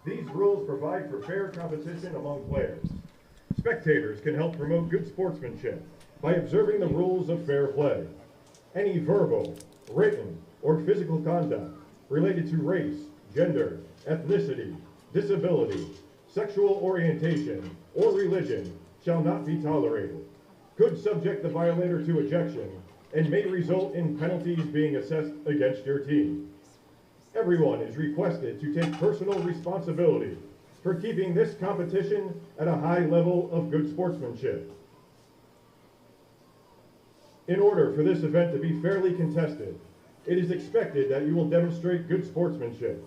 These rules provide for fair competition among players. Spectators can help promote good sportsmanship by observing the rules of fair play. Any verbal, written, or physical conduct related to race, gender, ethnicity, disability, sexual orientation, or religion shall not be tolerated, could subject the violator to ejection, and may result in penalties being assessed against your team. Everyone is requested to take personal responsibility for keeping this competition at a high level of good sportsmanship. In order for this event to be fairly contested, it is expected that you will demonstrate good sportsmanship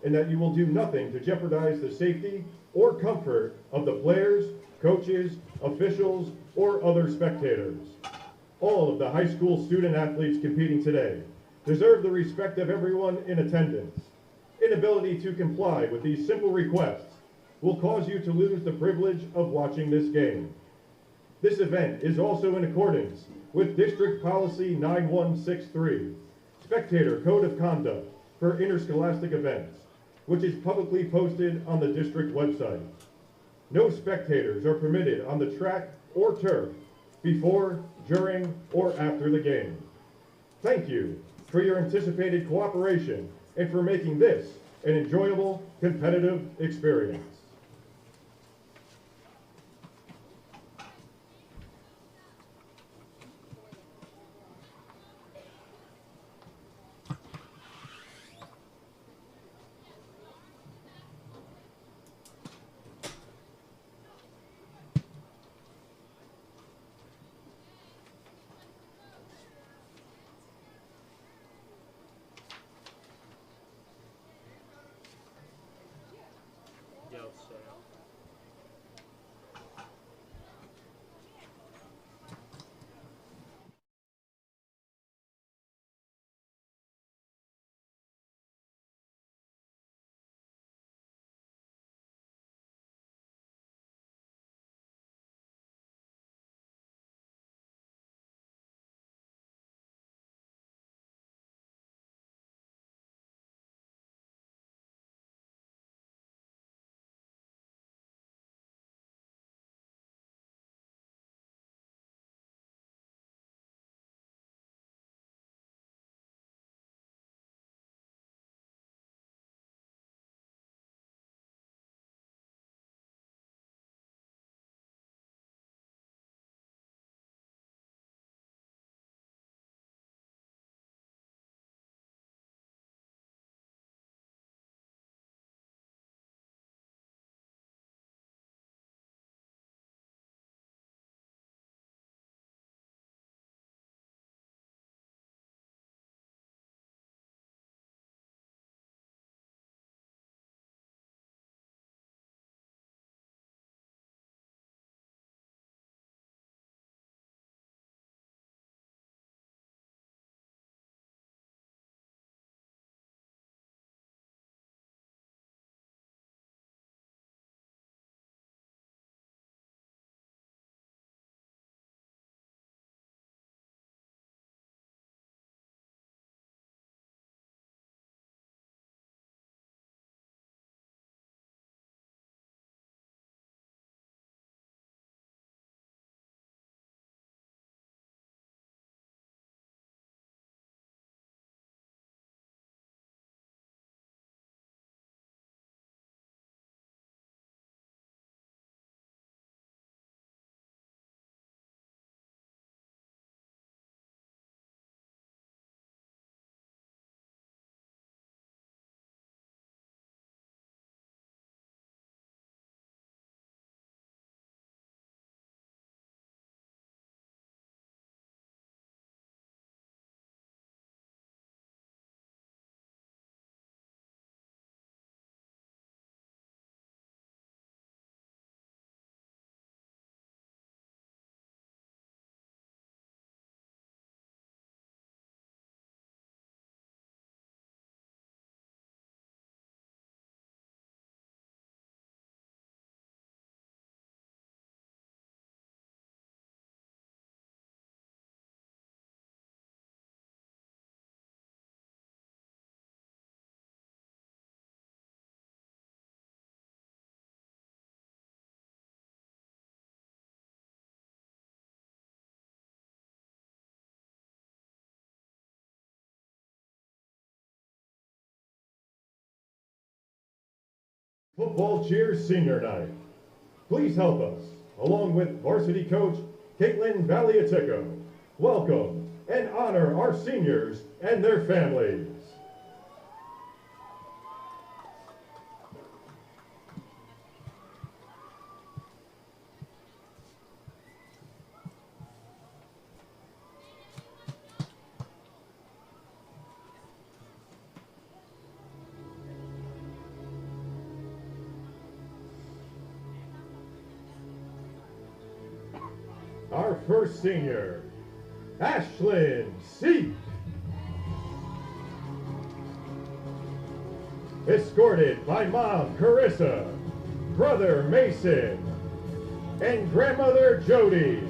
and that you will do nothing to jeopardize the safety or comfort of the players, coaches, officials, or other spectators. All of the high school student athletes competing today deserve the respect of everyone in attendance. Inability to comply with these simple requests will cause you to lose the privilege of watching this game. This event is also in accordance with District Policy 9163, Spectator Code of Conduct for Interscholastic Events, which is publicly posted on the district website. No spectators are permitted on the track or turf before, during, or after the game. Thank you for your anticipated cooperation and for making this an enjoyable, competitive experience. Football Cheers Senior Night. Please help us, along with varsity coach Caitlin Valiatico, welcome and honor our seniors and their families. Our first senior, Ashlyn Seek. Escorted by Mom Carissa, Brother Mason, and Grandmother Jody.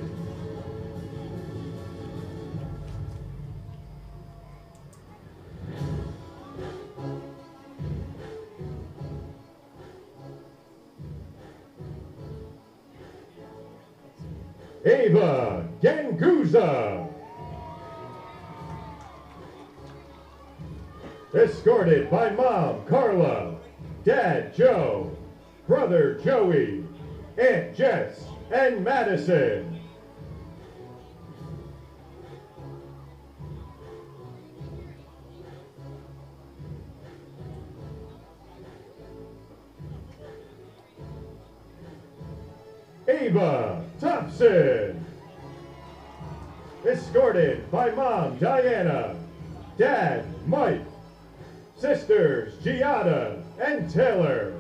Ava Ganguza. Escorted by Mom Carla, Dad Joe, Brother Joey, Aunt Jess, and Madison. Ava Thompson. Escorted by Mom Diana, Dad Mike, Sisters Giada and Taylor.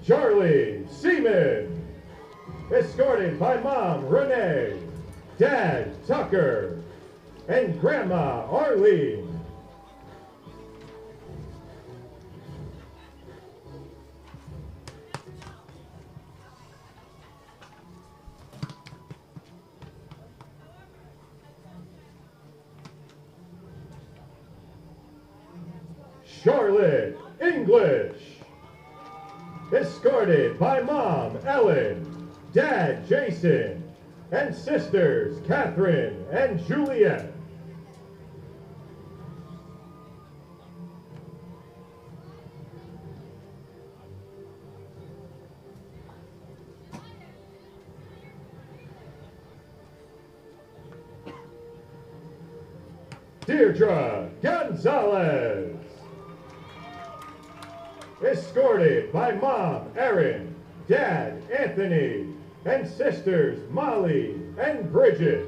Charlie Seaman. Escorted by Mom Renee, Dad Tucker, and Grandma Arlene. Charlotte English. Escorted by Mom Ellen, Dad Jason, and Sisters Catherine and Juliet. Deirdre Gonzalez. Escorted by Mom Erin, Dad Anthony, and Sisters Molly and Bridget.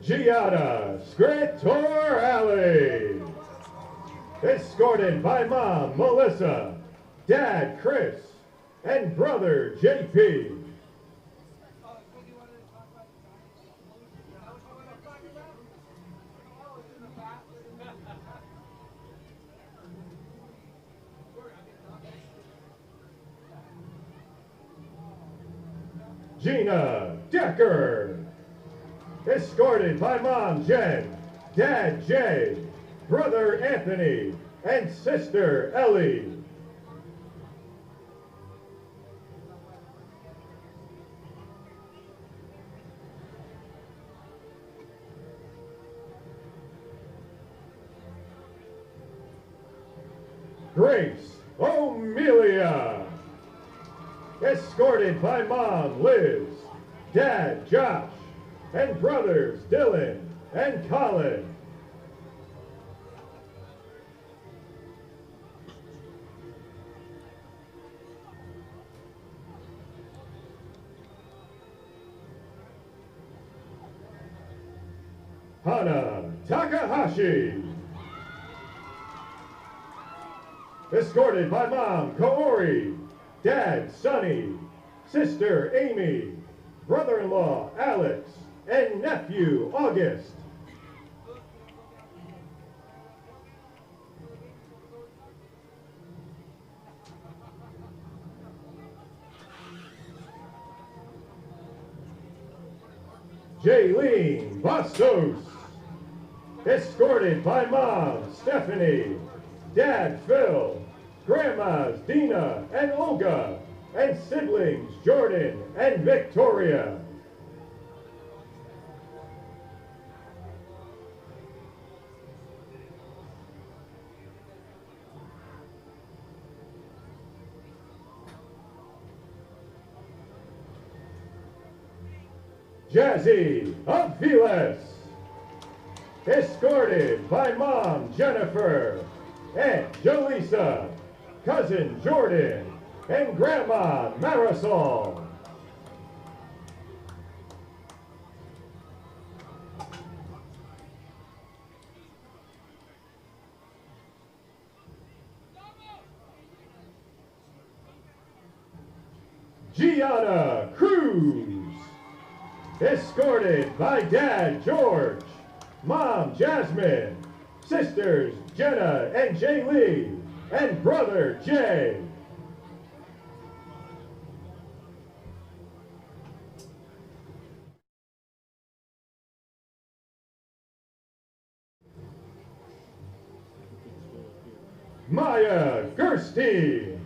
Giada Scritor Alley. Escorted by Mom Melissa, Dad Chris, and Brother JP. Gina Decker. Escorted by Mom Jen, Dad Jay, Brother Anthony, and Sister Ellie. Grace O'Melia. Escorted by Mom Liz, Dad Josh, and brothers Dylan and Colin. Hana Takahashi. Escorted by Mom Kaori, Dad Sonny, Sister Amy, brother-in-law Alex, and nephew August. Jaylene Bastos. Escorted by Mom Stephanie, Dad Phil, Grandmas Dina and Olga, and siblings Jordan and Victoria. Jazzy Aviles, escorted by Mom Jennifer, Aunt Jolisa, Cousin Jordan, and Grandma Marisol. Gianna Cruz, escorted by Dad George, Mom Jasmine, sisters Jenna and Jay Lee, and brother Jay. Maya Gerstein,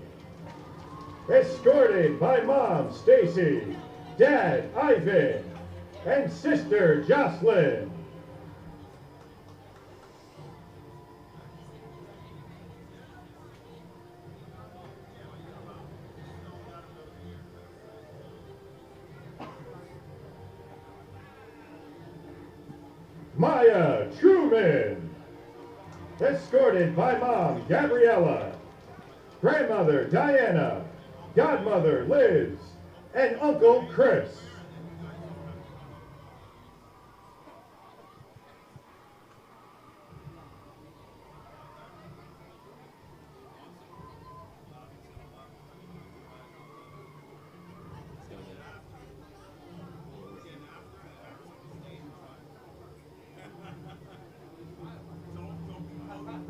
escorted by Mom Stacy, Dad Ivan, and sister Jocelyn. Maya Truman, escorted by Mom Gabriella, Grandmother Diana, Godmother Liz, and Uncle Chris.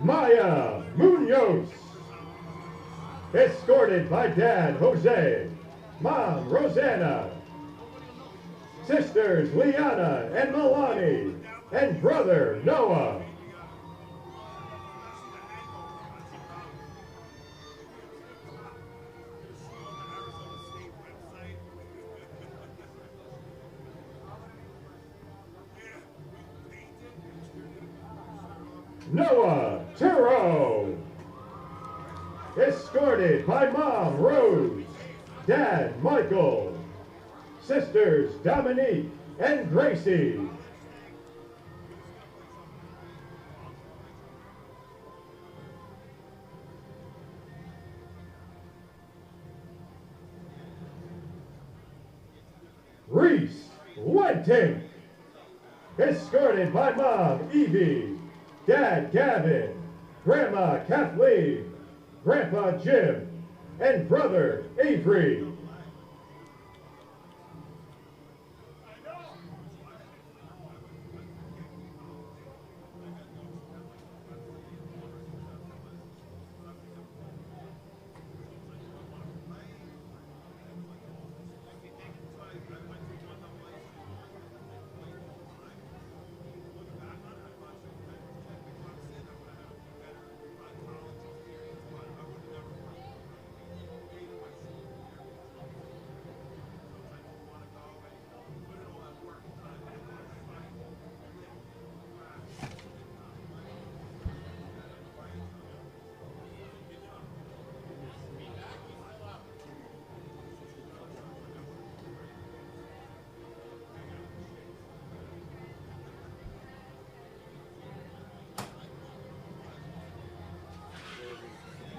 Maya Munoz, escorted by Dad Jose, Mom Rosanna, sisters Liana and Milani, and brother Noah. Noah Turo, escorted by Mom Rose, Dad Michael, sisters Dominique and Gracie. Reese Wentink, escorted by Mom Evie, Dad Gavin, Grandma Kathleen, Grandpa Jim, and brother Avery.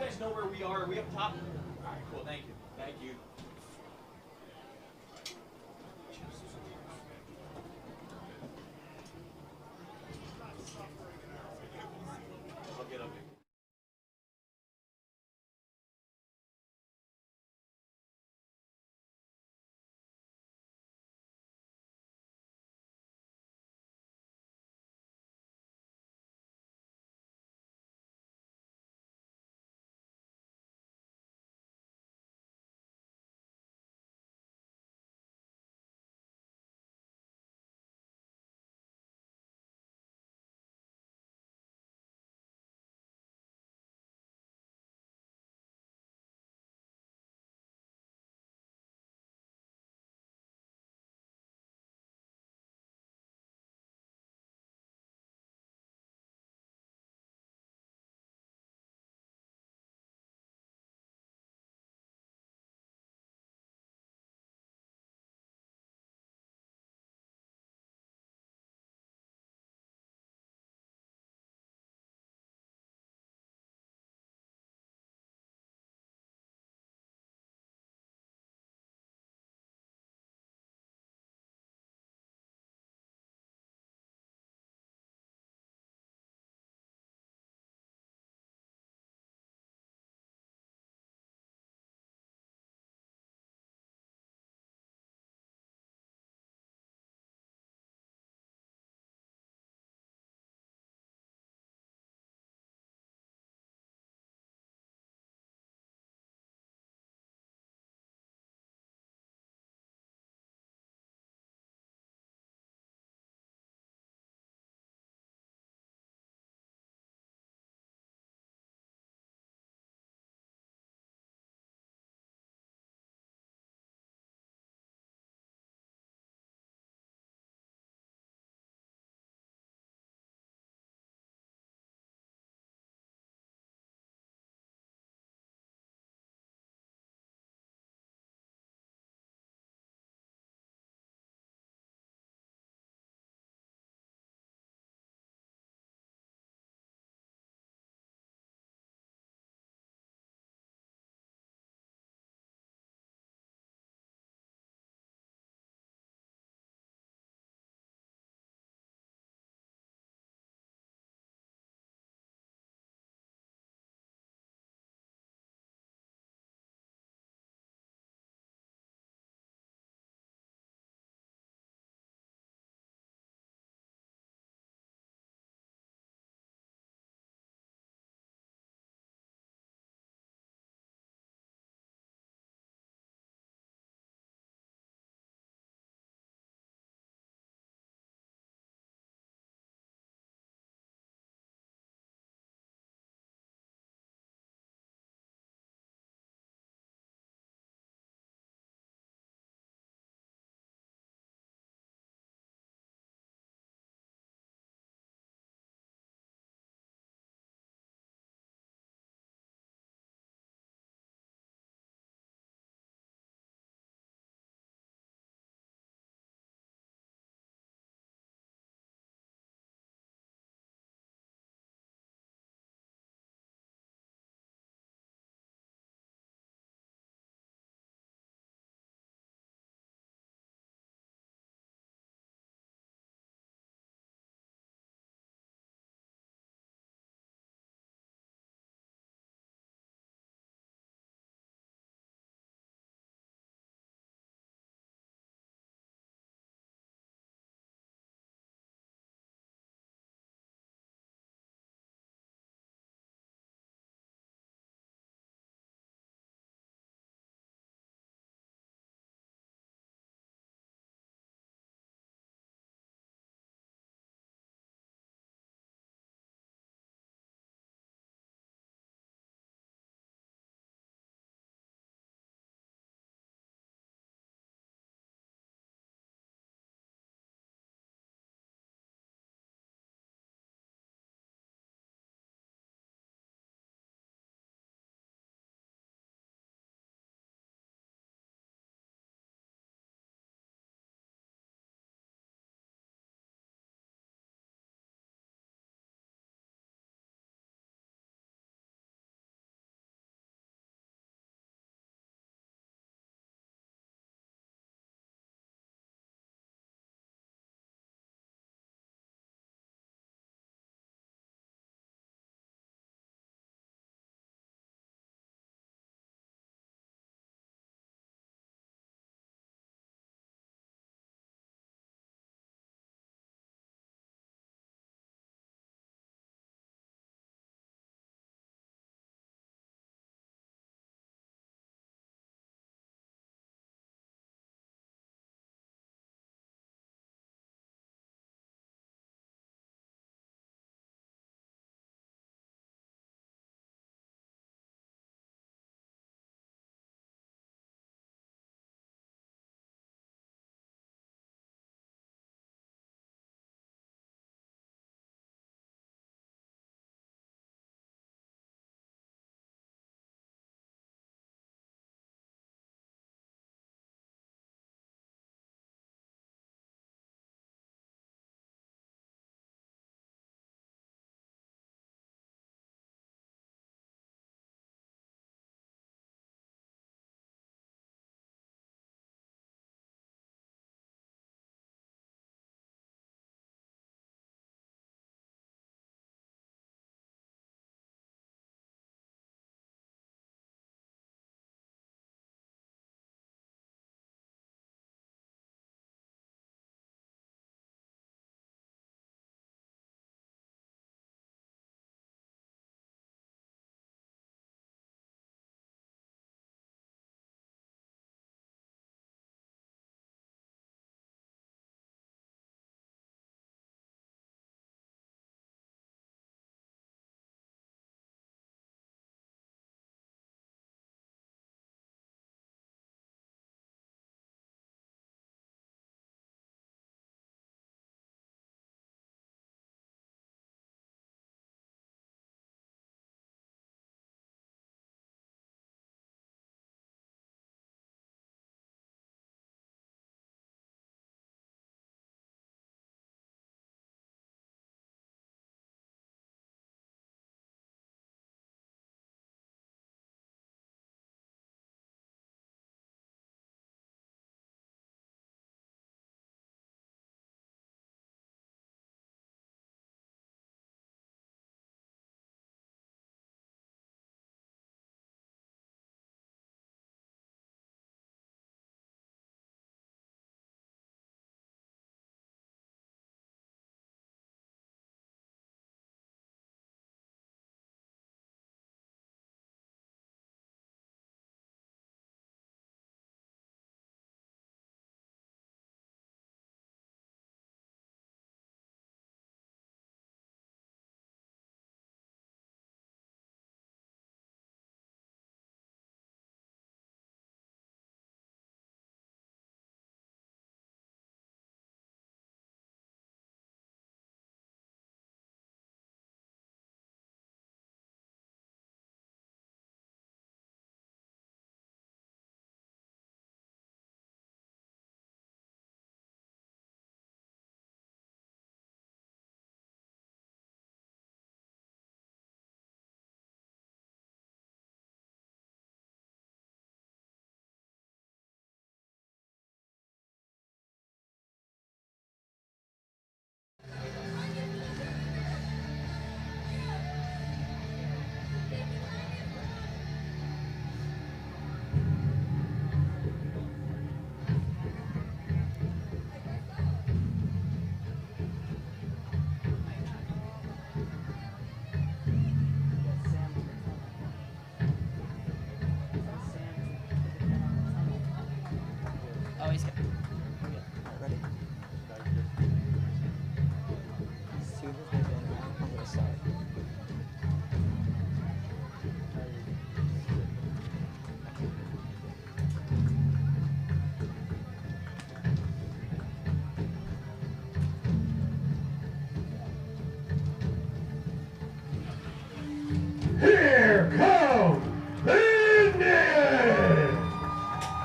You guys know where we are? Are we up top? All right, cool. Thank you. Thank you.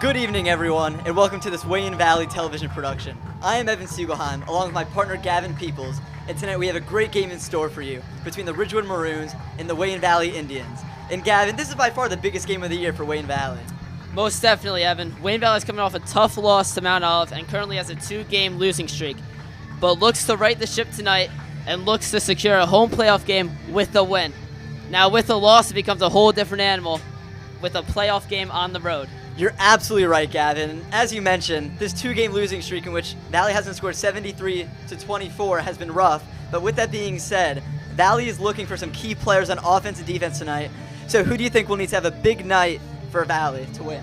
Good evening, everyone, and welcome to this Wayne Valley television production. I am Evan Siegelheim, along with my partner Gavin Peoples, and tonight we have a great game in store for you between the Ridgewood Maroons and the Wayne Valley Indians. And Gavin, this is by far the biggest game of the year for Wayne Valley. Most definitely, Evan. Wayne Valley is coming off a tough loss to Mount Olive and currently has a 2-game losing streak, but looks to right the ship tonight and looks to secure a home playoff game with the win. Now, with the loss, it becomes a whole different animal with a playoff game on the road. You're absolutely right, Gavin. As you mentioned, this 2-game losing streak in which Valley hasn't scored 73-24 has been rough, but with that being said, Valley is looking for some key players on offense and defense tonight. So who do you think will need to have a big night for Valley to win?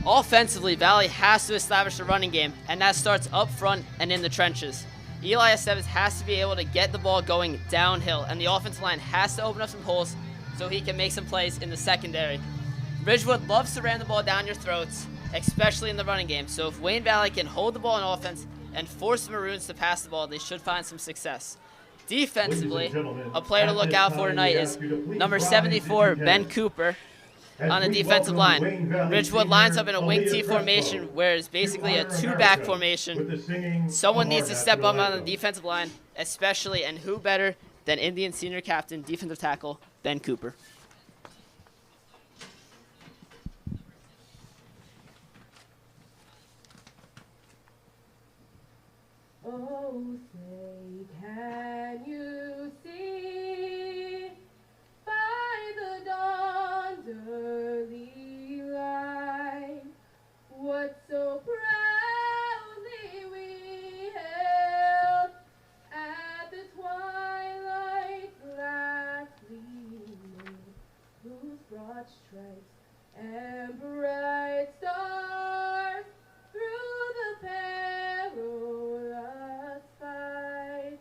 Offensively, Valley has to establish a running game, and that starts up front and in the trenches. Eli Estevez has to be able to get the ball going downhill, and the offensive line has to open up some holes so he can make some plays in the secondary. Ridgewood loves to ram the ball down your throats, especially in the running game, so if Wayne Valley can hold the ball on offense and force the Maroons to pass the ball, they should find some success. Defensively, a player to look out for tonight is number 74, Ben Cooper, on the defensive line. Ridgewood lines up in a wing T formation where it's basically a 2-back formation. Someone needs to step up on the defensive line, especially, and who better than Indian senior captain, defensive tackle, Ben Cooper. Oh, say, can you see by the dawn's early light what so proudly we hailed at the twilight's last gleaming, whose broad stripes and bright stars through the perilous fight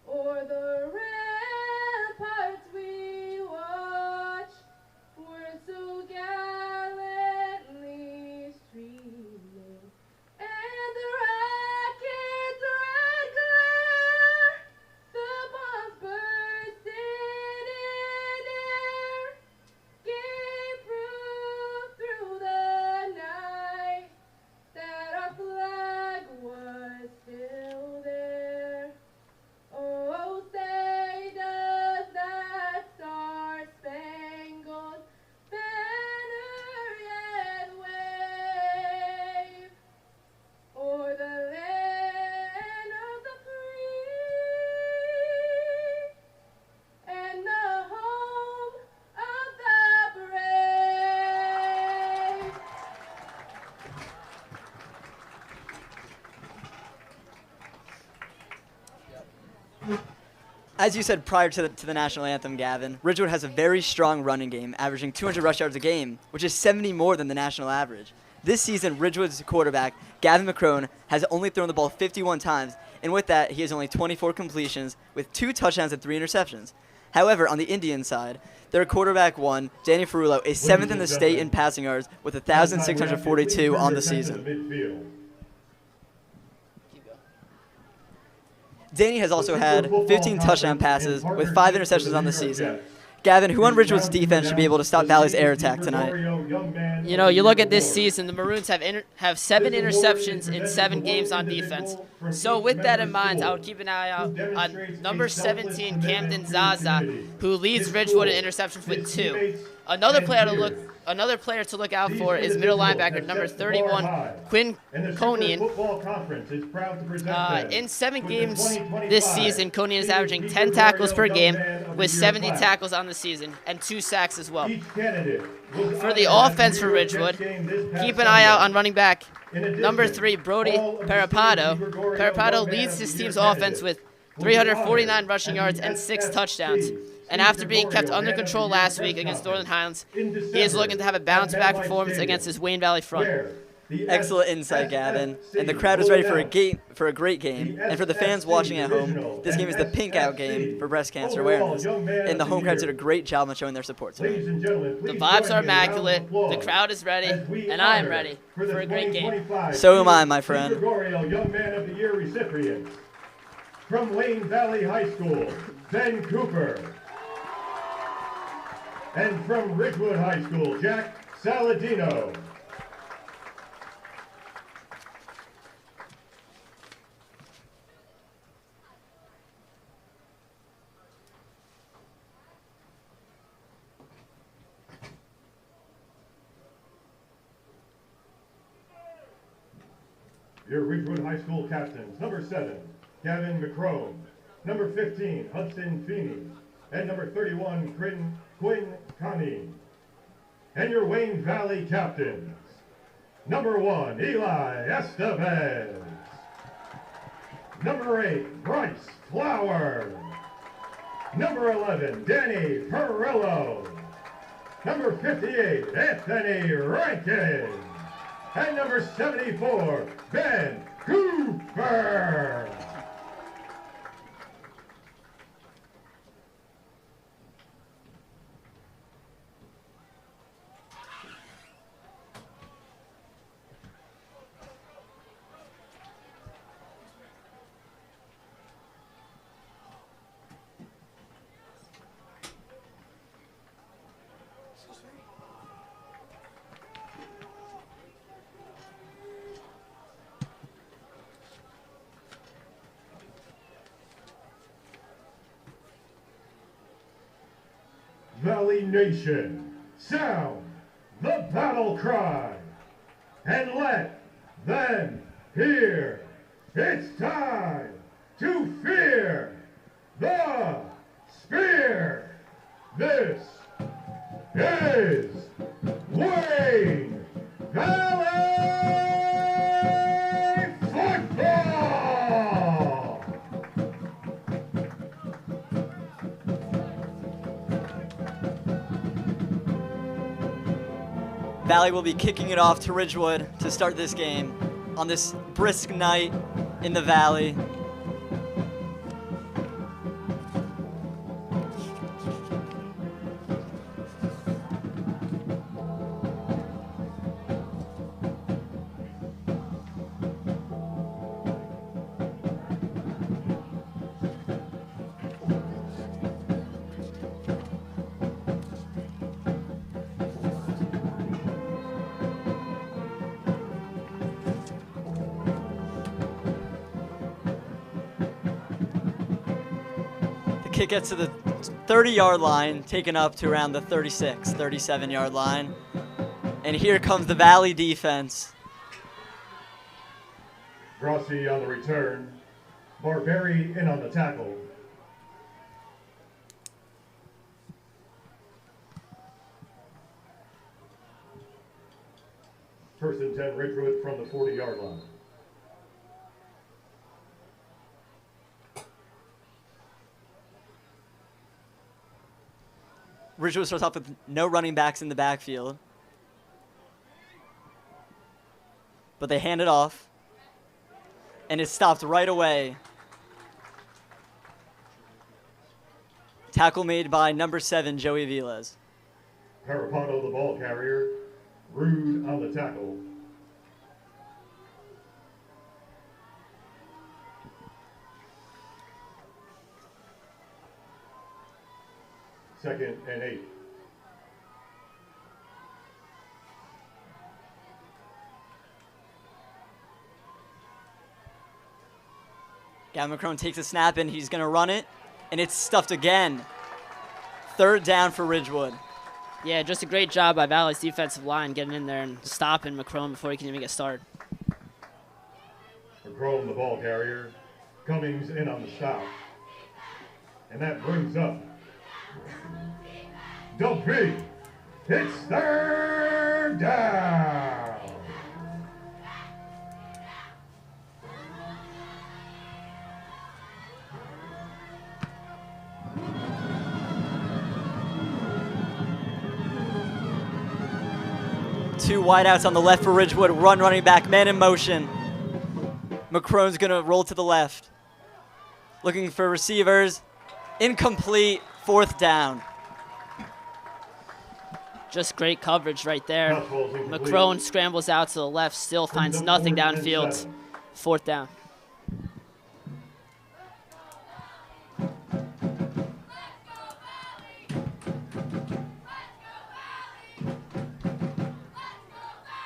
o'er the ramparts we watch were so gallantly streaming, and the rocket's red glare, the bombs bursting in air, gave proof through the night that our flag was still there. Oh, say does that star-spangled banner yet wave o'er the land of the free and the home of the brave? As you said prior to the national anthem, Gavin, Ridgewood has a very strong running game, averaging 200 rush yards a game, which is 70 more than the national average. This season, Ridgewood's quarterback, Gavin McCrone, has only thrown the ball 51 times, and with that, he has only 24 completions with 2 touchdowns and 3 interceptions. However, on the Indian side, their quarterback one, Danny Ferrullo, is 7th in the state in passing yards with 1,642 on the season. Danny has also had 15 touchdown passes with 5 interceptions on the season. Gavin, who on Ridgewood's defense should be able to stop Valley's air attack tonight? You know, you look at this season, the Maroons have 7 interceptions in 7 games on defense. So with that in mind, I would keep an eye out on number 17, Camden Zaza, who leads Ridgewood in interceptions with 2. Another player to look out for is middle linebacker number 31, Quinn Conian. In 7 games this season, Conian is averaging 10 tackles per game with 70 tackles on the season and 2 sacks as well. For the offense for Ridgewood, keep an eye out on running back number 3, Brody Parapado. Parapado leads his team's offense with 349 rushing yards and 6 touchdowns. And after being kept under control last week against Northern Highlands, he is looking to have a bounce-back performance against his Wayne Valley front. Excellent insight, Gavin. And the crowd is ready for a great game. And for the fans watching at home, this game is the pink out game for breast cancer awareness. And the home crowd did a great job on showing their support tonight. The vibes are immaculate, the crowd is ready, and I am ready for a great game. So am I, my friend. Young Man of the Year recipient from Wayne Valley High School, Ben Cooper. And from Ridgewood High School, Jack Saladino. Your Ridgewood High School captains, number 7, Gavin McCrone, number 15, Hudson Feeney, and number 31, Quinn Connie. And your Wayne Valley captains, number 1, Eli Estevez, number 8, Bryce Flower, number 11, Danny Perillo, number 58, Anthony Rankin, and number 74, Ben Cooper. Valley Nation, sound the battle cry, and let them hear. It's time to fear the spear. This is Wayne Valley Football! Valley will be kicking it off to Ridgewood to start this game on this brisk night in the Valley. Kick gets to the 30-yard line, taken up to around the 36, 37-yard line. And here comes the Valley defense. Grossi on the return. Barberi in on the tackle. First and 10, Ridgewood from the 40-yard line. Ridgewood starts off with no running backs in the backfield. But they hand it off. And it's stopped right away. Tackle made by number 7, Joey Viles. Parapato, the ball carrier. Rude on the tackle. Second and 8. Gavin McCrone takes a snap and he's going to run it. And it's stuffed again. Third down for Ridgewood. Yeah, just a great job by Valley's defensive line getting in there and stopping McCrone before he can even get started. McCrone, the ball carrier. Cummings in on the stop. And that brings up Dumpy. It's third down. Two wideouts on the left for Ridgewood. Running back, man in motion. McCrone's going to roll to the left. Looking for receivers. Incomplete. Fourth down. Just great coverage right there. McCrone scrambles out to the left, still finds nothing downfield. Fourth down.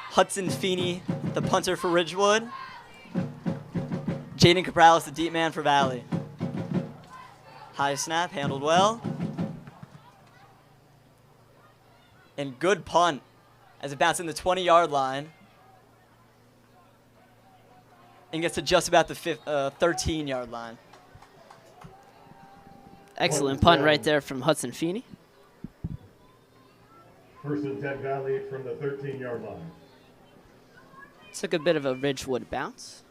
Hudson Feeney, the punter for Ridgewood. Jaden Capralis, the deep man for Valley. High snap, handled well. And good punt as it bounced in the 20-yard line. and gets to just about the 13-yard line. Excellent punt right there from Hudson Feeney. First and 10 Valley from the 13-yard line. Took a bit of a Ridgewood bounce.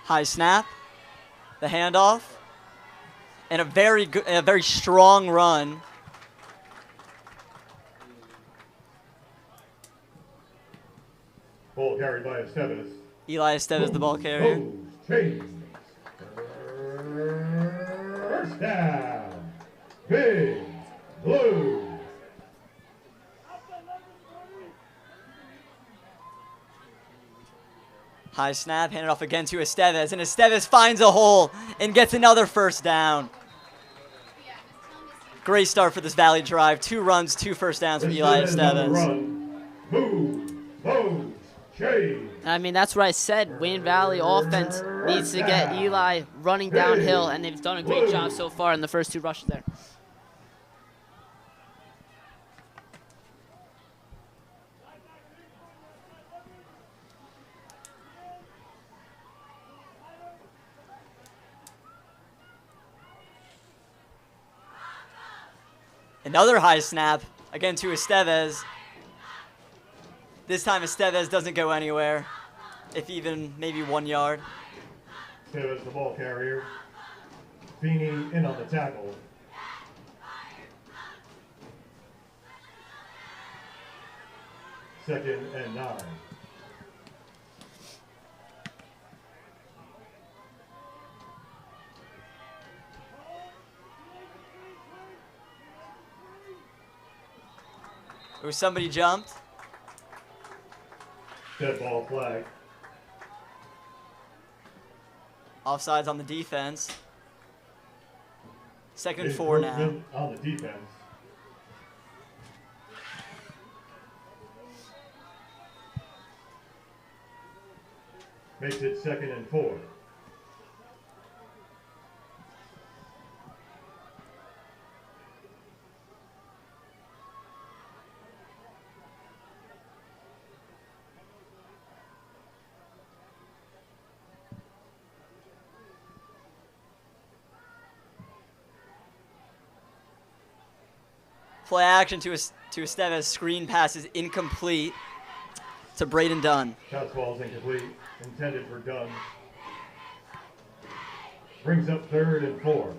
High snap, the handoff, and a very strong run. Ball carried by Estevez. Eli Estevez, the ball carrier. Change. First down. Big Blue. High snap, handed off again to Estevez, and Estevez finds a hole and gets another first down. Great start for this Valley drive. 2 runs, 2 first downs for Eli Estevez. Move, change. I mean, that's what I said. Wayne Valley offense needs to get Eli running downhill, and they've done a great job so far in the first 2 rushes there. Another high snap, again to Estevez. This time Estevez doesn't go anywhere, if even maybe 1 yard. Estevez, the ball carrier. Feeney in on the tackle. Second and 9. Somebody jumped. Dead ball flag. Offsides on the defense. Second and 4 now. On the defense. Makes it 2nd and 4. Play action to Estevez. Screen pass is incomplete to Braden Dunn. Pass ball is incomplete. Intended for Dunn. Brings up 3rd and 4.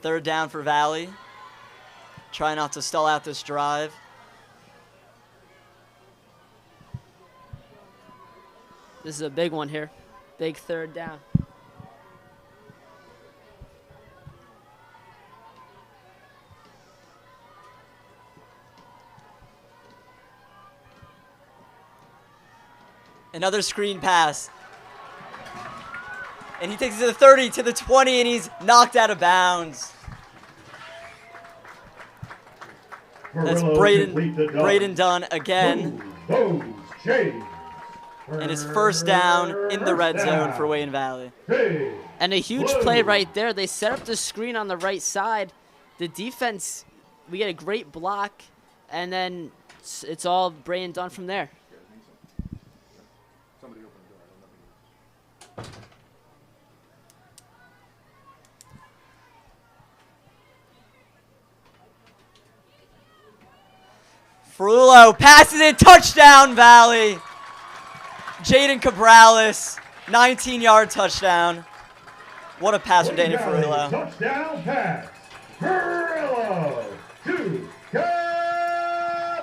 3rd down for Valley. Try not to stall out this drive. This is a big one here. Big 3rd down. Another screen pass. And he takes it to the 30, to the 20, and he's knocked out of bounds. That's Braden Dunn again. And his first down in the red zone for Wayne Valley. And a huge play right there. They set up the screen on the right side. The defense, we get a great block, and then it's all Braden Dunn from there. Frullo passes it, touchdown Valley. Jaden Cabrales, 19-yard touchdown. What a pass from Daniel Frullo. Touchdown pass. Frullo to Cabrales.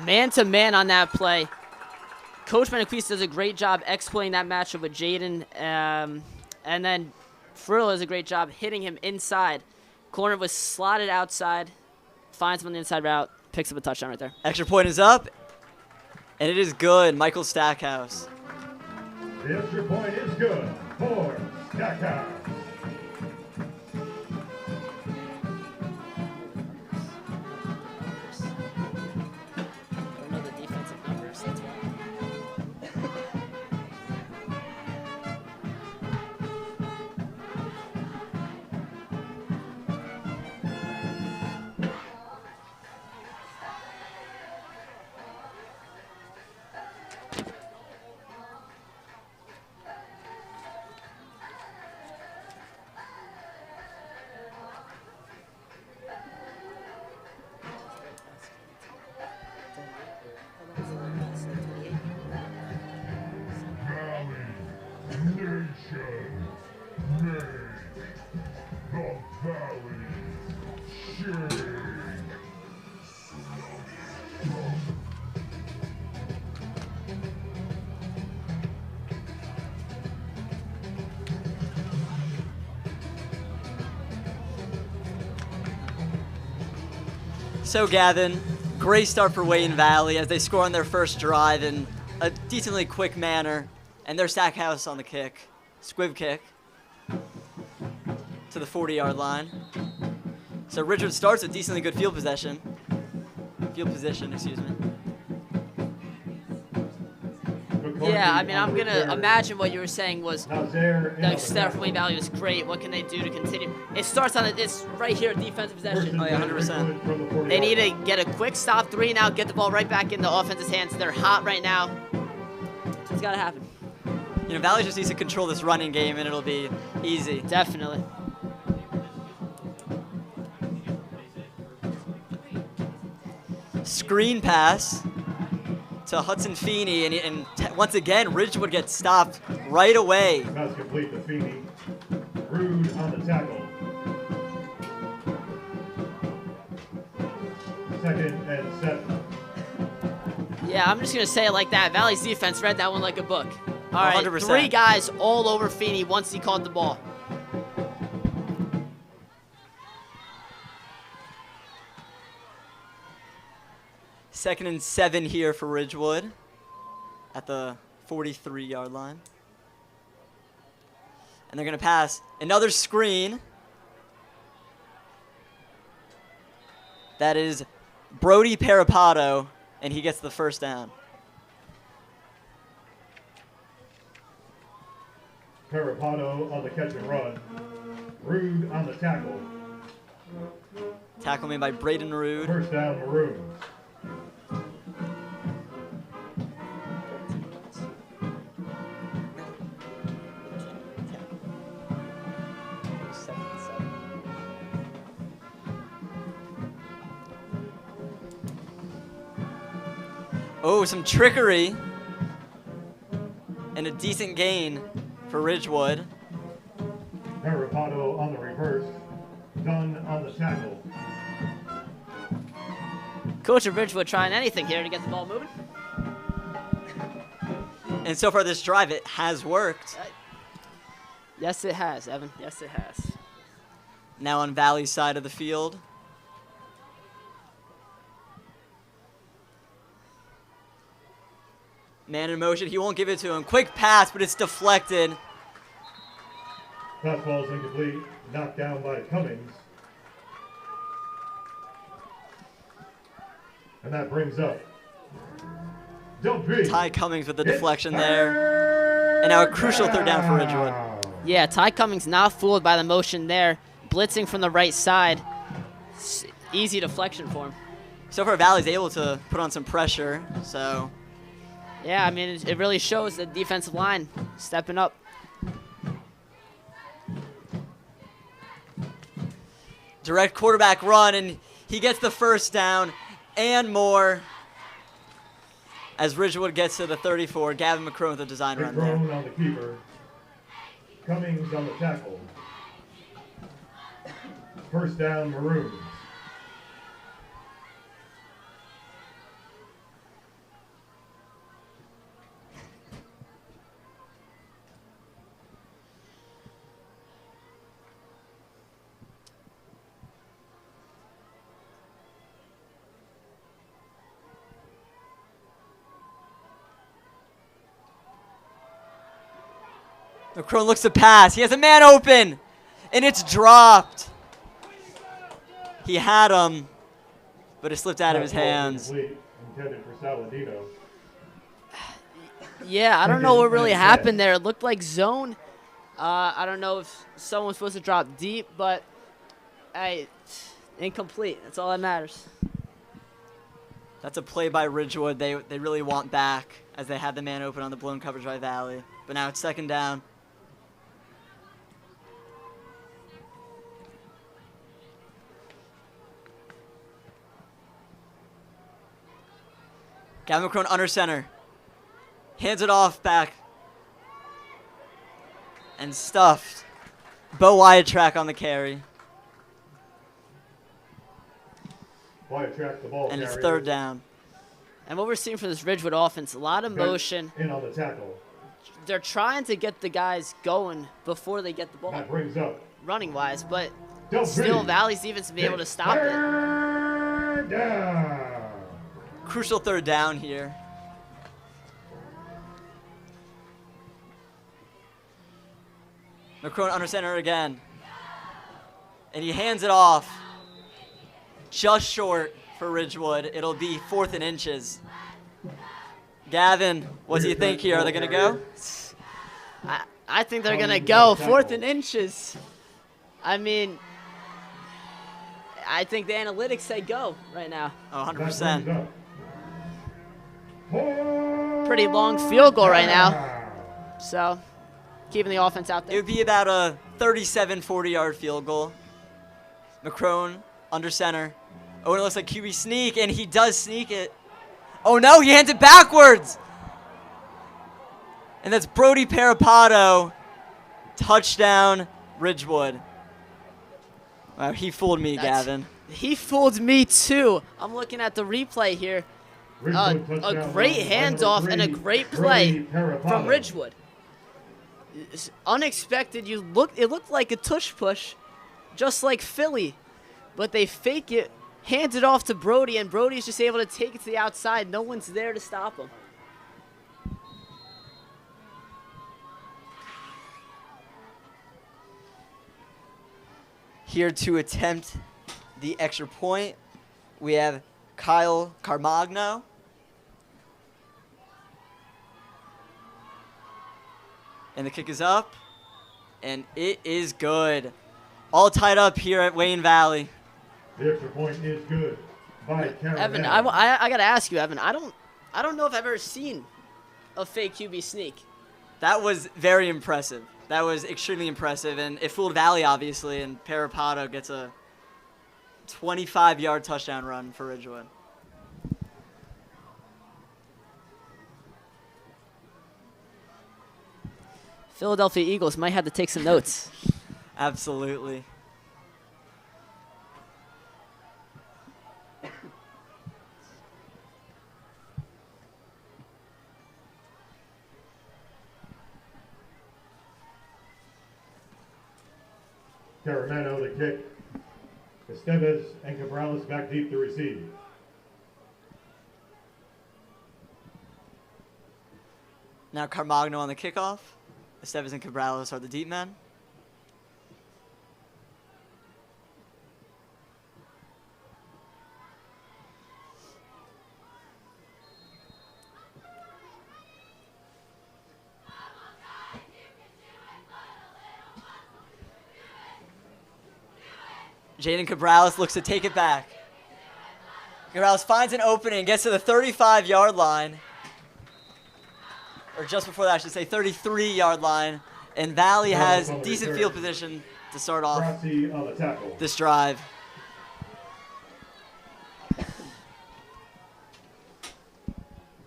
Man-to-man on that play. Coach Benaquist does a great job exploiting that matchup with Jaden. And then Frullo does a great job hitting him inside. Corner was slotted outside. Finds him on the inside route, picks up a touchdown right there. Extra point is up, and it is good. Michael Stackhouse. The extra point is good for Stackhouse. So Gavin, great start for Wayne Valley as they score on their first drive in a decently quick manner, and their Stackhouse on the kick, squib kick to the 40-yard line. So Ridgewood starts with decently good field position, excuse me. Yeah, I mean, I'm going to imagine what you were saying was the start for Wayne Valley was great. What can they do to continue? It starts on it's right here, defensive possession. Oh, yeah, 100%. They need to get a quick stop, 3 and out, get the ball right back in the offense's hands. They're hot right now. It's got to happen. You know, Valley just needs to control this running game, and it'll be easy. Definitely. Screen pass to Hudson Feeney, and once again, Ridgewood gets stopped right away. Pass complete to Feeney. Rude on the tackle. 2nd and 7. Yeah, I'm just going to say it like that. Valley's defense read that one like a book. All right, 100%. 3 guys all over Feeney once he caught the ball. Second and 7 here for Ridgewood at the 43-yard line. And they're going to pass another screen. That is Brody Parapato, and he gets the first down. Parapato on the catch and run. Rude on the tackle. Tackle made by Braden Rude. First down, Maroons. Oh, some trickery and a decent gain for Ridgewood. Parapato on the reverse. Dunn on the tackle. Coach of Ridgewood trying anything here to get the ball moving. And so far this drive, it has worked. Yes, it has, Evan. Yes, it has. Now on Valley's side of the field. Man in motion. He won't give it to him. Quick pass, but it's deflected. Fastball's incomplete. Knocked down by Cummings. And that brings up Ty Cummings with the deflection there. And now a crucial third down for Ridgewood. Yeah, Ty Cummings not fooled by the motion there. Blitzing from the right side. Easy deflection for him. So far, Valley's able to put on some pressure, so... Yeah, I mean, it really shows the defensive line stepping up. Direct quarterback run, and he gets the first down and more as Ridgewood gets to the 34. Gavin McCrone with a design run there. McCrone on the keeper. Cummings on the tackle. First down, Maroons. McCrone looks to pass. He has a man open, and it's dropped. He had him, but it slipped out of his hands. Intended for Saladino. Yeah, I don't know what really happened there. It looked like zone. I don't know if someone was supposed to drop deep, but incomplete. That's all that matters. That's a play by Ridgewood. They really want back as they had the man open on the blown coverage by Valley. But now it's second down. Gavin McCrone under center. Hands it off back. And stuffed. Bo Wyatt track on the carry. Wyatt track the ball. And it's third down. And what we're seeing from this Ridgewood offense, a lot of motion. In on the tackle. They're trying to get the guys going before they get the ball. That brings up. Running wise, but still Valley's defense to be able to stop it. third down. Crucial third down here. McCrone under center again. And he hands it off. Just short for Ridgewood. It'll be 4th and inches. Gavin, what do you think here? Are they going to go? I think they're going to go 4th and inches. I mean, I think the analytics say go right now. Oh, 100%. Pretty long field goal right now. So, keeping the offense out It there. would be about a 37, 40-yard field goal. McCrone under center. Oh, and it looks like QB sneak, and he does sneak it. Oh, no, he hands it backwards. And that's Brody Parapato. Touchdown, Ridgewood. Wow, he fooled me, Gavin. He fooled me, too. I'm looking at the replay here. A great handoff and a great play from Ridgewood. It's unexpected. It looked like a tush push, just like Philly, but they fake it, hand it off to Brody, and Brody's just able to take it to the outside. No one's there to stop him. Here to attempt the extra point, we have Kyle Carmagno. And the kick is up, and it is good. All tied up here at Wayne Valley. The extra point is good by Caramel. Evan, I gotta ask you, Evan. I don't know if I've ever seen a fake QB sneak. That was very impressive. That was extremely impressive, and it fooled Valley, obviously, and Parapato gets a 25-yard touchdown run for Ridgewood. Philadelphia Eagles might have to take some notes. Absolutely. Caramano the kick. Estevez and Cabrales back deep to receive. Now Carmagno on the kickoff. Estevez and Cabrales are the deep men. Jaden Cabrales looks to take it back. Cabrales finds an opening, gets to the 35-yard line. Or just before that, I should say 33-yard line. And Valley has decent field position to start off this drive.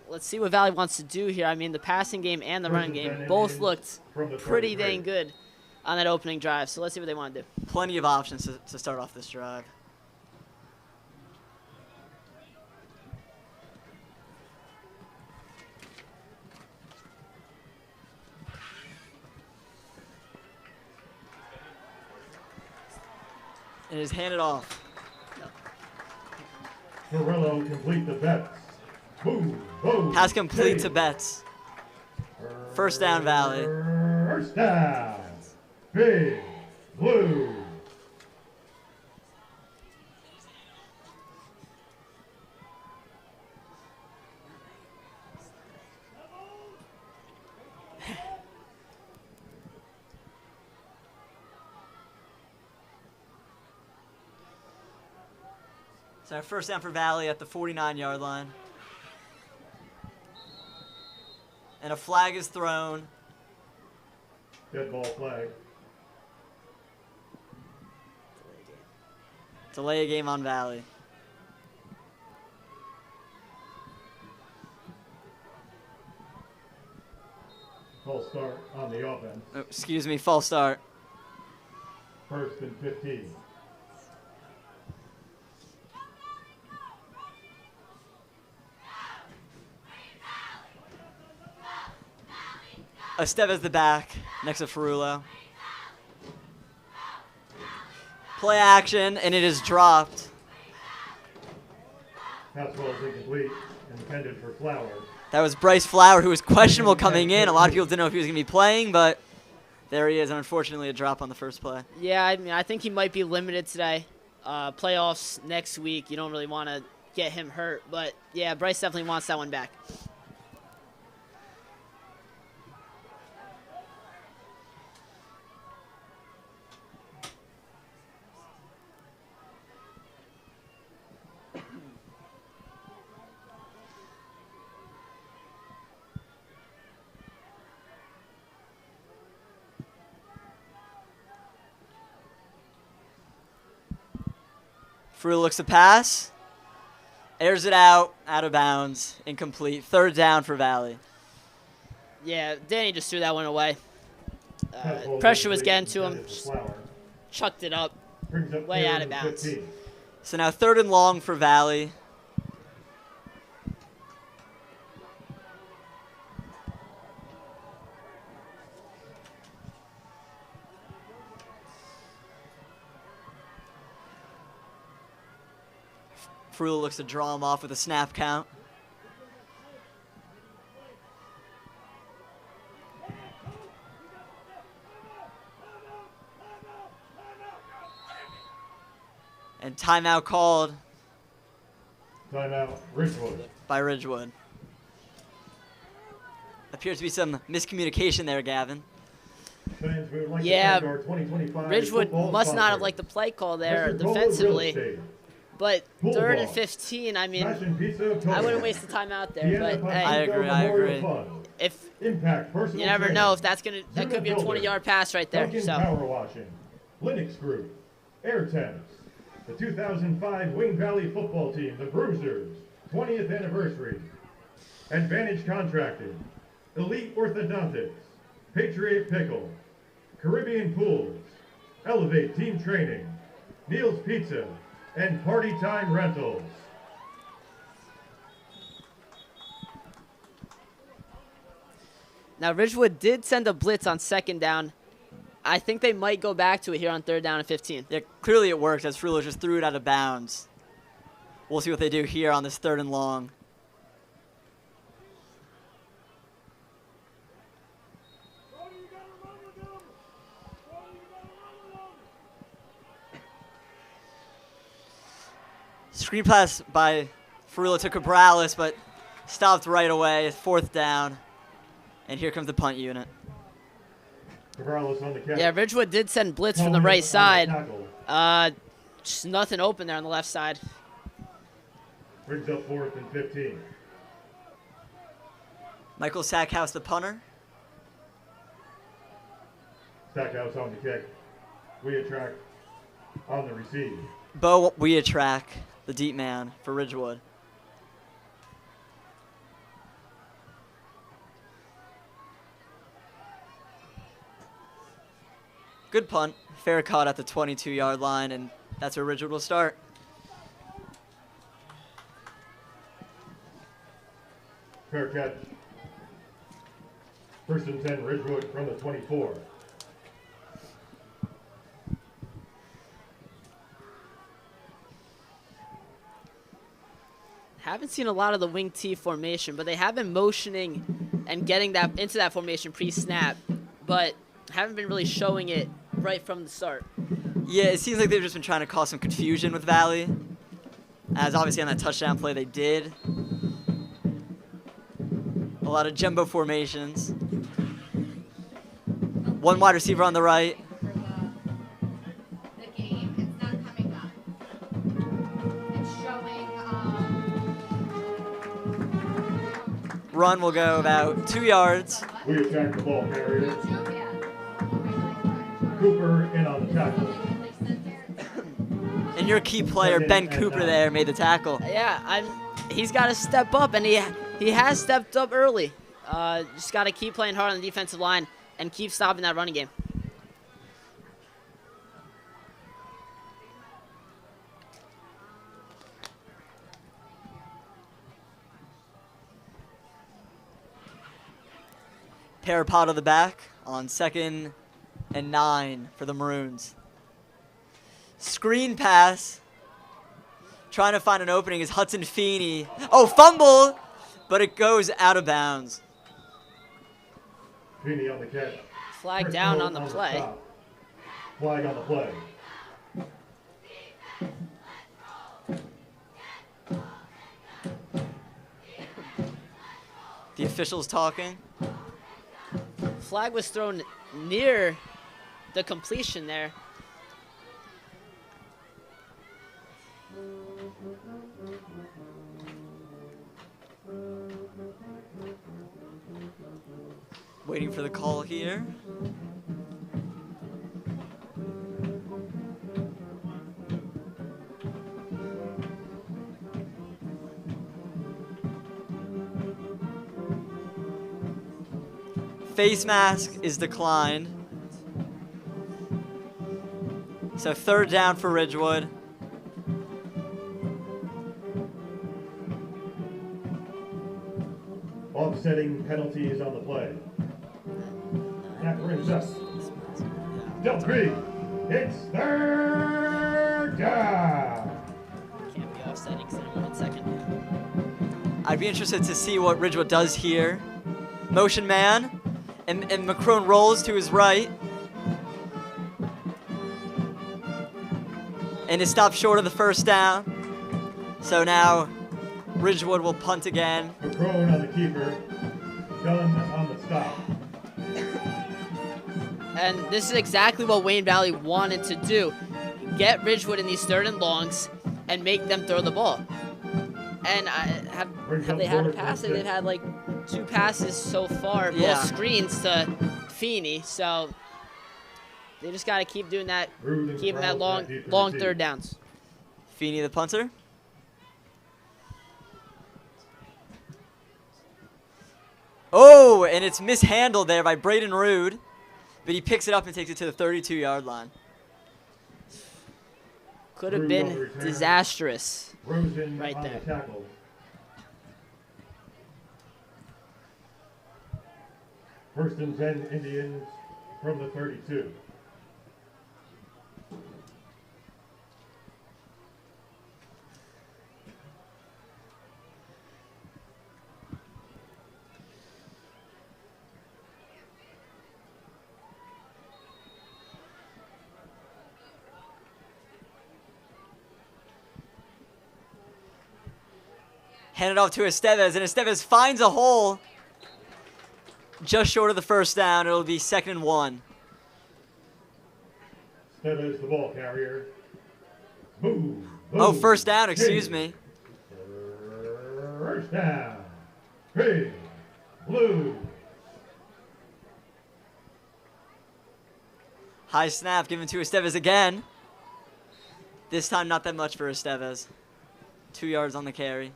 Let's see what Valley wants to do here. I mean, the passing game and the running game both looked pretty dang good on that opening drive. So let's see what they want to do. Plenty of options to start off this drive. And is handed off. Morello complete the Betts. Boom, boom. Pass complete to Betts. First down, Valley. First down. Big Blue. So first down for Valley at the 49-yard line. And a flag is thrown. Dead ball flag. Delay a game on Valley. False start on the offense. Oh, excuse me, false start. First and 15. Estevez the back, next to Ferrulo. Play action, and it is dropped. Pass ball is incomplete, intended for Flower. That was Bryce Flower, who was questionable coming in. A lot of people didn't know if he was going to be playing, but there he is. Unfortunately, a drop on the first play. Yeah, I mean, I think he might be limited today. Playoffs next week, you don't really want to get him hurt. But, yeah, Bryce definitely wants that one back. Frew looks to pass. Airs it out of bounds, incomplete. Third down for Valley. Yeah, Danny just threw that one away. Pressure was getting to him. Just chucked it up. Way out of bounds. 15. So now third and long for Valley. Fruhl looks to draw him off with a snap count. And timeout called Timeout, Ridgewood. by Ridgewood. Appears to be some miscommunication there, Gavin. Fans, we would like to Yeah, thank our 2025 Ridgewood football must not have sponsor, liked the play call there Mr. Cole Real defensively. Estate, But Pool third and ball. 15, I mean, Passion Pizza of I wouldn't Tokyo. waste the time out there. Vienna But, Pacifico I hey, agree, Memorial Fund. if Impact Personal you never Training, know if that could be a Builder, 20-yard pass right there. Duncan So, Power Washing, Linux Group, Airtens, the 2005 Wayne Valley football team, the Bruisers, 20th anniversary, Advantage Contracting, Elite Orthodontics, Patriot Pickle, Caribbean Pools, Elevate Team Training, Neil's Pizza, and Party Time Rentals. now Ridgewood did send a blitz on second down. I think they might go back to it here on third down and 15. Yeah, clearly it worked as Frulo just threw it out of bounds. We'll see what they do here on this third and long. Screen pass by Ferrula to Cabrales, but stopped right away. Fourth down. And here comes the punt unit. Cabrales on the catch. Yeah, Ridgewood did send blitz from the Coleman right on the side. tackle. Just nothing open there on the left side. Brings up 4th and 15. Michael Sackhouse, the punter. Stackhouse on the kick. We attract on the receive. Bo Weatrack, the deep man for Ridgewood. Good punt. Fair caught at the 22-yard line, and that's where Ridgewood will start. Fair catch. 1st and 10, Ridgewood from the 24. Haven't seen a lot of the wing T formation, but they have been motioning and getting that into that formation pre-snap, but haven't been really showing it right from the start. Yeah, it seems like they've just been trying to cause some confusion with Valley. As obviously on that touchdown play they did. A lot of jumbo formations. One wide receiver on the right. For the game, it's not coming up. It's showing, Run will go about 2 yards. We attack the ball carrier. yeah. Cooper in on the tackle. And your key player, Ben Cooper, there made the tackle. Yeah, he's got to step up, and he has stepped up early. Just got to keep playing hard on the defensive line and keep stopping that running game. Parapod of the back on 2nd and 9 for the Maroons. Screen pass. Trying to find an opening is Hudson Feeney. Oh, fumble! But it goes out of bounds. Feeney on the catch. Flag down on the play. Stop. Flag on the play. The official's talking. Flag was thrown near the completion there. Waiting for the call here. Face mask is declined. So 3rd down for Ridgewood. Offsetting penalties on the play. That brings us Del Creek. It's 3rd down. Can't be offsetting because I'm 1 second. I'd be interested to see what Ridgewood does here. Motion man. And McCrone rolls to his right. And is stopped short of the 1st down. So now Ridgewood will punt again. McCrone on the keeper. Gunn on the stop. And this is exactly what Wayne Valley wanted to do. Get Ridgewood in these 3rd and longs and make them throw the ball. And have they had a pass? They've had like 2 passes so far, Yeah. both screens to Feeney. So they just got to keep doing that, keeping that long 3rd downs. Feeney the punter. Oh, and it's mishandled there by Braden Rude. But he picks it up and takes it to the 32-yard line. Could have been disastrous Rosen right on there. the tackle. First and 10 Indians from the 32. Hand it off to Estevez, and Estevez finds a hole just short of the 1st down. It'll be 2nd and 1. Estevez the ball carrier. Move. Oh, 1st down, excuse me. 1st down. Green. Blue. High snap given to Estevez again. This time not that much for Estevez. 2 yards on the carry.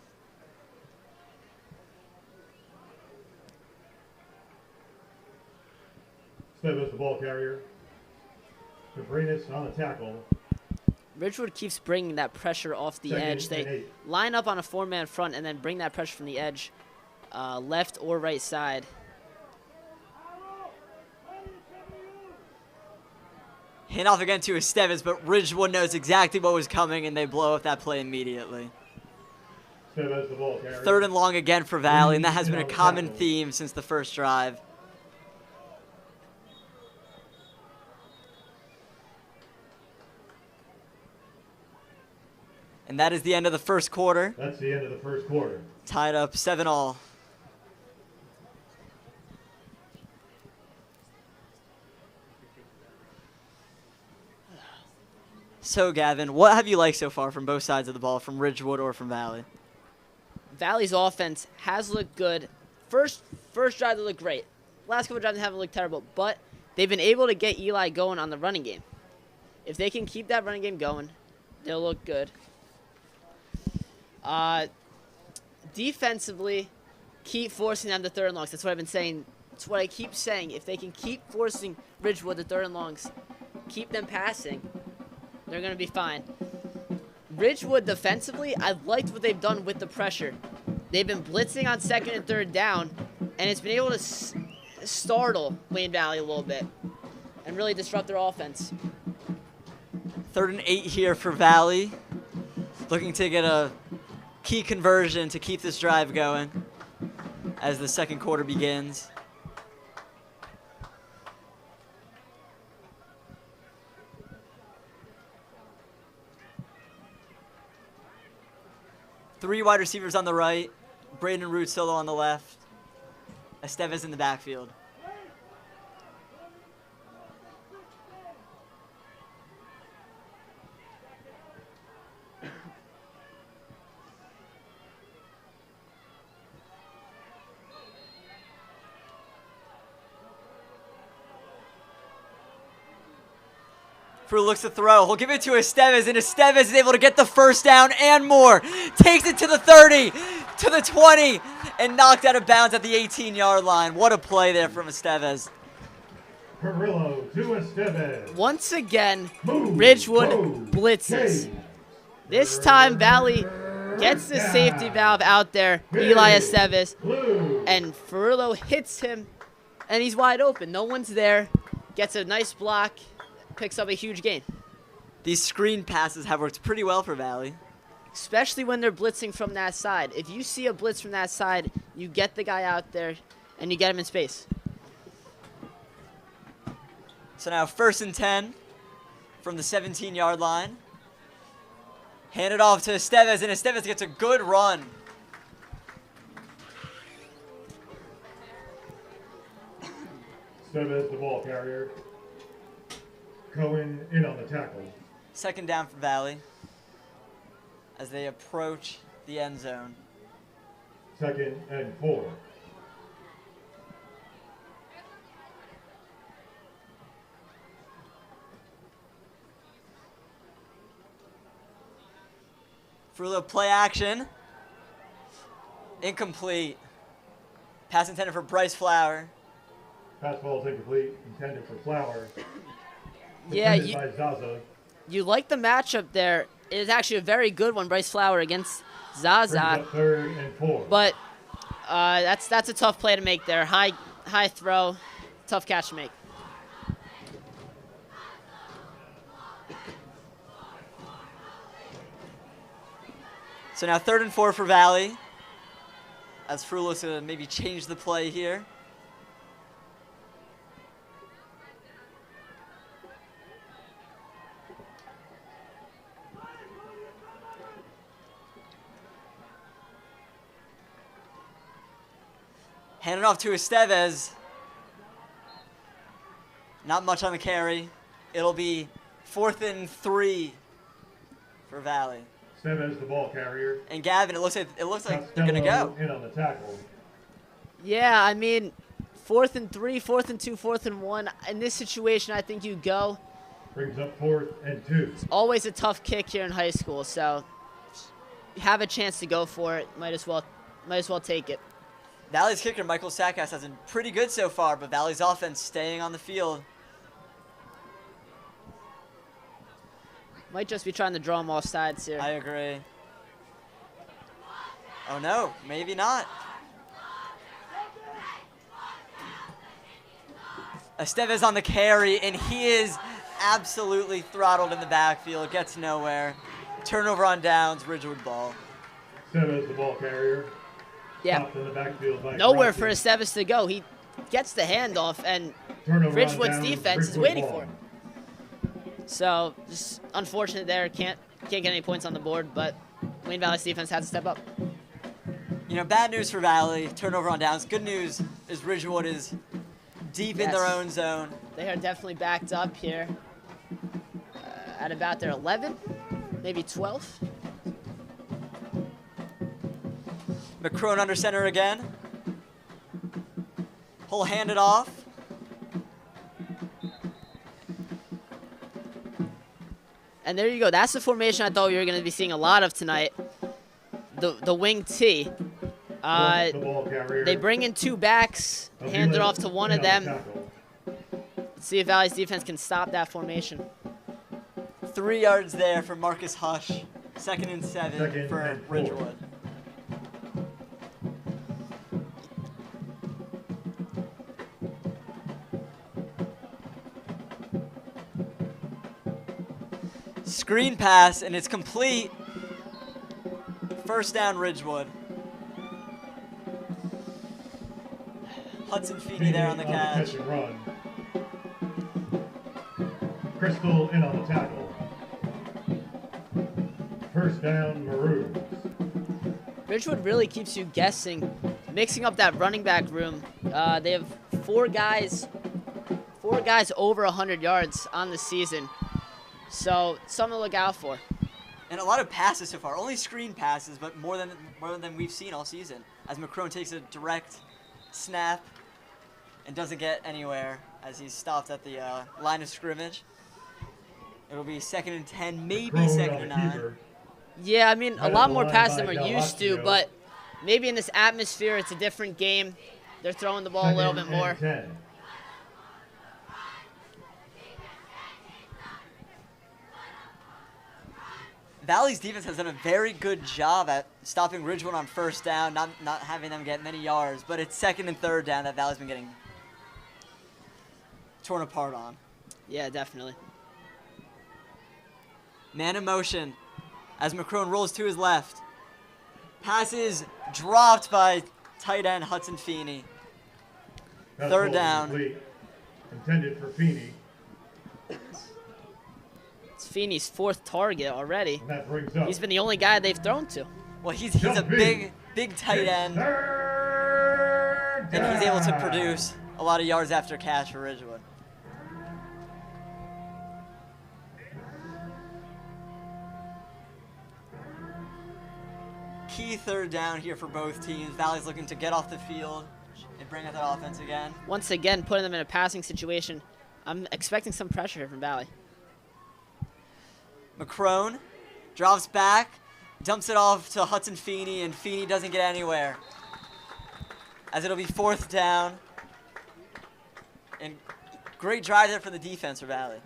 Estevez the ball carrier. Cabrinus on the tackle. Ridgewood keeps bringing that pressure off the edge. They line up on a 4-man front and then bring that pressure from the edge, left or right side. Hand off again to Estevez, but Ridgewood knows exactly what was coming, and they blow up that play immediately. Estevez the ball carrier. 3rd and long again for Valley, and that has been a common theme since the 1st drive. And that is the end of the 1st quarter. That's the end of the 1st quarter. Tied up 7-all. So, Gavin, what have you liked so far from both sides of the ball, from Ridgewood or from Valley? Valley's offense has looked good. First drive, they looked great. Last couple drives, they haven't looked terrible. But they've been able to get Eli going on the running game. If they can keep that running game going, they'll look good. Defensively, keep forcing them to 3rd and longs. That's what I've been saying. That's what I keep saying. If they can keep forcing Ridgewood to 3rd and longs, keep them passing, they're going to be fine. Ridgewood defensively, I've liked what they've done with the pressure. They've been blitzing on 2nd and 3rd down, and it's been able to startle Wayne Valley a little bit and really disrupt their offense. 3rd and 8 here for Valley. looking to get a key conversion to keep this drive going as the second quarter begins. Three wide receivers on the right, Braden Root solo on the left, Estevez in the backfield. Frew looks to throw. He'll give it to Estevez, and Estevez is able to get the first down and more. Takes it to the 30, to the 20, and knocked out of bounds at the 18-yard line. What a play there from Estevez. Perillo to Estevez. Once again, Move, Ridgewood move, blitzes. change. This time, Valley gets the safety valve out there, Eli Estevez, Blue. and Ferrillo hits him, and he's wide open. No one's there. Gets a nice block, picks up a huge gain. These screen passes have worked pretty well for Valley. Especially when they're blitzing from that side. If you see a blitz from that side, you get the guy out there, and you get him in space. So now 1st and 10 from the 17-yard line. Hand it off to Estevez, and Estevez gets a good run. Estevez, the ball carrier. Cohen in on the tackle. 2nd down for Valley as they approach the end zone. 2nd and 4. Frullo play action. Incomplete. Pass intended for Bryce Flower. Pass ball is incomplete, intended for Flower. Yeah, Defended by Zaza. you like the matchup there. It is actually a very good one, Bryce Flower against Brings Zaza. up 3rd and 4. But that's a tough play to make there. High throw, tough catch to make. So now 3rd and 4 for Valley. As Frew looks to maybe change the play here. Hand it off to Estevez. Not much on the carry. It'll be 4th and 3 for Valley. Estevez, the ball carrier. And Gavin, it looks like they're gonna go. In on the tackle. Yeah, I mean, 4th and 3, 4th and 2, 4th and 1. In this situation, I think you go. Brings up 4th and 2. Always a tough kick here in high school, so you have a chance to go for it. Might as well take it. Valley's kicker, Michael Sackhouse, has been pretty good so far, but Valley's offense staying on the field. Might just be trying to draw them off sides here. I agree. Oh no, maybe not. Estevez on the carry, and he is absolutely throttled in the backfield, gets nowhere. Turnover on downs, Ridgewood ball. Estevez, the ball carrier. Yeah. Stopped in the backfield by Nowhere for Crosby. Estevez to go. He gets the handoff, and Turnover on Ridgewood's downs, defense is Ridgewood waiting ball. for him. So, just unfortunate there. Can't get any points on the board, but Wayne Valley's defense had to step up. You know, bad news for Valley, turnover on downs. Good news is Ridgewood is deep in their Yes. own zone. They are definitely backed up here at about their 11, maybe 12. McCrone under center again. He'll hand it off. And there you go. That's the formation I thought we were going to be seeing a lot of tonight. The wing T. The ball carrier. They bring in 2 backs, hand it off to one In of on the them. tackle. Let's see if Valley's defense can stop that formation. 3 yards there for Marcus Hush. 2nd and 7 2nd for and 4. Ridgewood. Screen pass, and it's complete. First down, Ridgewood. Hudson Feeney there on the catch. And run. Crystal in on the tackle. First down, Maroons. Ridgewood really keeps you guessing, mixing up that running back room. They have four guys over 100 yards on the season, so something to look out for. And a lot of passes so far, only screen passes, but more than we've seen all season. As McCrone takes a direct snap and doesn't get anywhere as he's stopped at the line of scrimmage. It'll be 2nd and 10, maybe 2nd and 9. Yeah, I mean, a lot more passes than we're used to, but maybe in this atmosphere, it's a different game. They're throwing the ball a little bit more. 10. Valley's defense has done a very good job at stopping Ridgewood on first down, not having them get many yards, but it's 2nd and 3rd down that Valley's been getting torn apart on. Yeah, definitely. Man in motion as McCrone rolls to his left. Pass is dropped by tight end Hudson Feeney. That's 3rd down. Complete. Intended for Feeney. It's Feeney's 4th target already. And that brings up. He's been the only guy they've thrown to. Well, he's a big tight end, and he's able to produce a lot of yards after catch for Ridgewood. Key 3rd down here for both teams. Valley's looking to get off the field and bring out that offense again. Once again, putting them in a passing situation. I'm expecting some pressure here from Valley. McCrone drops back, dumps it off to Hudson Feeney, and Feeney doesn't get anywhere. As it'll be 4th down. And great drive there for the defense for Valley.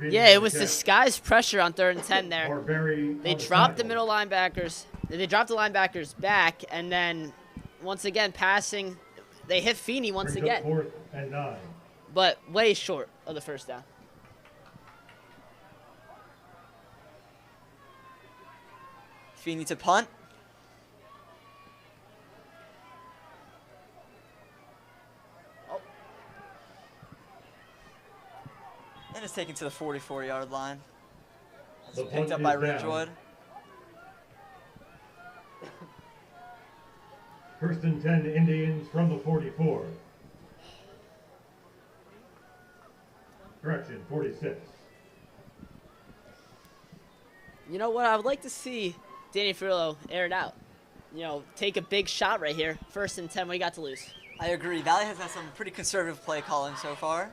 Yeah, it was disguised pressure on 3rd and 10 there. They dropped the middle linebackers. They dropped the linebackers back, and then once again passing. They hit Feeney once again. 4th and 9. But way short of the first down. Feeney to punt. Oh. And it's taken to the 44-yard line. It's picked up by Ridgewood. 1st and 10 Indians from the 44. Correction, 46. You know what? I would like to see Danny Frillo air it out. You know, take a big shot right here. 1st and 10, what do you got to lose? I agree. Valley has had some pretty conservative play calling so far.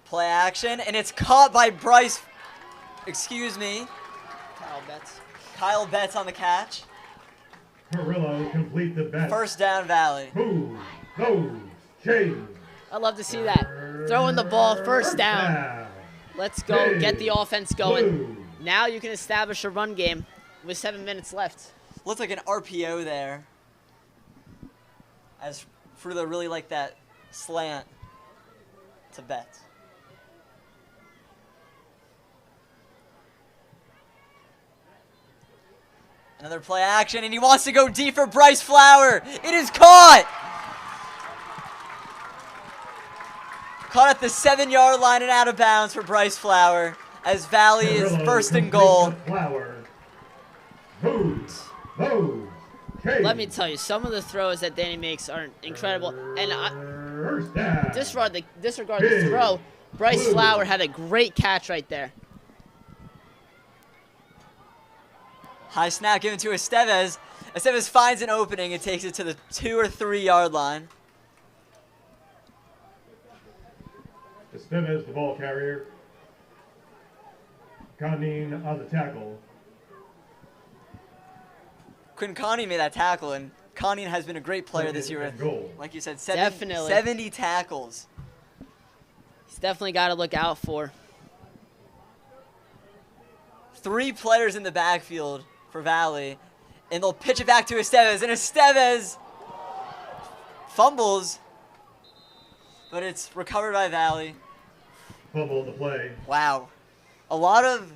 Play action, and it's caught by Bryce. Excuse me. Kyle Betts on the catch. Carrillo complete the bet. 1st down, Valley. Who goes Chase? I'd love to see that. Throwing the ball 1st down. Let's go get the offense going. Now you can establish a run game with 7 minutes left. Looks like an RPO there. As Frulo really liked that slant to Betts. Another play action, and he wants to go deep for Bryce Flower. It is caught! Caught at the 7-yard line and out of bounds for Bryce Flower as Valley is 1st and goal. Let me tell you, some of the throws that Danny makes are incredible. And disregard the throw. Bryce Flower had a great catch right there. High snap given to Estevez. Estevez finds an opening and takes it to the 2 or 3 yard line. Estevez, the ball carrier. Condine on the tackle. Quinn Connie made that tackle, and Connie has been a great player this year. Like you said, 70 tackles. He's definitely got to look out for. 3 players in the backfield for Valley, and they'll pitch it back to Estevez, and Estevez fumbles, but it's recovered by Valley. Fumble in the play. Wow. A lot of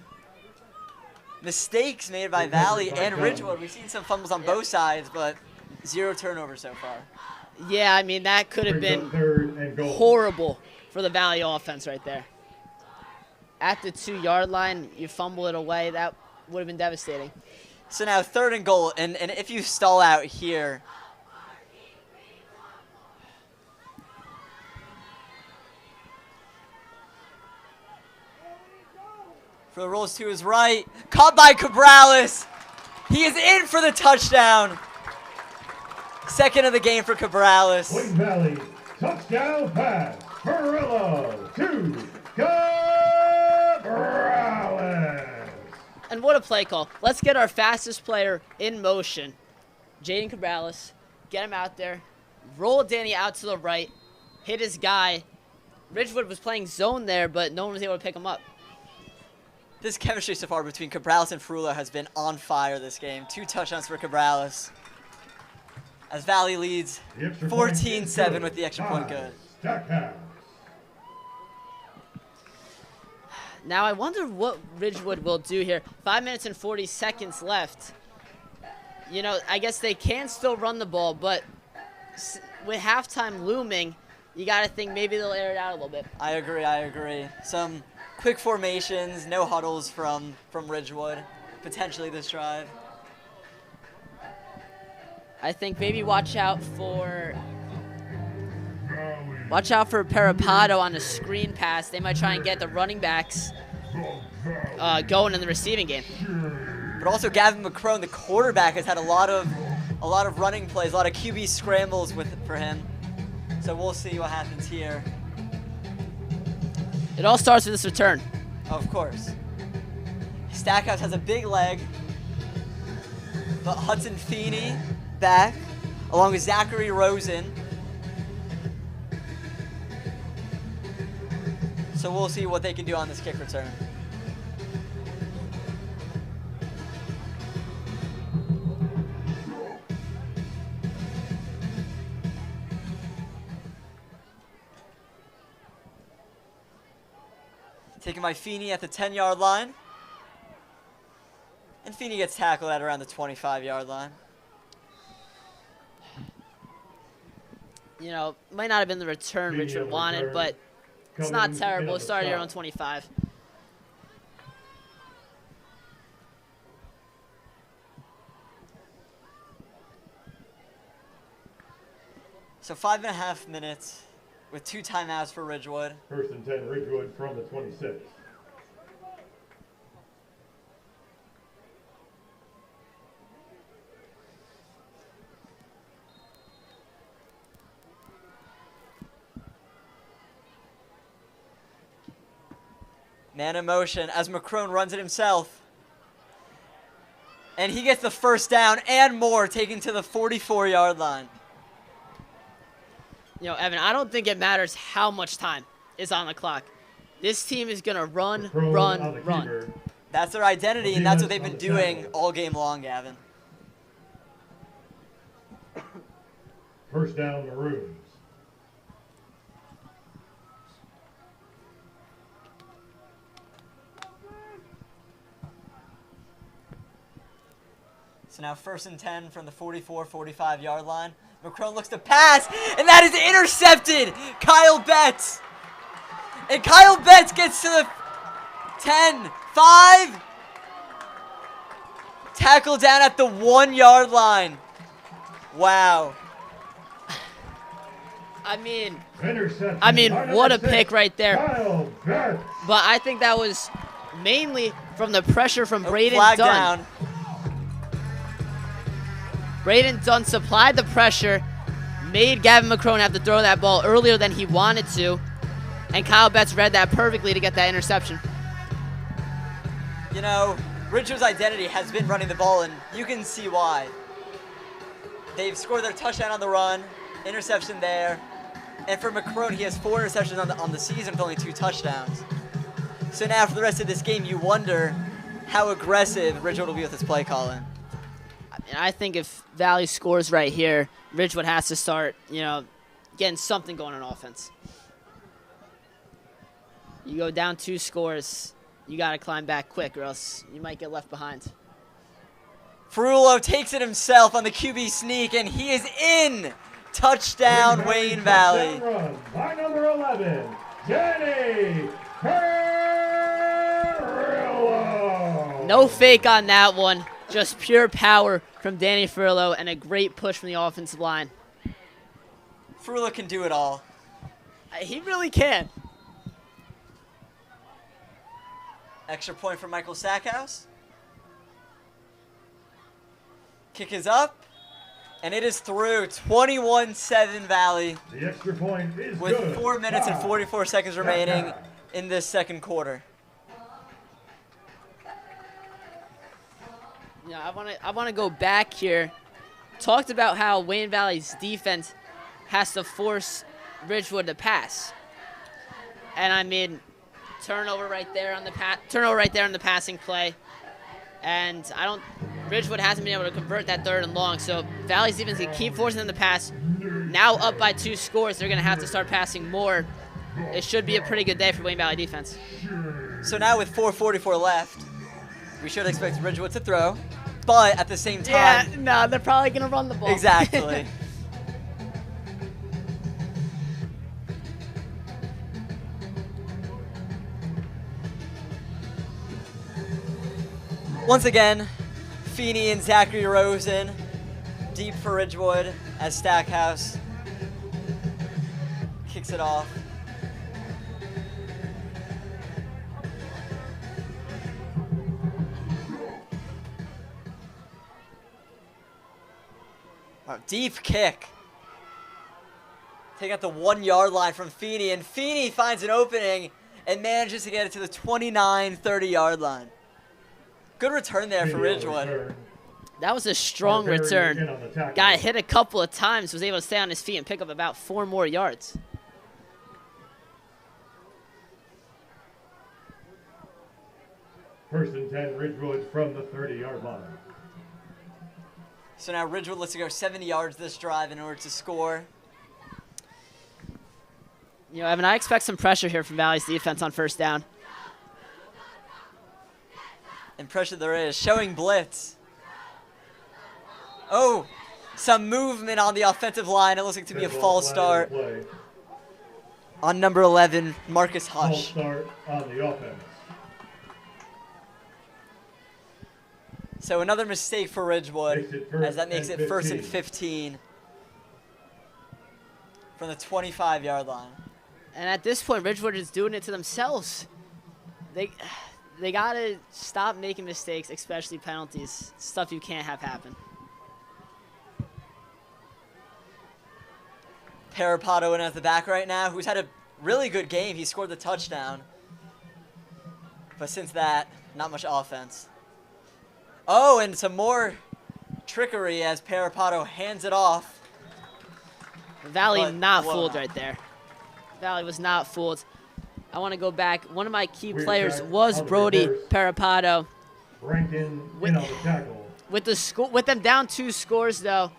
mistakes made by Valley and Recovered by Ridgewood. We've seen some fumbles on both sides, but 0 turnovers so far. Yeah, I mean, that could have Brings up been 3rd and goal. horrible for the Valley offense right there. At the 2-yard line, you fumble it away. That would have been devastating. So now 3rd and goal, and if you stall out here, for the rolls to his right, caught by Cabrales. He is in for the touchdown. 2nd of the game for Cabrales. Wayne Valley, touchdown pass. Perillo to Cabrales. And what a play call. Let's get our fastest player in motion, Jaden Cabrales. Get him out there. Roll Danny out to the right. Hit his guy. Ridgewood was playing zone there, but no one was able to pick him up. This chemistry so far between Cabrales and Frullo has been on fire this game. 2 touchdowns for Cabrales. As Valley leads 14-7 with the extra point good. Stackhouse. Now I wonder what Ridgewood will do here. 5 minutes and 40 seconds left. You know, I guess they can still run the ball, but with halftime looming, you got to think maybe they'll air it out a little bit. I agree. Some quick formations, no huddles from Ridgewood, potentially this drive. I think maybe watch out for Parapado on a screen pass. They might try and get the running backs going in the receiving game. But also Gavin McCrone, the quarterback, has had a lot of running plays, a lot of QB scrambles for him. So we'll see what happens here. It all starts with this return. Of course. Stackhouse has a big leg, but Hudson Feeney back, along with Zachary Rosen. So we'll see what they can do on this kick return. Taken by Feeney at the 10-yard line. And Feeney gets tackled at around the 25-yard line. You know, might not have been the return Richard wanted, but it's not terrible. It started here on 25. So 5.5 minutes with 2 timeouts for Ridgewood. 1st and 10, Ridgewood from the 26. Man in motion as McCrone runs it himself. And he gets the first down and more, taken to the 44-yard line. You know, Evan, I don't think it matters how much time is on the clock. This team is going to run. That's their identity, and that's what they've been doing all game long, Gavin. First down, Maroons. So now 1st and 10 from the 45-yard line. McCrone looks to pass, and that is intercepted. Kyle Betts. And Kyle Betts gets to the 10, 5. Tackle down at the 1-yard line. Wow. I mean, what a pick right there. But I think that was mainly from the pressure from Braden Dunn. Down. Braden Dunn supplied the pressure, made Gavin McCrone have to throw that ball earlier than he wanted to, and Kyle Betts read that perfectly to get that interception. You know, Ridgewood's identity has been running the ball, and you can see why. They've scored their touchdown on the run, interception there, and for McCrone, he has 4 interceptions on the season with only 2 touchdowns. So now for the rest of this game, you wonder how aggressive Ridgewood will be with his play calling. And I think if Valley scores right here, Ridgewood has to start, you know, getting something going on offense. You go down 2 scores, you got to climb back quick or else you might get left behind. Ferrullo takes it himself on the QB sneak, and he is in. Touchdown, Wayne Valley. Touchdown run by number 11, Danny Ferrullo. No fake on that one. Just pure power from Danny Ferrullo and a great push from the offensive line. Ferrullo can do it all. He really can. Extra point for Michael Sackhouse. Kick is up, and it is through. 21-7 Valley The extra point is with good. 4 minutes and 44 seconds remaining in this second quarter. Yeah, I want to go back here. Talked about how Wayne Valley's defense has to force Ridgewood to pass, and I mean, turnover right there on the passing play, and Ridgewood hasn't been able to convert that 3rd and long. So Valley's defense can keep forcing them to pass. Now up by 2 scores, they're going to have to start passing more. It should be a pretty good day for Wayne Valley defense. So now with 4:44 left, we should expect Ridgewood to throw, but at the same time, Yeah, no, they're probably going to run the ball. exactly. Once again, Feeney and Zachary Rosen deep for Ridgewood as Stackhouse kicks it off. Wow, deep kick. Take out the 1-yard line from Feeney, and Feeney finds an opening and manages to get it to the 30-yard line. Good return there for Ridgewood. That was a strong return. Got hit a couple of times, was able to stay on his feet and pick up about 4 more yards. First and 10, Ridgewood from the 30-yard line. So now Ridgewood lets it go 70 yards this drive in order to score. You know, Evan, I expect some pressure here from Valley's defense on first down. And pressure there is, showing blitz. Oh, some movement on the offensive line. It looks like to be a false start on number 11, Marcus False Hush. start on the offense. So another mistake for Ridgewood, Makes it first as that makes and it first and 15. 15 from the 25-yard line. And at this point, Ridgewood is doing it to themselves. They got to stop making mistakes, especially penalties, stuff you can't have happen. Parapato in at the back right now, who's had a really good game. He scored the touchdown. But since that, not much offense. Oh, and some more trickery as Parapato hands it off. Valley But not blown fooled out. right there. Valley was not fooled. I want to go back. One of my key Weird players check was on the Brody reverse. Parapato. Rankin in on the tackle. With them down 2 scores, though,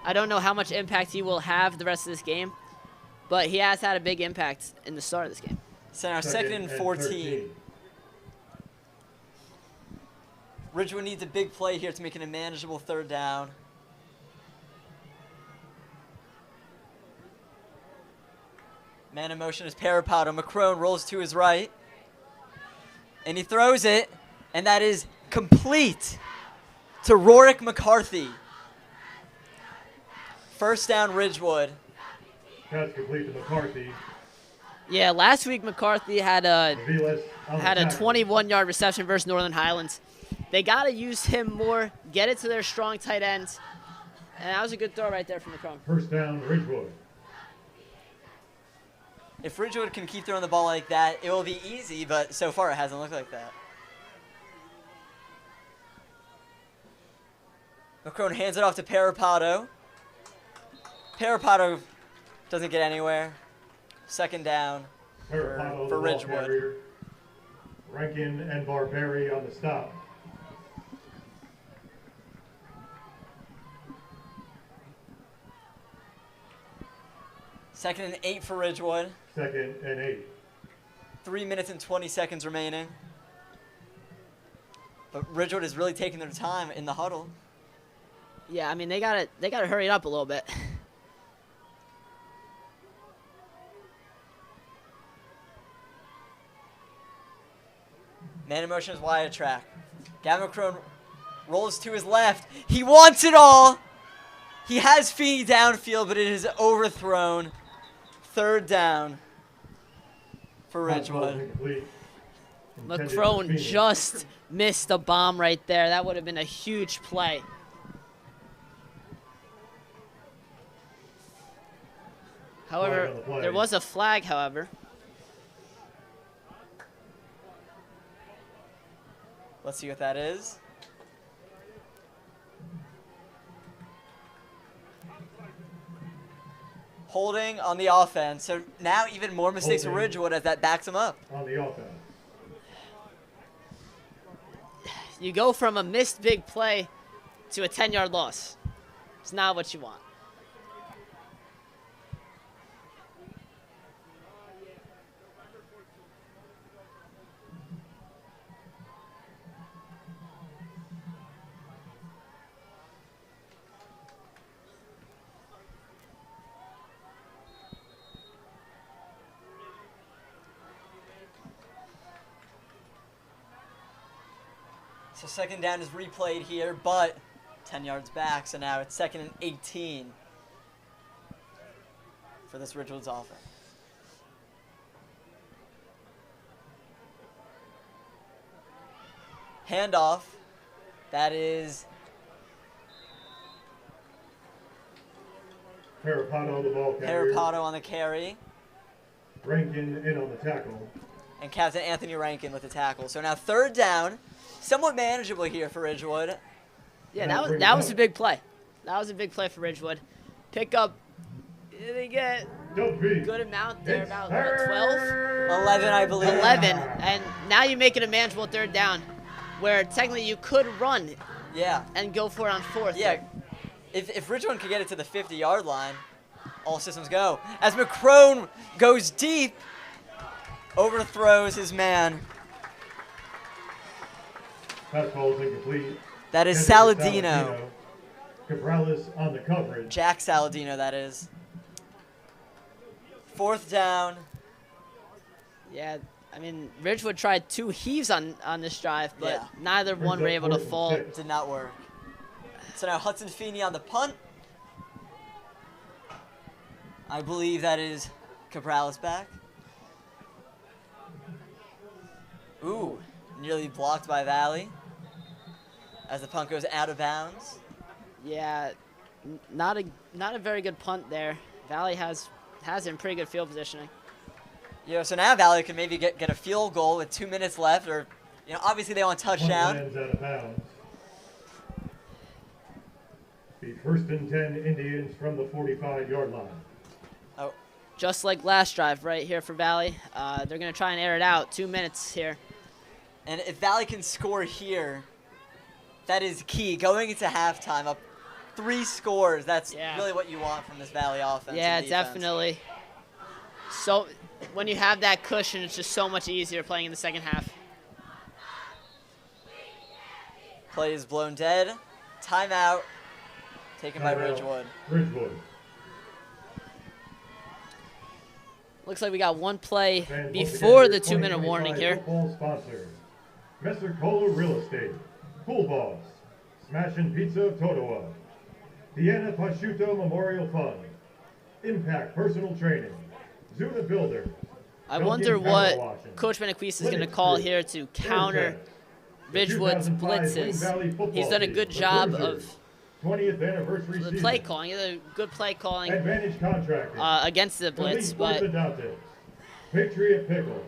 I don't know how much impact he will have the rest of this game, but he has had a big impact in the start of this game. So now second and 14. Ridgewood needs a big play here to make it a manageable 3rd down. Man in motion is Parapato. McCrone rolls to his right. And he throws it. And that is complete to Rorick McCarthy. First down, Ridgewood. Pass complete to McCarthy. Yeah, last week McCarthy had a Vilas on the tackle. 21-yard reception versus Northern Highlands. They got to use him more, get it to their strong tight ends. And that was a good throw right there from McCrone. First down, Ridgewood. If Ridgewood can keep throwing the ball like that, it will be easy, but so far it hasn't looked like that. McCrone hands it off to Parapato. Parapato doesn't get anywhere. Second down Parapato, for the ball Ridgewood. carrier. Rankin and Barberi on the stop. Second and 8 for Ridgewood. Second and 8. 3 minutes and 20 seconds remaining. But Ridgewood is really taking their time in the huddle. Yeah, I mean, they gotta hurry it up a little bit. Man in motion is wide track. Gavin McCrone rolls to his left. He wants it all. He has Feeney downfield, but it is overthrown. 3rd down for Ridgewood. McCrone just missed a bomb right there. That would have been a huge play. However, there was a flag, however. Let's see what that is. Holding on the offense. So now even more mistakes for Ridgewood as that backs him up. On the offense. You go from a missed big play to a 10-yard loss. It's not what you want. So 2nd down is replayed here, but 10 yards back, so now it's 2nd and 18 for this Ridgewood's offense. Handoff. That is Parapato on the ball carrier. Parapato on the carry. Rankin in on the tackle. And Captain Anthony Rankin with the tackle. So now 3rd down. Somewhat manageable here for Ridgewood. Yeah, that was a big play. That was a big play for Ridgewood. Pick up, they get good amount there, about 12? 11, I believe. 11, and now you make it a manageable 3rd down, where technically you could run and go for it on 4th. Yeah, if Ridgewood could get it to the 50-yard line, all systems go. As McCrone goes deep, overthrows his man. Pass ball is incomplete. That is Saladino. Cabrales on the coverage. Jack Saladino, that is. 4th down. Yeah, I mean, Ridgewood tried 2 heaves on this drive, but neither one were able to fall. Did not work. So now Hudson Feeney on the punt. I believe that is Cabrales back. Ooh, nearly blocked by Valley as the punt goes out of bounds. Yeah, not a very good punt there. Valley has it in pretty good field positioning. Yeah, so now Valley can maybe get a field goal with 2 minutes left, or obviously they want a touchdown. Lands out of bounds. The 1st and 10 Indians from the 45-yard line. Oh, just like last drive right here for Valley. They're gonna try and air it out. 2 minutes here. and if Valley can score here, that is key. Going into halftime up 3 scores, that's really what you want from this Valley offense. Yeah, definitely. So when you have that cushion, it's just so much easier playing in the second half. Play is blown dead. Timeout taken by Ridgewood. Looks like we got one play before the 2-minute warning here. Sponsor, Messer Cola Real Estate, Pool Boss, Smashin' Pizza of Totowa, Vienna Prosciutto Memorial Fund, Impact Personal Training, Zuna Builder. I wonder what Coach Benaquist is going to call here to counter Ridgewood's blitzes. He's done a good job of 20th anniversary the play calling. He did a good play calling against the blitz, but Patriot Pickle,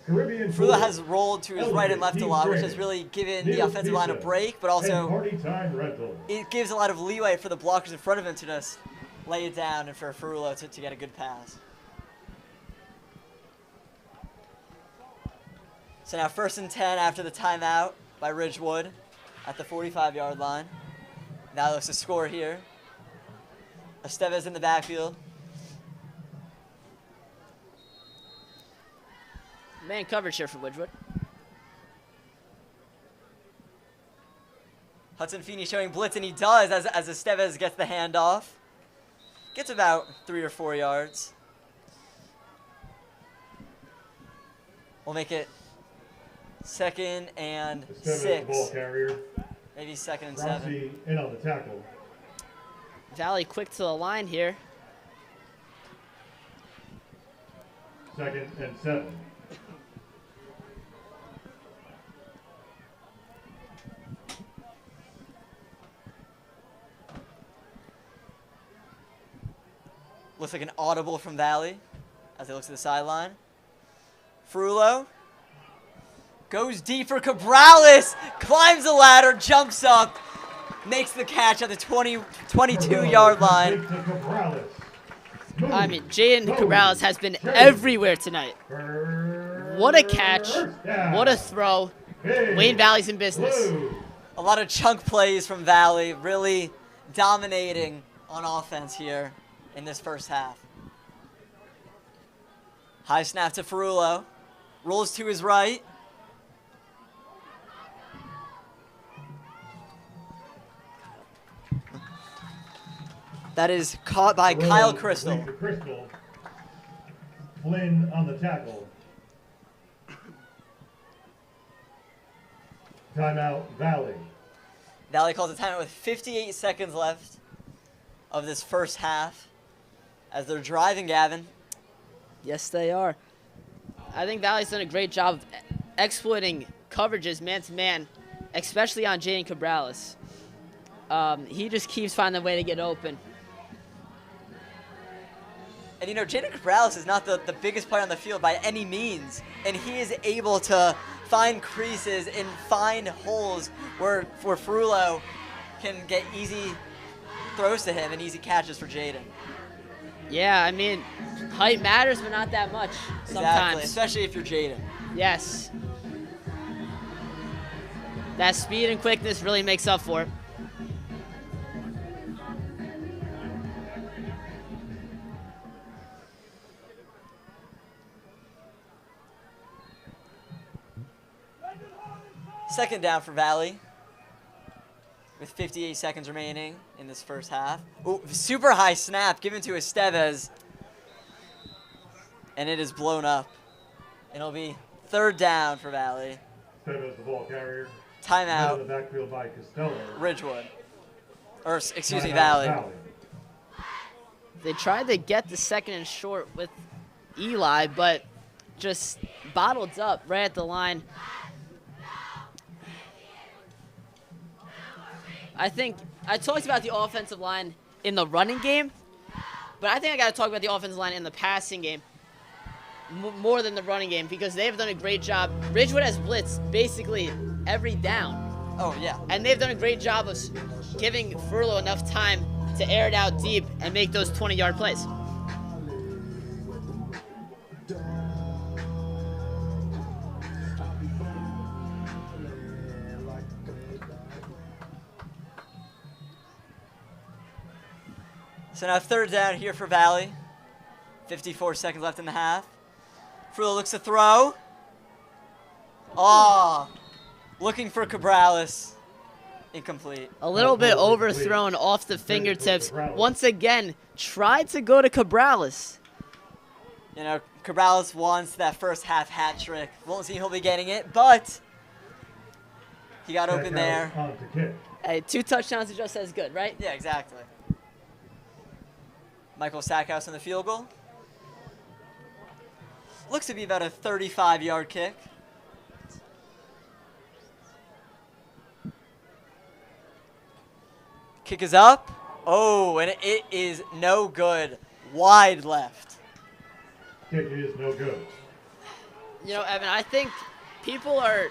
Caribbean Frula has rolled to his right and left a lot, which has really given the offensive line a break, but also it gives a lot of leeway for the blockers in front of him to just lay it down and for Frula to get a good pass. So now 1st and 10 after the timeout by Ridgewood at the 45-yard line. Now looks to score here. Estevez in the backfield. Man coverage here for Ridgewood. Hudson Feeney showing blitz, and he does as Estevez gets the handoff. Gets about 3 or 4 yards. We'll make it 2nd and Estevez, 6. ball carrier. Maybe 2nd and 7. Rossi in on the tackle. Valley quick to the line here. 2nd and 7. Looks like an audible from Valley as he looks at the sideline. Frullo goes deep for Cabrales, climbs the ladder, jumps up, makes the catch at the 22-yard line. I mean, Jaden Cabrales has been everywhere tonight. What a catch. What a throw. Wayne Valley's in business. A lot of chunk plays from Valley, really dominating on offense here in this first half. High snap to Ferrullo. Rolls to his right. That is caught by Kyle Crystal. Flynn on the tackle. Timeout, Valley. Valley calls a timeout with 58 seconds left of this first half as they're driving, Gavin. Yes, they are. I think Valley's done a great job of exploiting coverages man-to-man, especially on Jaden Cabrales. He just keeps finding a way to get open. And, you know, Jaden Cabrales is not the biggest player on the field by any means, and he is able to find creases and find holes where Ferrullo can get easy throws to him and easy catches for Jaden. Yeah, I mean, height matters, but not that much sometimes. Exactly, especially if you're Jaden. Yes. That speed and quickness really makes up for it. Second down for Valley with 58 seconds remaining in this first half. Ooh, super high snap given to Estevez, and it is blown up. It'll be third down for Valley. Estevez, the ball carrier. Timeout. In the backfield by Costello. Ridgewood. Or, excuse me, Timeout, Valley. They tried to get the 2nd and short with Eli, but just bottled up right at the line. I think I talked about the offensive line in the running game, but I think I got to talk about the offensive line in the passing game more than the running game because they've done a great job. Ridgewood has blitzed basically every down. Oh, yeah. And they've done a great job of giving Furlow enough time to air it out deep and make those 20-yard plays. So now third down here for Valley. 54 seconds left in the half. Frullo looks to throw. Oh, looking for Cabrales. Incomplete. A little bit overthrown off the fingertips. Once again, tried to go to Cabrales. You know, Cabrales wants that first half hat trick. Won't see he'll be getting it, but he got open there. Hey, 2 touchdowns is just as good, right? Yeah, exactly. Michael Stackhouse on the field goal. Looks to be about a 35-yard kick. Kick is up. Oh, and it is no good. Wide left. Kick is no good. You know, Evan, I think people are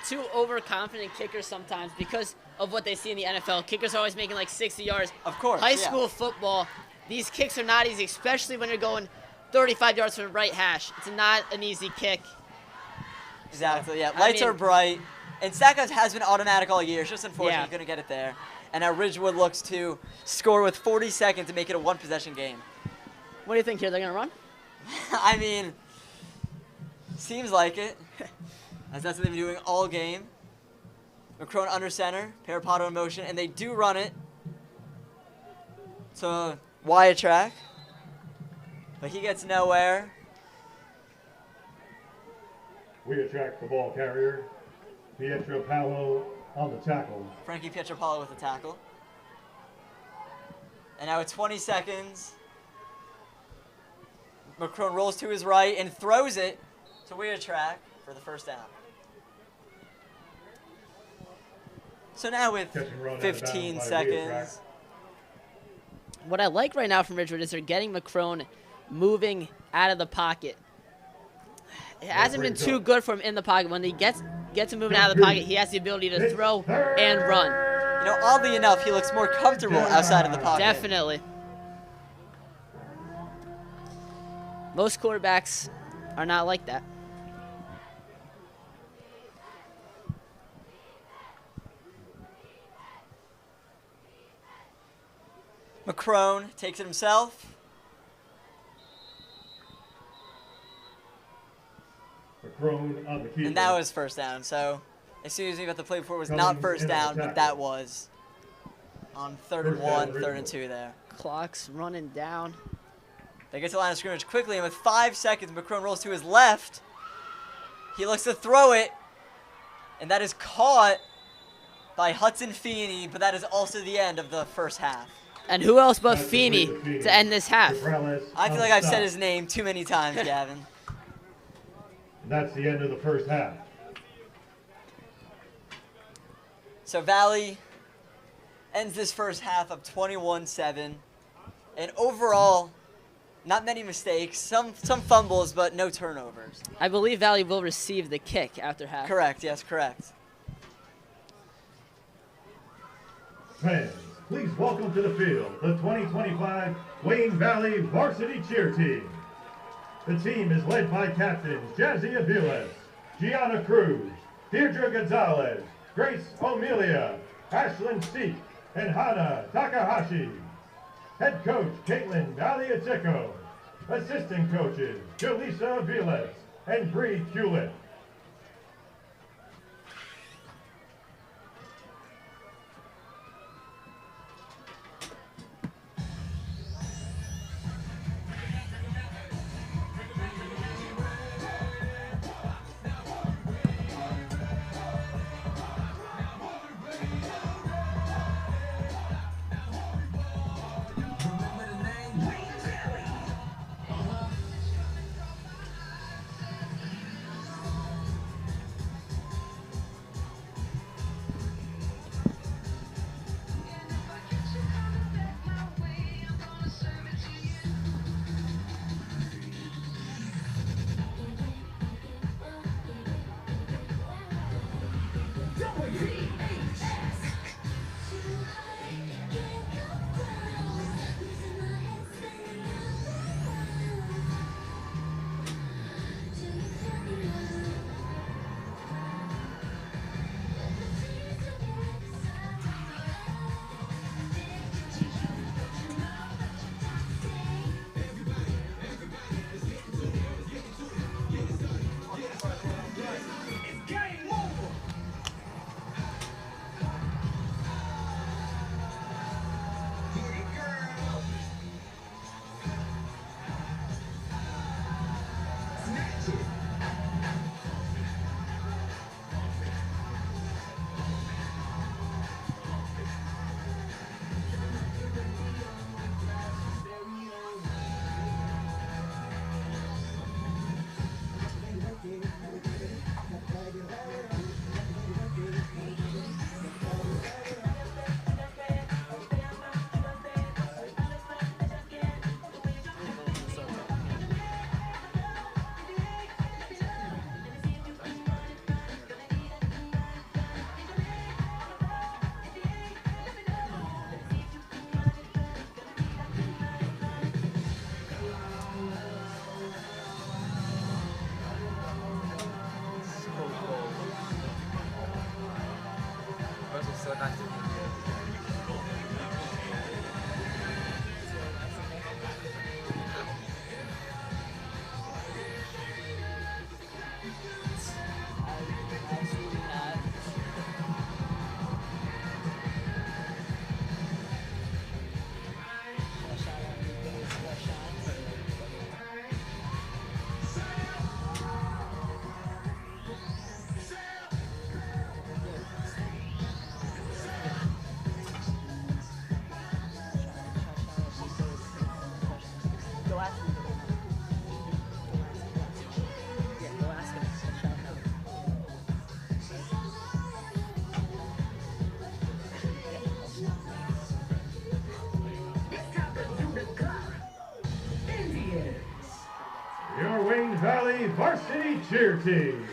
too overconfident kickers sometimes because of what they see in the NFL. Kickers are always making like 60 yards. Of course, High school football, these kicks are not easy, especially when you're going 35 yards from the right hash. It's not an easy kick. Exactly, yeah. Lights are bright. And Stackhouse has been automatic all year. It's just unfortunate he's going to get it there. And now Ridgewood looks to score with 40 seconds to make it a one-possession game. What do you think here? They're going to run? I mean, Seems like it, as that's what they've been doing all game. McCrone under center, Parapato in motion, and they do run it. So wide track, but he gets nowhere. We attract the ball carrier, Pietro Paolo on the tackle. Frankie Pietropalo with the tackle. And now with 20 seconds, McCrone rolls to his right and throws it to Weir track for the first down. So now with Catch and run out of 15 bounds by Weir track. seconds, What I like right now from Ridgewood is they're getting McCrone moving out of the pocket. It hasn't been too good for him in the pocket. When he gets him moving out of the pocket, he has the ability to throw and run. you know, oddly enough, he looks more comfortable outside of the pocket. Definitely. Most quarterbacks are not like that. McCrone takes it himself. McCrone on the keeper. And that was first down. So as soon as we got the play before, it was not first down, but that was on 3rd and 1, 3rd and 2 there. Clock's running down. They get to the line of scrimmage quickly, and with 5 seconds, McCrone rolls to his left. He looks to throw it, and that is caught by Hudson Feeney, but that is also the end of the first half. And who else but Feeney to end this half? I feel like I've said his name too many times, Gavin. And that's the end of the first half. So Valley ends this first half up 21-7. And overall, not many mistakes, some fumbles, but no turnovers. I believe Valley will receive the kick after half. Correct, yes, correct. Fans, please welcome to the field the 2025 Wayne Valley Varsity Cheer Team. The team is led by captains Jazzy Aviles, Gianna Cruz, Deirdre Gonzalez, Grace O'Melia, Ashlyn Seek, and Hana Takahashi. Head coach Caitlin Valiatico. Assistant coaches Jolisa Aviles and Bree Hewlett. Valley Varsity Cheer Team.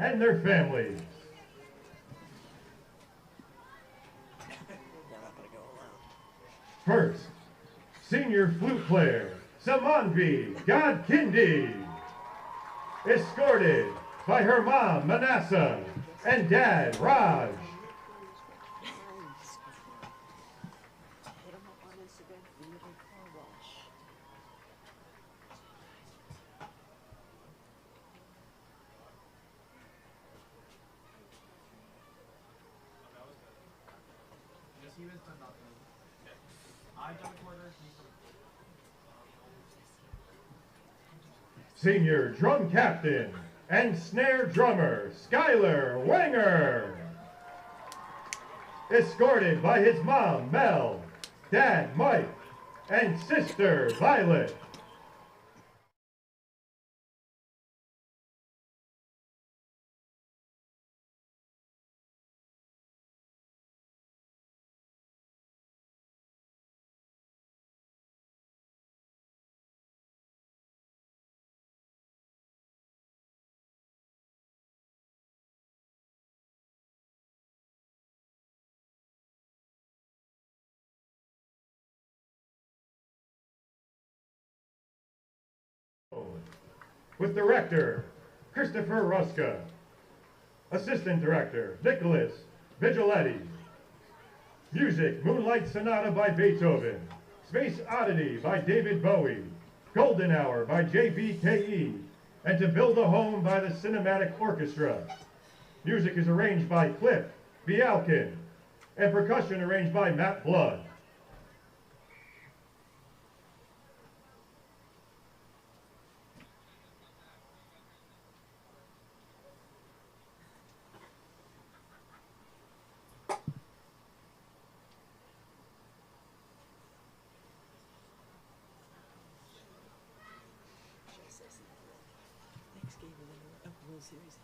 And their families. First, senior flute player, Samanvi Godkindi, escorted by her mom, Manassa, and dad, Raj. Senior drum captain and snare drummer, Skylar Wenger. Escorted by his mom, Mel, dad, Mike, and sister, Violet. With director, Christopher Ruska. Assistant director, Nicholas Vigiletti. Music, Moonlight Sonata by Beethoven. Space Oddity by David Bowie. Golden Hour by JBKE. And To Build a Home by the Cinematic Orchestra. Music is arranged by Cliff Bialkin. And percussion arranged by Matt Blood. Series.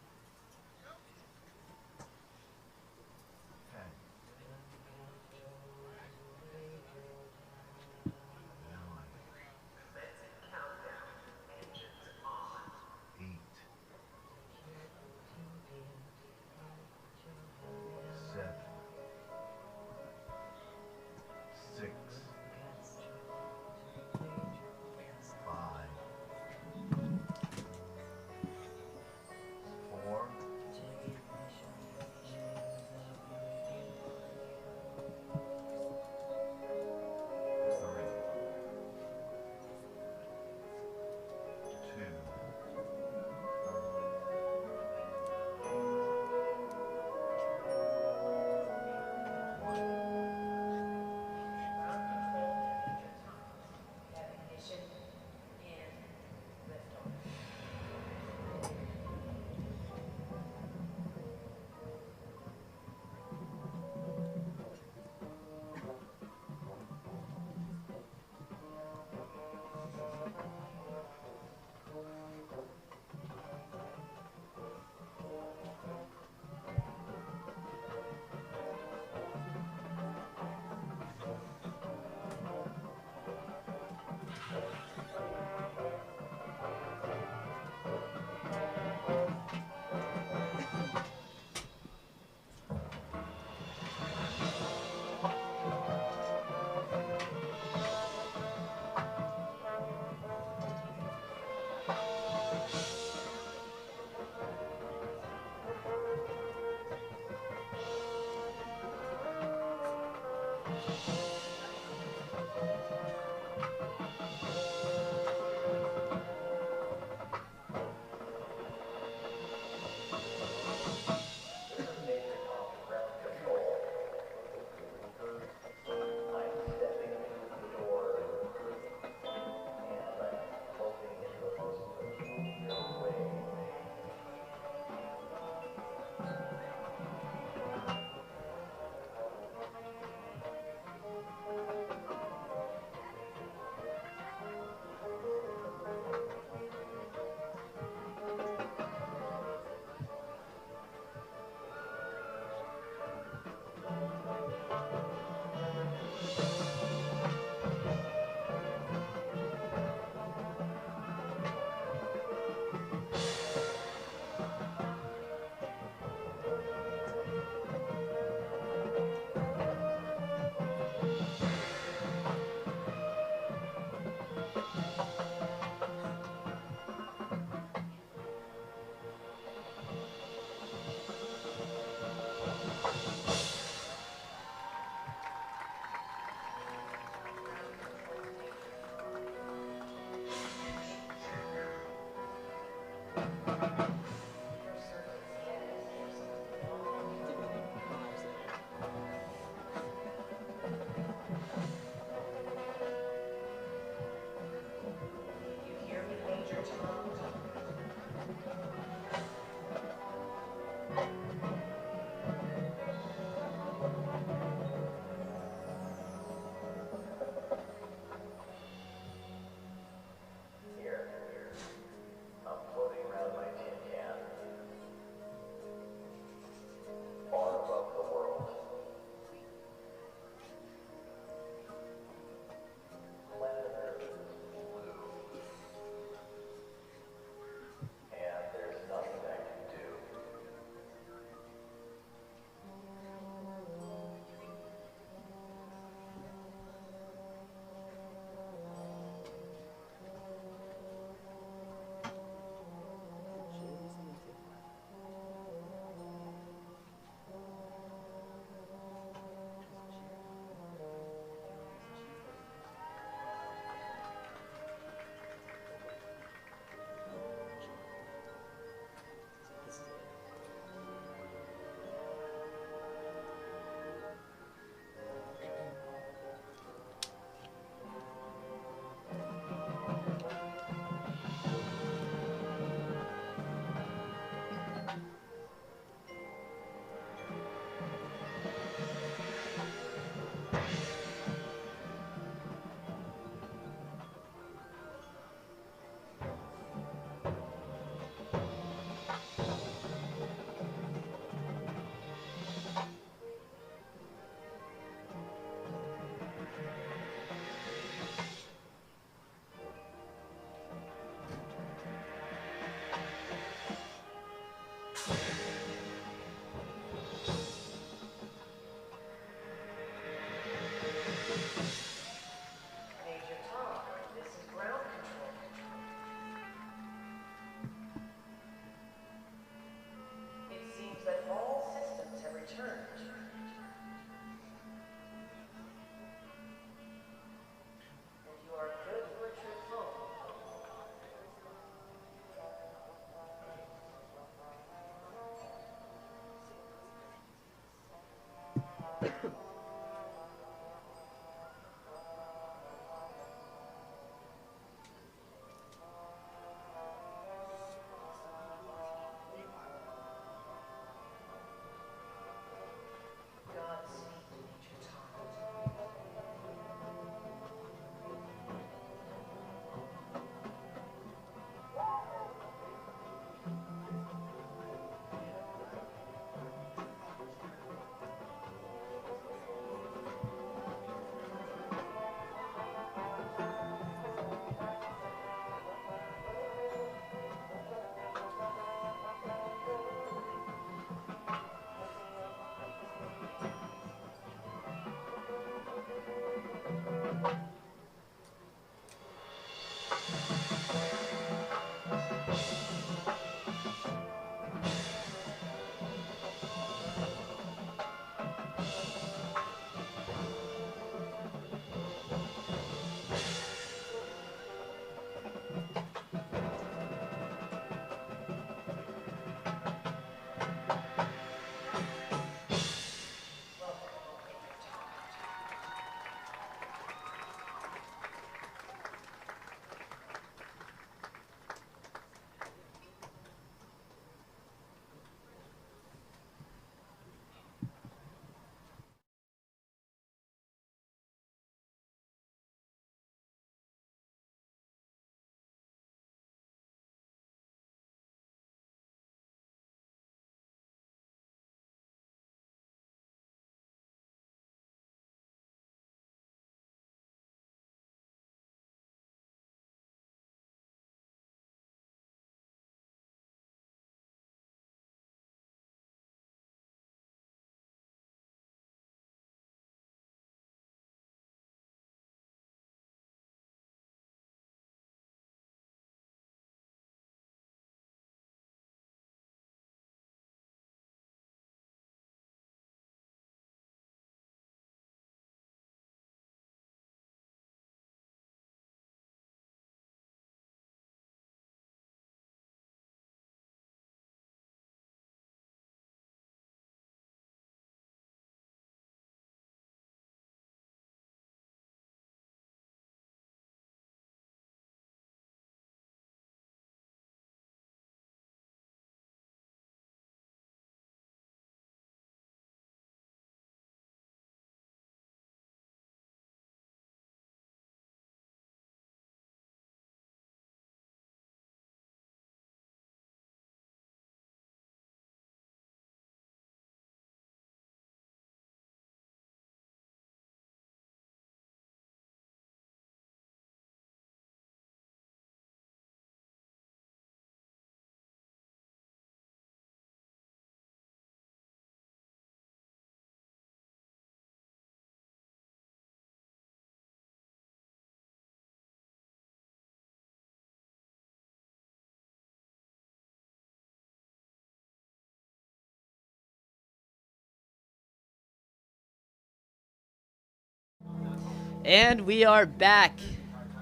And we are back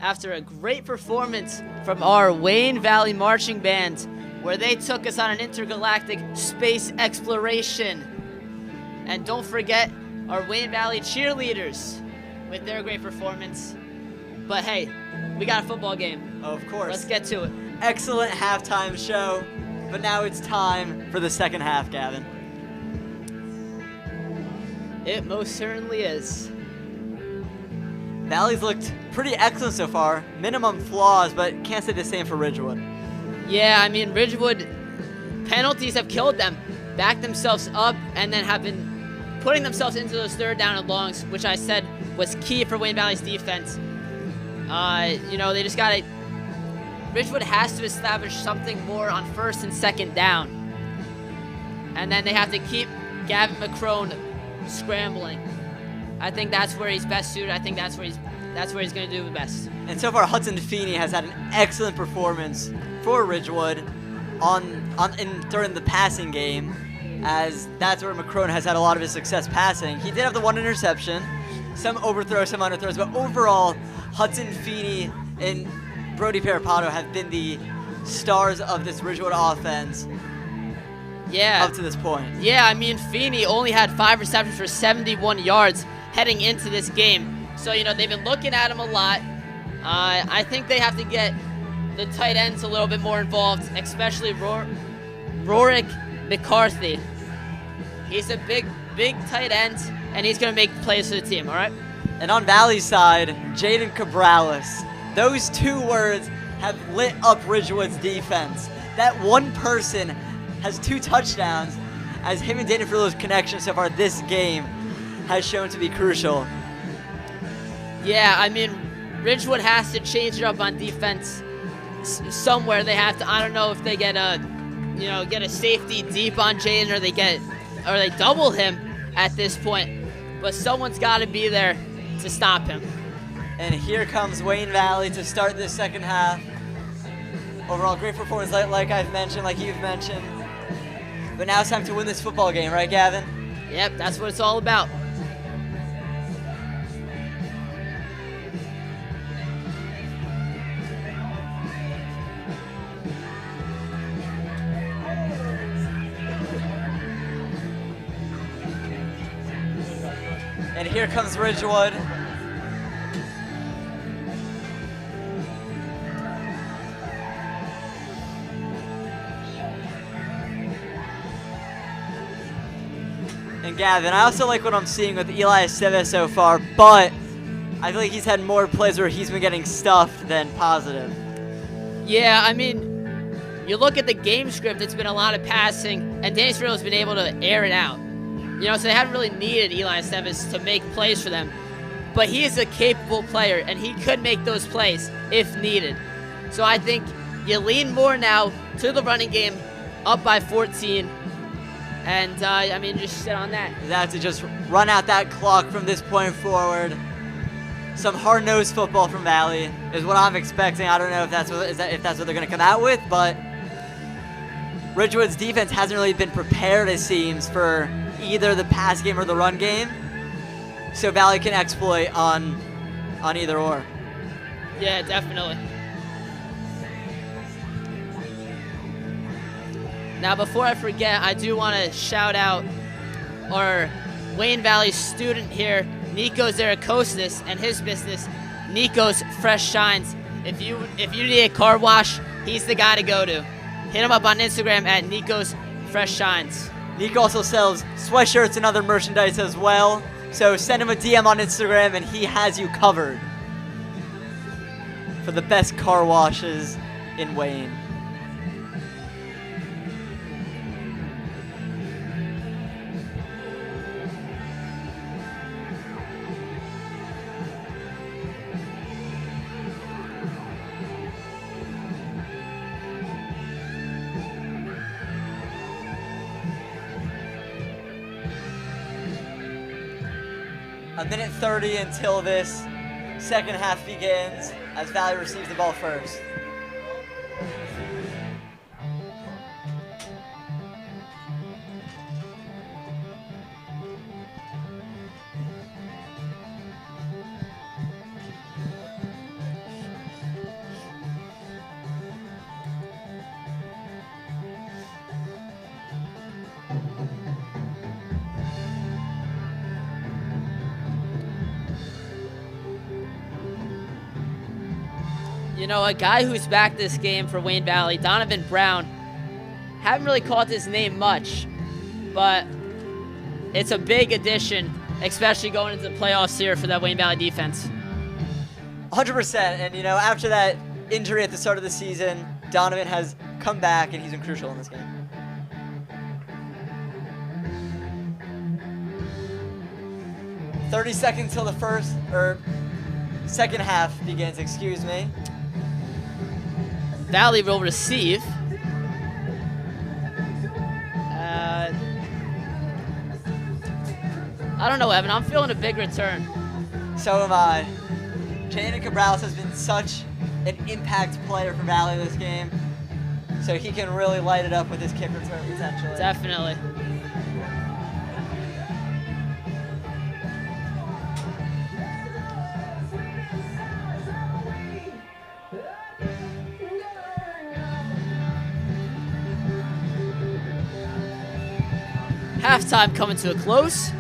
after a great performance from our Wayne Valley Marching Band, where they took us on an intergalactic space exploration. And don't forget our Wayne Valley cheerleaders with their great performance. But hey, we got a football game. Of course. Let's get to it. Excellent halftime show, but now it's time for the second half, Gavin. It most certainly is. Valley's looked pretty excellent so far. Minimum flaws, but can't say the same for Ridgewood. Yeah, I mean, Ridgewood, penalties have killed them. Backed themselves up and then have been putting themselves into those third down and longs, which I said was key for Wayne Valley's defense. They just got to... Ridgewood has to establish something more on first and second down. And then they have to keep Gavin McCrone scrambling. I think that's where he's best suited. I think that's where he's going to do the best. And so far, Hudson Feeney has had an excellent performance for Ridgewood during the passing game, as that's where McCrone has had a lot of his success passing. He did have the one interception, some overthrows, some underthrows, but overall, Hudson Feeney and Brody Parapato have been the stars of this Ridgewood offense up to this point. Yeah, I mean, Feeney only had 5 receptions for 71 yards heading into this game. So, they've been looking at him a lot. I think they have to get the tight ends a little bit more involved, especially Rorik McCarthy. He's a big tight end, and he's going to make plays for the team, all right? And on Valley's side, Jaden Cabrales. Those 2 words have lit up Ridgewood's defense. That one person has 2 touchdowns, as him and Dana Frillo's connection so far this game has shown to be crucial. Yeah, I mean, Ridgewood has to change it up on defense somewhere. They have to, I don't know if they get a safety deep on Jaden or they double him at this point, but someone's got to be there to stop him. And here comes Wayne Valley to start this second half. Overall, great performance, like I've mentioned, like you've mentioned. But now it's time to win this football game, right, Gavin? Yep, that's what it's all about. And here comes Ridgewood. And Gavin, I also like what I'm seeing with Eli Estevez so far, but I feel like he's had more plays where he's been getting stuffed than positive. Yeah, I mean, you look at the game script, it's been a lot of passing, and Danny Cirillo has been able to air it out. So they haven't really needed Eli Estevez to make plays for them. But he is a capable player, and he could make those plays if needed. So I think you lean more now to the running game, up by 14. And, just sit on that. You have to just run out that clock from this point forward. Some hard-nosed football from Valley is what I'm expecting. I don't know if that's what they're going to come out with, but Ridgewood's defense hasn't really been prepared, it seems, for either the pass game or the run game. So Valley can exploit on either or. Yeah, definitely. Now, before I forget, I do want to shout out our Wayne Valley student here, Nico Zarakostis, and his business, Nico's Fresh Shines. If you need a car wash, he's the guy to go to. Hit him up on Instagram at Nico's Fresh Shines. Nico also sells sweatshirts and other merchandise as well. So send him a DM on Instagram and he has you covered for the best car washes in Wayne. A minute 30 until this second half begins as Valley receives the ball first. You know, a guy who's back this game for Wayne Valley, Donovan Brown. Haven't really called his name much, but it's a big addition, especially going into the playoffs here for that Wayne Valley defense. 100%. And, you know, after that injury at the start of the season, Donovan has come back, and he's been crucial in this game. "30 seconds till the second half begins, excuse me. Valley will receive. I don't know, Evan. I'm feeling a big return. So am I. Jaden Cabrales has been such an impact player for Valley this game, so he can really light it up with his kick return potentially. Definitely. Halftime coming to a close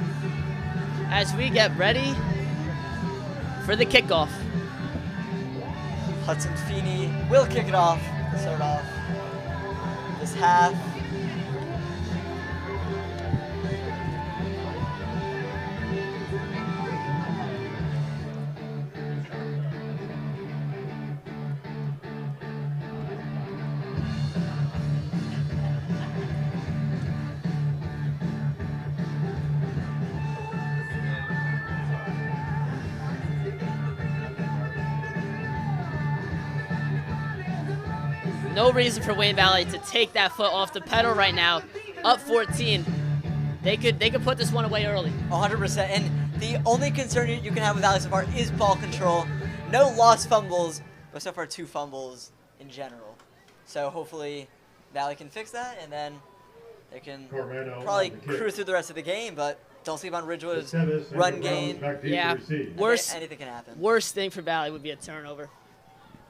as we get ready for the kickoff. Hudson Feeney will kick it off to start off this half. No reason for Wayne Valley to take that foot off the pedal right now. Up 14. They could put this one away early. 100%. And the only concern you can have with Valley so far is ball control. No lost fumbles, but so far 2 fumbles in general. So hopefully Valley can fix that, and then they can probably cruise through the rest of the game, but don't sleep on Ridgewood's run game. Yeah, Anything can happen. Worst thing for Valley would be a turnover.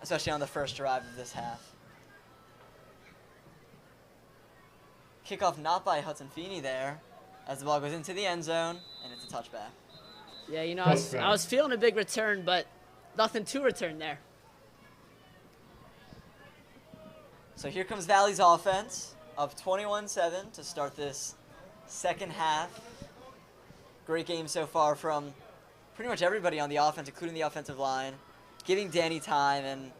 Especially on the first drive of this half. Kickoff not by Hudson Feeney there, as the ball goes into the end zone, and it's a touchback. Yeah, you know, I was feeling a big return, but nothing to return there. So here comes Valley's offense, up 21-7 to start this second half. Great game so far from pretty much everybody on the offense, including the offensive line, giving Danny time. And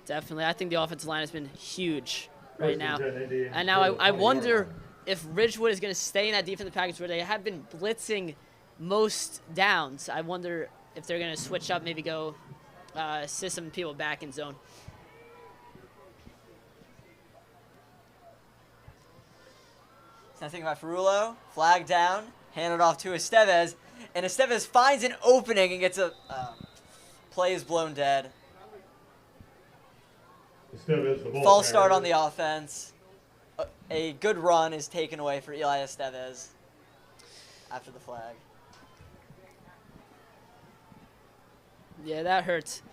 definitely, I think the offensive line has been huge right now. And now I wonder if Ridgewood is going to stay in that defensive package where they have been blitzing most downs. I wonder if they're going to switch up, maybe go assist some people back in zone. Nothing by Ferrulo. Flag down. Handed off to Estevez. And Estevez finds an opening and gets a play is blown dead. False start on the offense. A good run is taken away for Eli Estevez after the flag. Yeah, that hurts.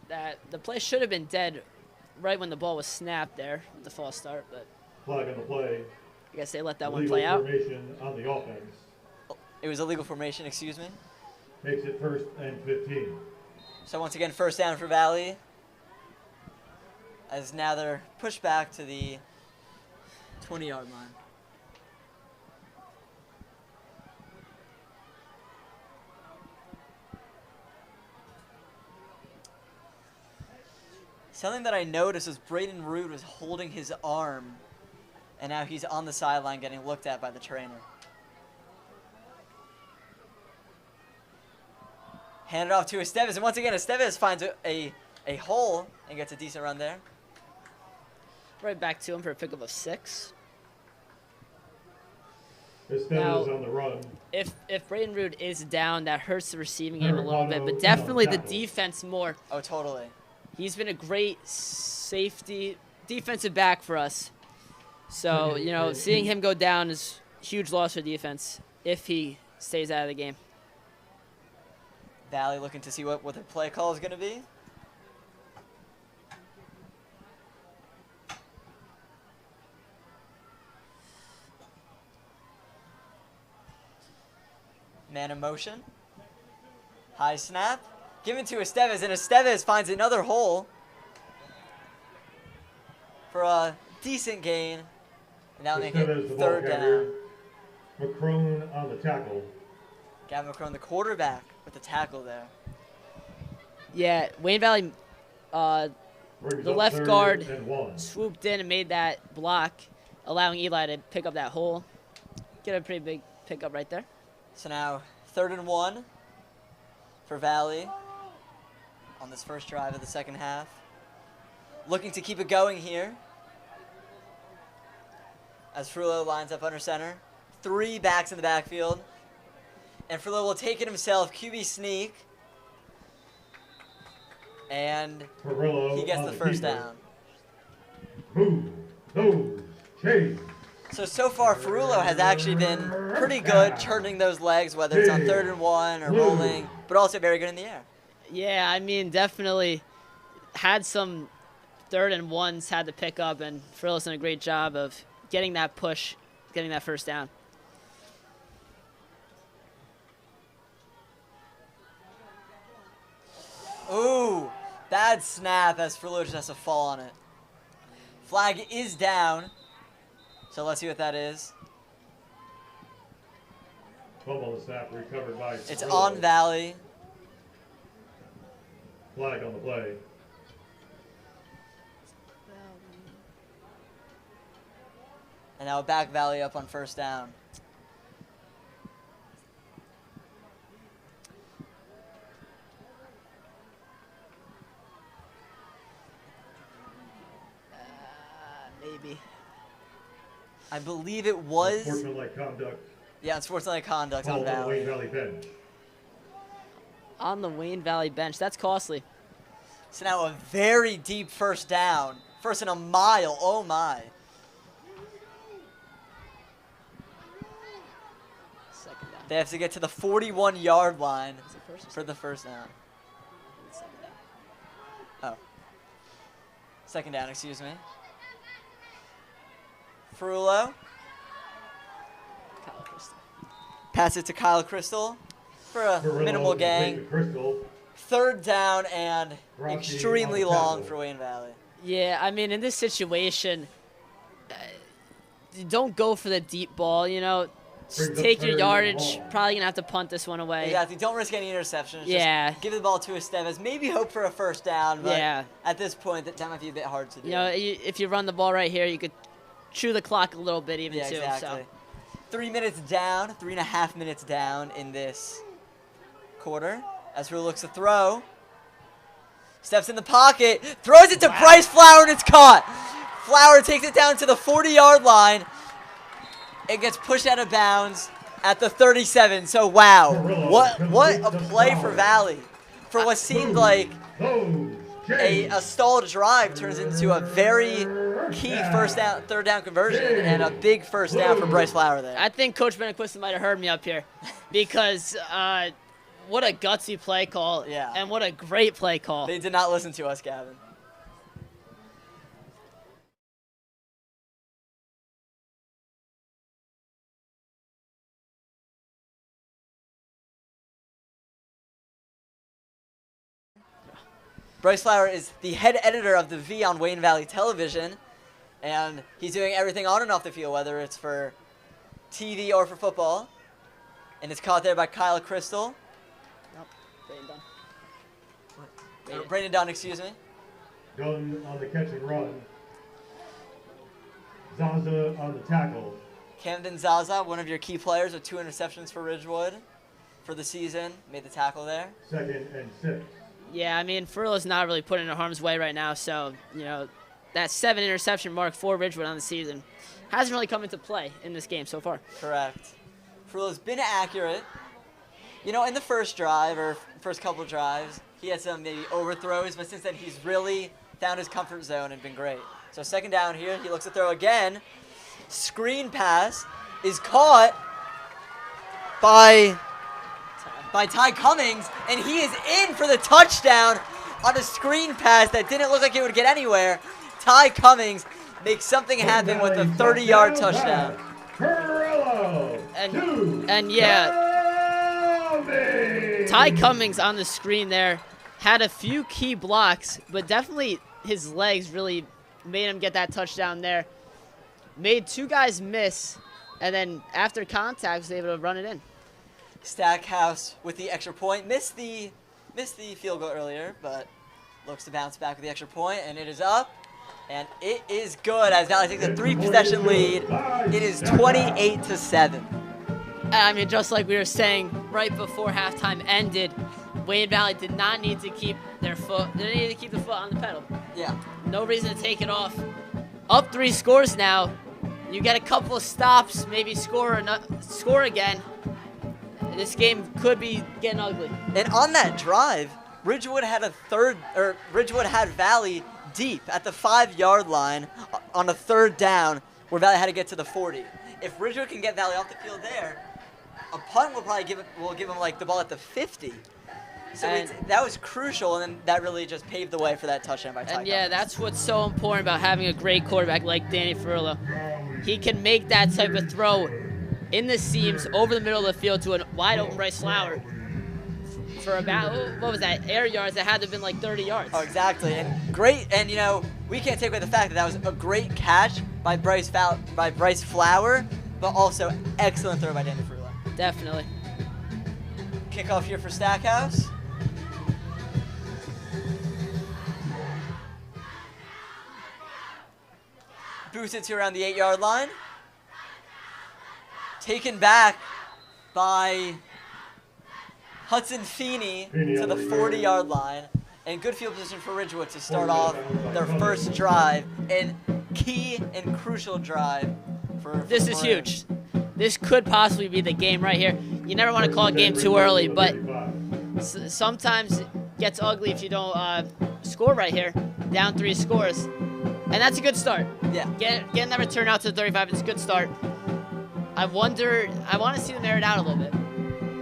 That the play should have been dead right when the ball was snapped there, the false start, but flag on the play. I guess they let that one play out. Formation on the offense. It was illegal formation, excuse me. Makes it 1st and 15. So once again, first down for Valley. As now they're pushed back to the 20-yard line. Something that I noticed was Braden Root was holding his arm, and now he's on the sideline getting looked at by the trainer. Hand it off to Estevez, and once again, Estevez finds a hole and gets a decent run there. Right back to him for a pickup of 6. Estevez on the run. If Braden Root is down, that hurts the receiving game a little bit, but definitely the defense more. Oh, totally. He's been a great defensive back for us. So, you know, seeing him go down is a huge loss for defense if he stays out of the game. Valley looking to see what the play call is going to be. Man in motion. High snap. Given to Estevez, and Estevez finds another hole for a decent gain. And now they hit Estevez, the ball third carrier. down. McCrone on the tackle. Gavin McCrone, the quarterback, with the tackle there. Yeah, Wayne Valley, Brings the up left 3rd guard and 1. swooped in and made that block, allowing Eli to pick up that hole. Get a pretty big pickup right there. So now 3rd and 1 for Valley on this first drive of the second half. Looking to keep it going here as Frullo lines up under center. 3 backs in the backfield. And Frullo will take it himself, QB sneak. And Perillo he gets on the first keeper. down. Move those chains. So far, Ferrullo has actually been pretty good turning those legs, whether it's on 3rd and 1 or rolling, but also very good in the air. Yeah, I mean, definitely had some 3rd and 1s had to pick up, and Frillo's done a great job of getting that push, getting that first down. Ooh, bad snap as Ferrullo just has to fall on it. Flag is down, so let's see what that is. Fumble the snap recovered by It's Perillo. on Valley. Flag on the play. And now back Valley up on first down. Maybe. I believe it was. Sportsmanlike conduct. Yeah, unsportsmanlike conduct on Called on the Wayne Valley. Valley bench. On the Wayne Valley bench. That's costly. So now a very deep first down. First and a mile. Oh my. Second down. They have to get to the 41-yard line Is it first or for the first down. second down? Oh. Second down, excuse me. Ferrullo. Kyle Crystal. Pass it to Kyle Crystal for a Perillo minimal to take gain. the Crystal. 3rd down and Rocky extremely on the long tackle. for Wayne Valley. Yeah, I mean, in this situation, you don't go for the deep ball, you know. Just Brings up take your 3rd and yardage. long. Probably going to have to punt this one away. Exactly. Don't risk any interceptions. Yeah. Just give the ball to Estevez. Maybe hope for a first down, but Yeah. at this point, that might be a bit hard to do. You know, if you run the ball right here, you could chew the clock a little bit even yeah, too. exactly. So 3 minutes down, 3.5 minutes down in this quarter. As Rue looks to throw. Steps in the pocket, throws it to Bryce Flower, and it's caught. Flower takes it down to the 40-yard line. It gets pushed out of bounds at the 37. So wow, Perillo what a completes the play for foul. Valley. For what seemed like Those a chains. stalled drive turns into a very key third down conversion and a big first down for Bryce Flower there. I think Coach Benequista might have heard me up here because what a gutsy play call. Yeah. And what a great play call. They did not listen to us, Gavin. Bryce Flower is the head editor of the V on Wayne Valley Television, and he's doing everything on and off the field, whether it's for TV or for football. And it's caught there by Kyle Crystal. Nope. Brayden Dunn. Or Brandon Dunn, excuse me. Gunn on the catch and run. Zaza on the tackle. Camden Zaza, one of your key players with 2 interceptions for Ridgewood for the season, made the tackle there. 2nd and 6. Yeah, I mean, Furlow's not really put in harm's way right now, so, you know, that 7 interception mark for Ridgewood on the season hasn't really come into play in this game so far. Correct. Frullo's been accurate. You know, in the first drive or first couple drives, he had some maybe overthrows, but since then he's really found his comfort zone and been great. So 2nd down here, he looks to throw again. Screen pass is caught by Ty Cummings, and he is in for the touchdown on a screen pass that didn't look like it would get anywhere. Ty Cummings makes something happen with a 30-yard touchdown. Perillo. And yeah, Ty Cummings on the screen there had a few key blocks, but definitely his legs really made him get that touchdown there. Made 2 guys miss, and then after contact was able to run it in. Stackhouse with the extra point. Missed the field goal earlier, but looks to bounce back with the extra point, and it is up. And it is good as Valley takes a 3-possession lead. It is 28-7. I mean, just like we were saying right before halftime ended, Wayne Valley did not need to keep their foot. They didn't need to keep the foot on the pedal. Yeah. No reason to take it off. Up 3 scores now. You get a couple of stops, maybe score again. This game could be getting ugly. And on that drive, Ridgewood had Valley deep at the 5-yard line on a 3rd down where Valley had to get to the 40. If Ridgewood can get Valley off the field there, a punt will probably give him like the ball at the 50. So that was crucial, and then that really just paved the way for that touchdown by Ty. And yeah, that's what's so important about having a great quarterback like Danny Ferrillo. He can make that type of throw in the seams over the middle of the field to a wide open Bryce Flower for about, what was that, air yards that had to have been like 30 yards. Oh, exactly. And great, and you know, we can't take away the fact that was a great catch by Bryce Flower, but also excellent throw by Danny Ferrillo. Definitely. Kickoff here for Stackhouse. Boosted to around the 8-yard line. Taken back by Hudson Feeney to the 40-yard line. And good field position for Ridgewood to start off their first drive. And key and crucial drive for This is huge. This could possibly be the game right here. You never want to call a game too early, but sometimes it gets ugly if you don't score right here. Down 3 scores. And that's a good start. Yeah. Getting that return out to the 35 is a good start. I want to see them air it out a little bit.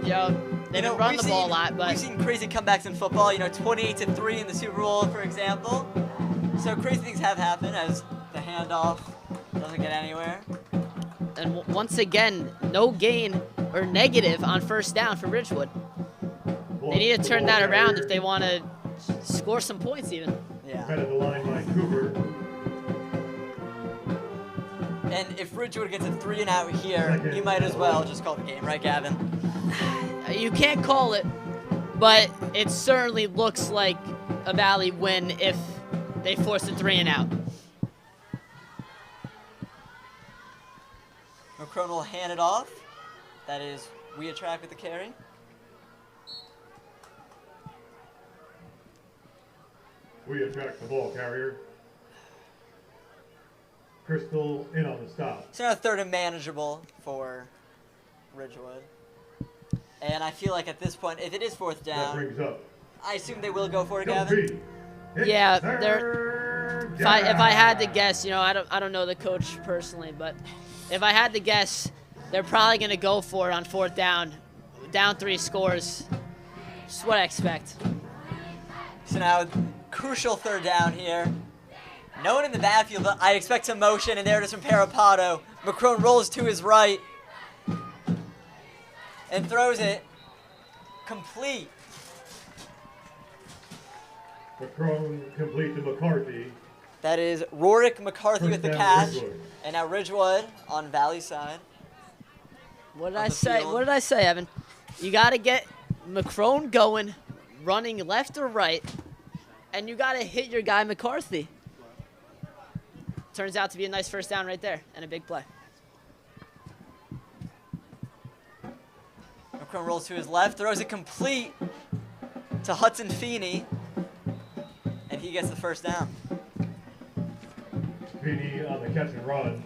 You know, they've been running the ball a lot, but we've seen crazy comebacks in football. You know, 28-3 in the Super Bowl, for example. So crazy things have happened as the handoff doesn't get anywhere. And once again, no gain or negative on 1st down for Ridgewood. They need to turn that around if they want to score some points even. Yeah. Head of the line by Cooper. And if Ridgewood gets a 3-and-out here, you might as well just call the game, right, Gavin? You can't call it, but it certainly looks like a Valley win if they force a 3-and-out. McCrone will hand it off. That is Weatrack with the carry. We attract the ball carrier. Crystal in on the stop. So now 3rd and manageable for Ridgewood. And I feel like at this point, if it is 4th That down, brings up. I assume they will go for it, Gavin. Yeah, if I had to guess, you know, I don't know the coach personally, but if I had to guess, they're probably going to go for it on 4th down. Down 3 scores. Just what I expect. So now, crucial 3rd down here. No one in the backfield, but I expect some motion, and there it is from Parapato. McCrone rolls to his right and throws it complete. McCrone complete to McCarthy. That is Rorick McCarthy with the First down, catch. Ridgewood. And now Ridgewood on Valley side. What did Of I the say? field. What did I say, Evan? You got to get McCrone going, running left or right, and you got to hit your guy McCarthy. Turns out to be a nice 1st down right there and a big play. McCrone rolls to his left, throws it complete to Hudson Feeney, and he gets the 1st down. Feeney on the catch and run.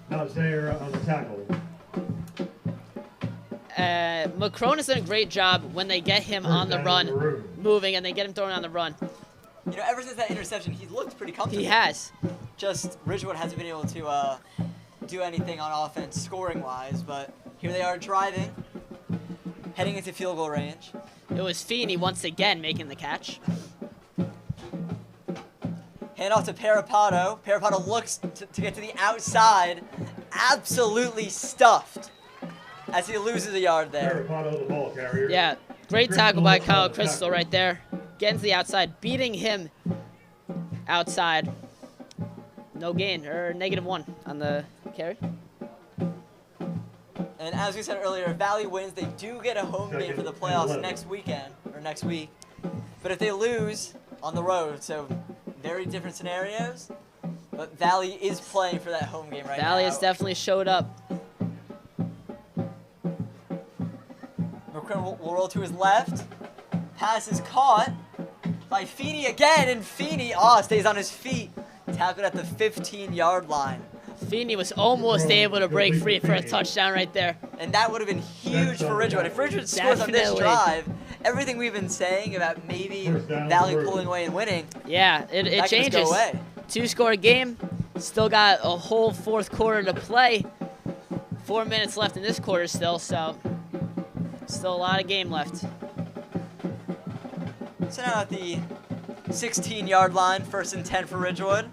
Nazaire on the tackle. McCrone has done a great job when they get him on the run, moving, and they get him throwing on the run. You know, ever since that interception, he's looked pretty comfortable. He has. Just Ridgewood hasn't been able to do anything on offense scoring-wise, but here they are driving, heading into field goal range. It was Feeney once again making the catch. Hand off to Parapato. Parapato looks to get to the outside. Absolutely stuffed as he loses a yard there. Parapato, the ball carrier. Yeah, great tackle by Kyle Crystal right there. Getting to the outside, beating him outside. No gain, or -1 on the carry. And as we said earlier, if Valley wins, they do get a home game for the playoffs 11. next weekend, or next week. But if they lose on the road, so very different scenarios, but Valley is playing for that home game right now. Valley has definitely showed up. McCrum will roll to his left. Pass is caught by Feeney again, and Feeney stays on his feet. Tackled at the 15-yard line. Feeney was almost able to break free for a touchdown right there. And that would have been huge for Ridgewood. If Ridgewood scores on this Definitely. drive, everything we've been saying about maybe Valley pulling away and winning, Yeah, it that could just changes. go away. 2-score game. Still got a whole fourth quarter to play. 4 minutes left in this quarter still, so still a lot of game left. So now at the 16-yard line, 1st and 10 for Ridgewood.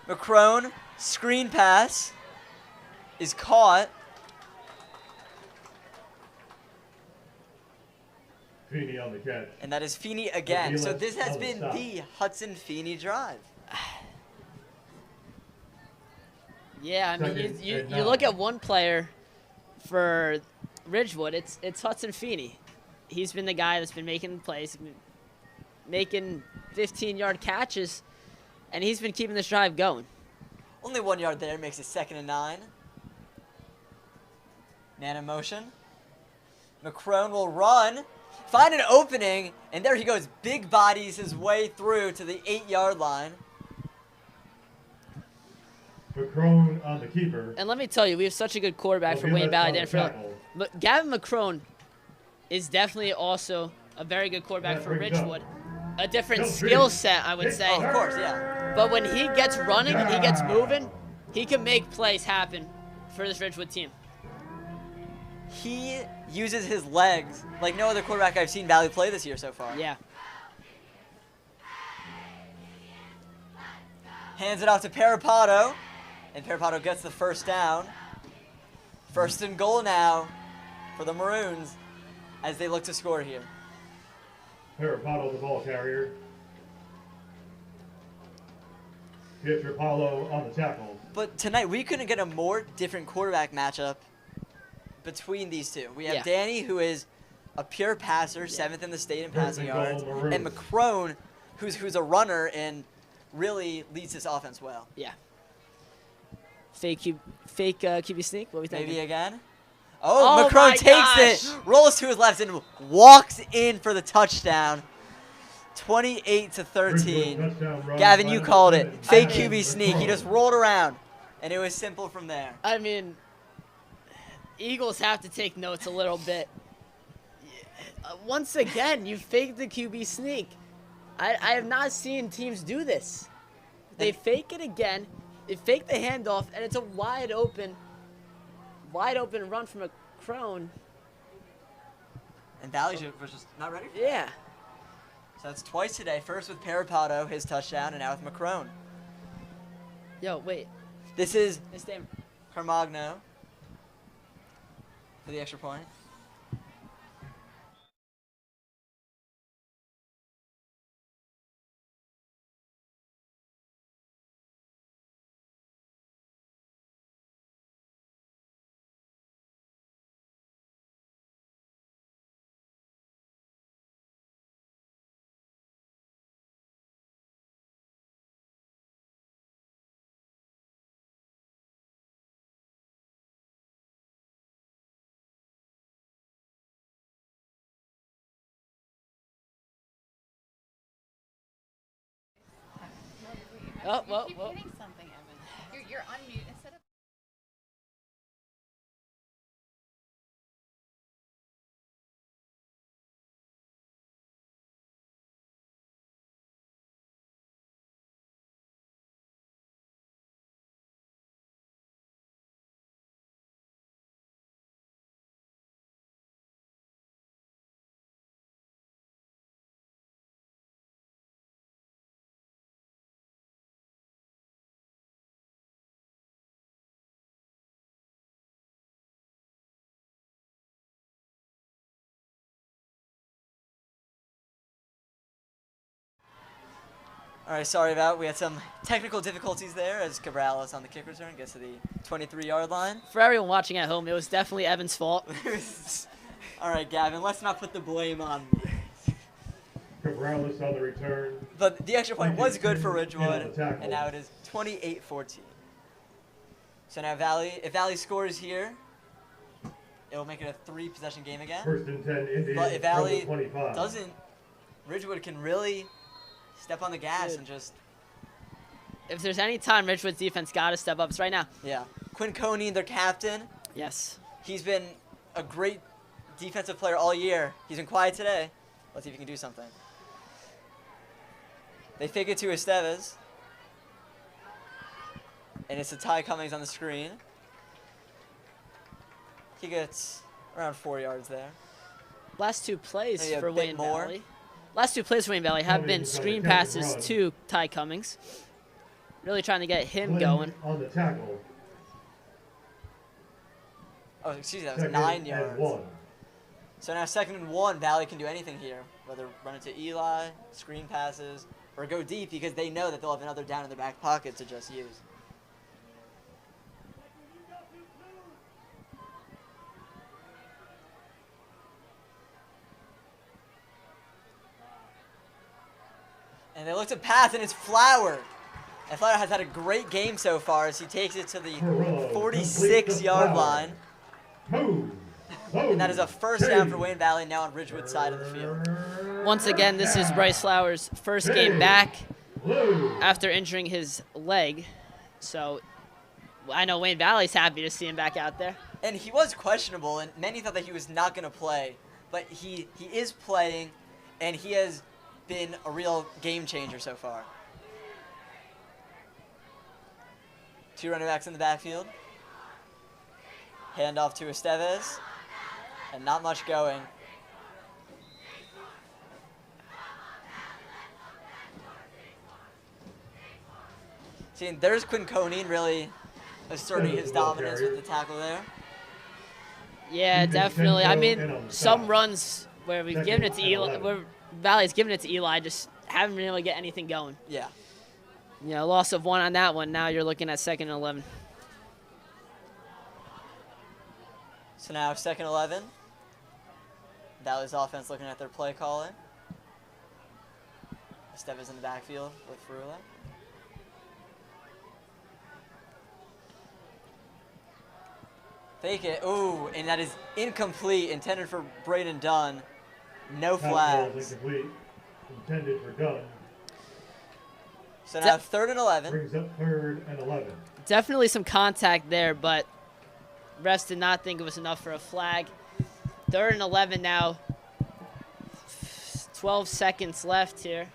McCrone, screen pass, is caught. Feeney on the catch. And that is Feeney again. So this has on the been stop. the Hudson Feeney drive. Yeah, I mean, Second you and look 9. at one player for Ridgewood, it's Hudson Feeney. He's been the guy that's been making plays, making 15-yard catches, and he's been keeping this drive going. Only 1 yard there, makes it 2nd and 9. Man in motion. McCrone will run, find an opening, and there he goes. Big bodies his way through to the 8-yard line. McCrone on the keeper. And let me tell you, we have such a good quarterback for Wayne Valley Danforth. But Gavin McCrone is definitely also a very good quarterback for Ridgewood. A different skill set, I would say. Oh, of course, yeah. But when he gets running and he gets moving, he can make plays happen for this Ridgewood team. He uses his legs like no other quarterback I've seen Valley play this year so far. Yeah. Hands it off to Parapato, and Parapato gets the first down. 1st and goal now for the Maroons as they look to score here. Parapato, the ball carrier. Pietropalo on the tackle. But tonight, we couldn't get a more different quarterback matchup between these two. We have Yeah. Danny, who is a pure passer, 7th in the state in passing First and yards, goal, Maroons. and McCrone, who's a runner and really leads this offense well. Yeah. Fake QB sneak. What are we thinking? Maybe again. Oh, Oh McCrone my takes gosh. it, rolls to his left, and walks in for the touchdown. 28-13. Touchdown run Gavin, by you the called it. defendant. Fake I mean- QB sneak. He just rolled around, and it was simple from there. I mean, Eagles have to take notes a little bit. Once again, you faked the QB sneak. I have not seen teams do this. They fake it again. They fake the handoff, and it's a wide open run from a Crone. And Valley was just not ready for that. Yeah. So that's twice today. First with Parapato, his touchdown, and now with McCrone. Yo, wait. This is It's damn. Carmagno for the extra point. Oh, well, Keep well. hitting something, Evan. You're on mute instead of. All right, sorry about. We had some technical difficulties there as Cabrales on the kick return gets to the 23-yard line. For everyone watching at home, it was definitely Evan's fault. All right, Gavin, let's not put the blame on me. Cabrales on the return. But the extra point was good for Ridgewood, And tackle. and now it is 28-14. So now if Valley scores here, it will make it a 3-possession game again. First and 10, Indians. But if Valley from the 25. doesn't, Ridgewood can really step on the gas Dude. and just, If there's any time Ridgewood's defense got to step up, it's right now. yeah. Quinn Coney, their captain, Yes. he's been a great defensive player all year. He's been quiet today. Let's see if he can do something. They fake it to Estevez. And it's a Ty Cummings on the screen. He gets around 4 yards there. Last two plays Maybe a for bit Wayne more. Valley. Last two plays for Wayne Valley have been Cummings on the screen catch and passes run. to Ty Cummings. Really trying to get him Flynn going. on the tackle. Oh, excuse me, that was Second 9 and yards. 1. So now 2nd and 1, Valley can do anything here. Whether run it to Eli, screen passes, or go deep because they know that they'll have another down in their back pocket to just use. And they look to pass, and it's Flower. And Flower has had a great game so far as he takes it to the Perot, 46-yard complete to line. Move. And that is a first down for Wayne Valley now on Ridgewood's side of the field. Once again, this is Bryce Flowers' first game back Blue. after injuring his leg. So I know Wayne Valley's happy to see him back out there. And he was questionable, and many thought that he was not going to play. But he is playing, and he has been a real game changer so far. 2 running backs in the backfield. Handoff to Estevez. And not much going. See, and there's Quinn Coney really asserting his dominance with the tackle there. Yeah, Defense definitely. I tempo mean, and on the some side. runs where we've Second given it to and Eli, 11. where Valley's given it to Eli, just haven't been able to get anything going. Yeah. You know, loss of 1 on that one. Now you're looking at 2nd and 11. So now 2nd and 11. Valley's offense looking at their play calling. Estevez in the backfield with Frula. Fake it. Ooh, and that is incomplete. Intended for Braden Dunn. No Pass ball flags. incomplete. Intended for Dunn. So now 3rd and 11. Brings up 3rd and 11. Definitely some contact there, but refs did not think it was enough for a flag. 3rd and 11 now. 12 seconds left here.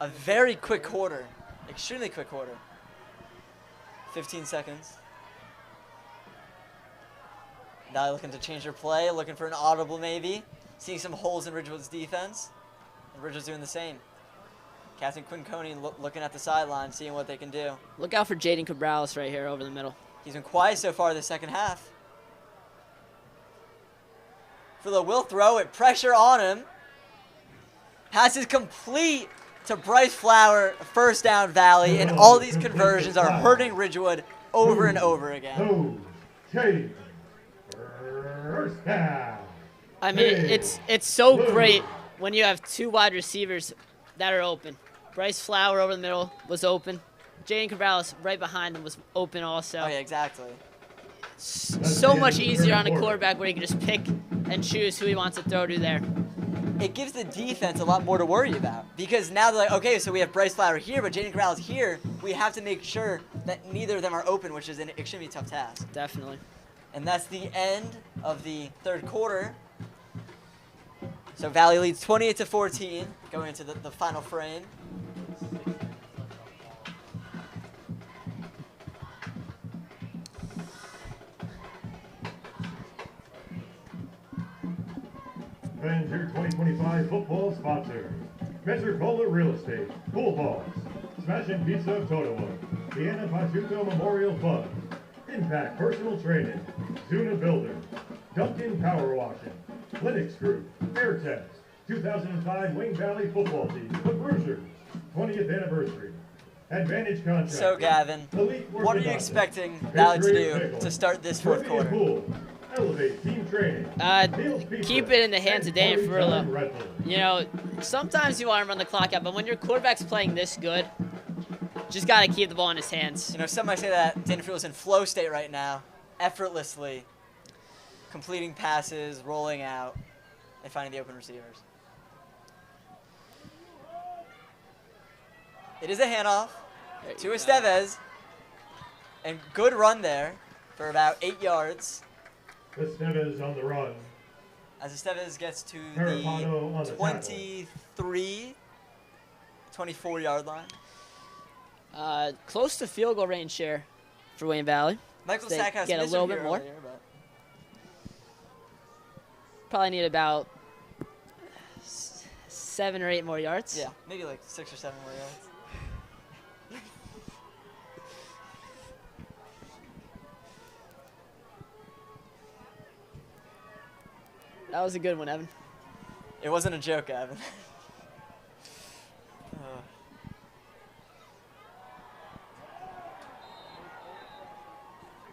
A very quick quarter. Extremely quick quarter. 15 seconds. Now looking to change their play, looking for an audible maybe. Seeing some holes in Ridgewood's defense. And Ridgewood's doing the same. Captain Quinn Coney looking at the sideline, seeing what they can do. Look out for Jaden Cabrales right here over the middle. He's been quiet so far this 2nd half. Frula will throw it. Pressure on him. Pass is complete to Bryce Flower. 1st down Valley. And all these conversions are hurting Ridgewood over and over again. No. Change. First down. I mean, it's so great when you have 2 wide receivers that are open. Bryce Flower over the middle was open. Jaden Cabrales right behind him was open also. Oh, yeah, exactly. So much easier on a quarterback where he can just pick and choose who he wants to throw to there. It gives the defense a lot more to worry about because now they're like, okay, so we have Bryce Flower here, but Jaden Cabrales here. We have to make sure that neither of them are open, which is an extremely tough task. Definitely. And that's the end of the 3rd quarter. So Valley leads 28-14 going into the final frame. And your 2025 football sponsor. Metrocola Real Estate, Pool Balls, Smash and Pizza of Totowa, the Anna Patuto Memorial Fund, Impact Personal Training, Zuna Builder, Duncan Power Washing, Linux Group, Air Test, 2005 Wayne Valley Football Team, The Bruisers, 20th anniversary. Advantage contract. So, Gavin, Elite what are you orthodontics. expecting Valley to History do pickle. to start this fourth Caribbean quarter? Pool. Elevate team training. Meals pizza. Keep it in the hands of Danny And Ferrullo. Red Bull. You know, sometimes you want to run the clock out, but when your quarterback's playing this good, just got to keep the ball in his hands. You know, some might say that Danny Ferrullo's in flow state right now, effortlessly completing passes, rolling out, and finding the open receivers. It is a handoff to Estevez, and good run there for about 8 yards. Estevez on the run. As Estevez gets to Carapano on the the 23, 24-yard line. Close to field goal range here for Wayne Valley. Michael They Stackhouse get a missed little him bit here more. earlier, but Probably need about 7 or 8 more yards. yeah, maybe like 6 or 7 more yards. That was a good one, Evan. It wasn't a joke, Evan.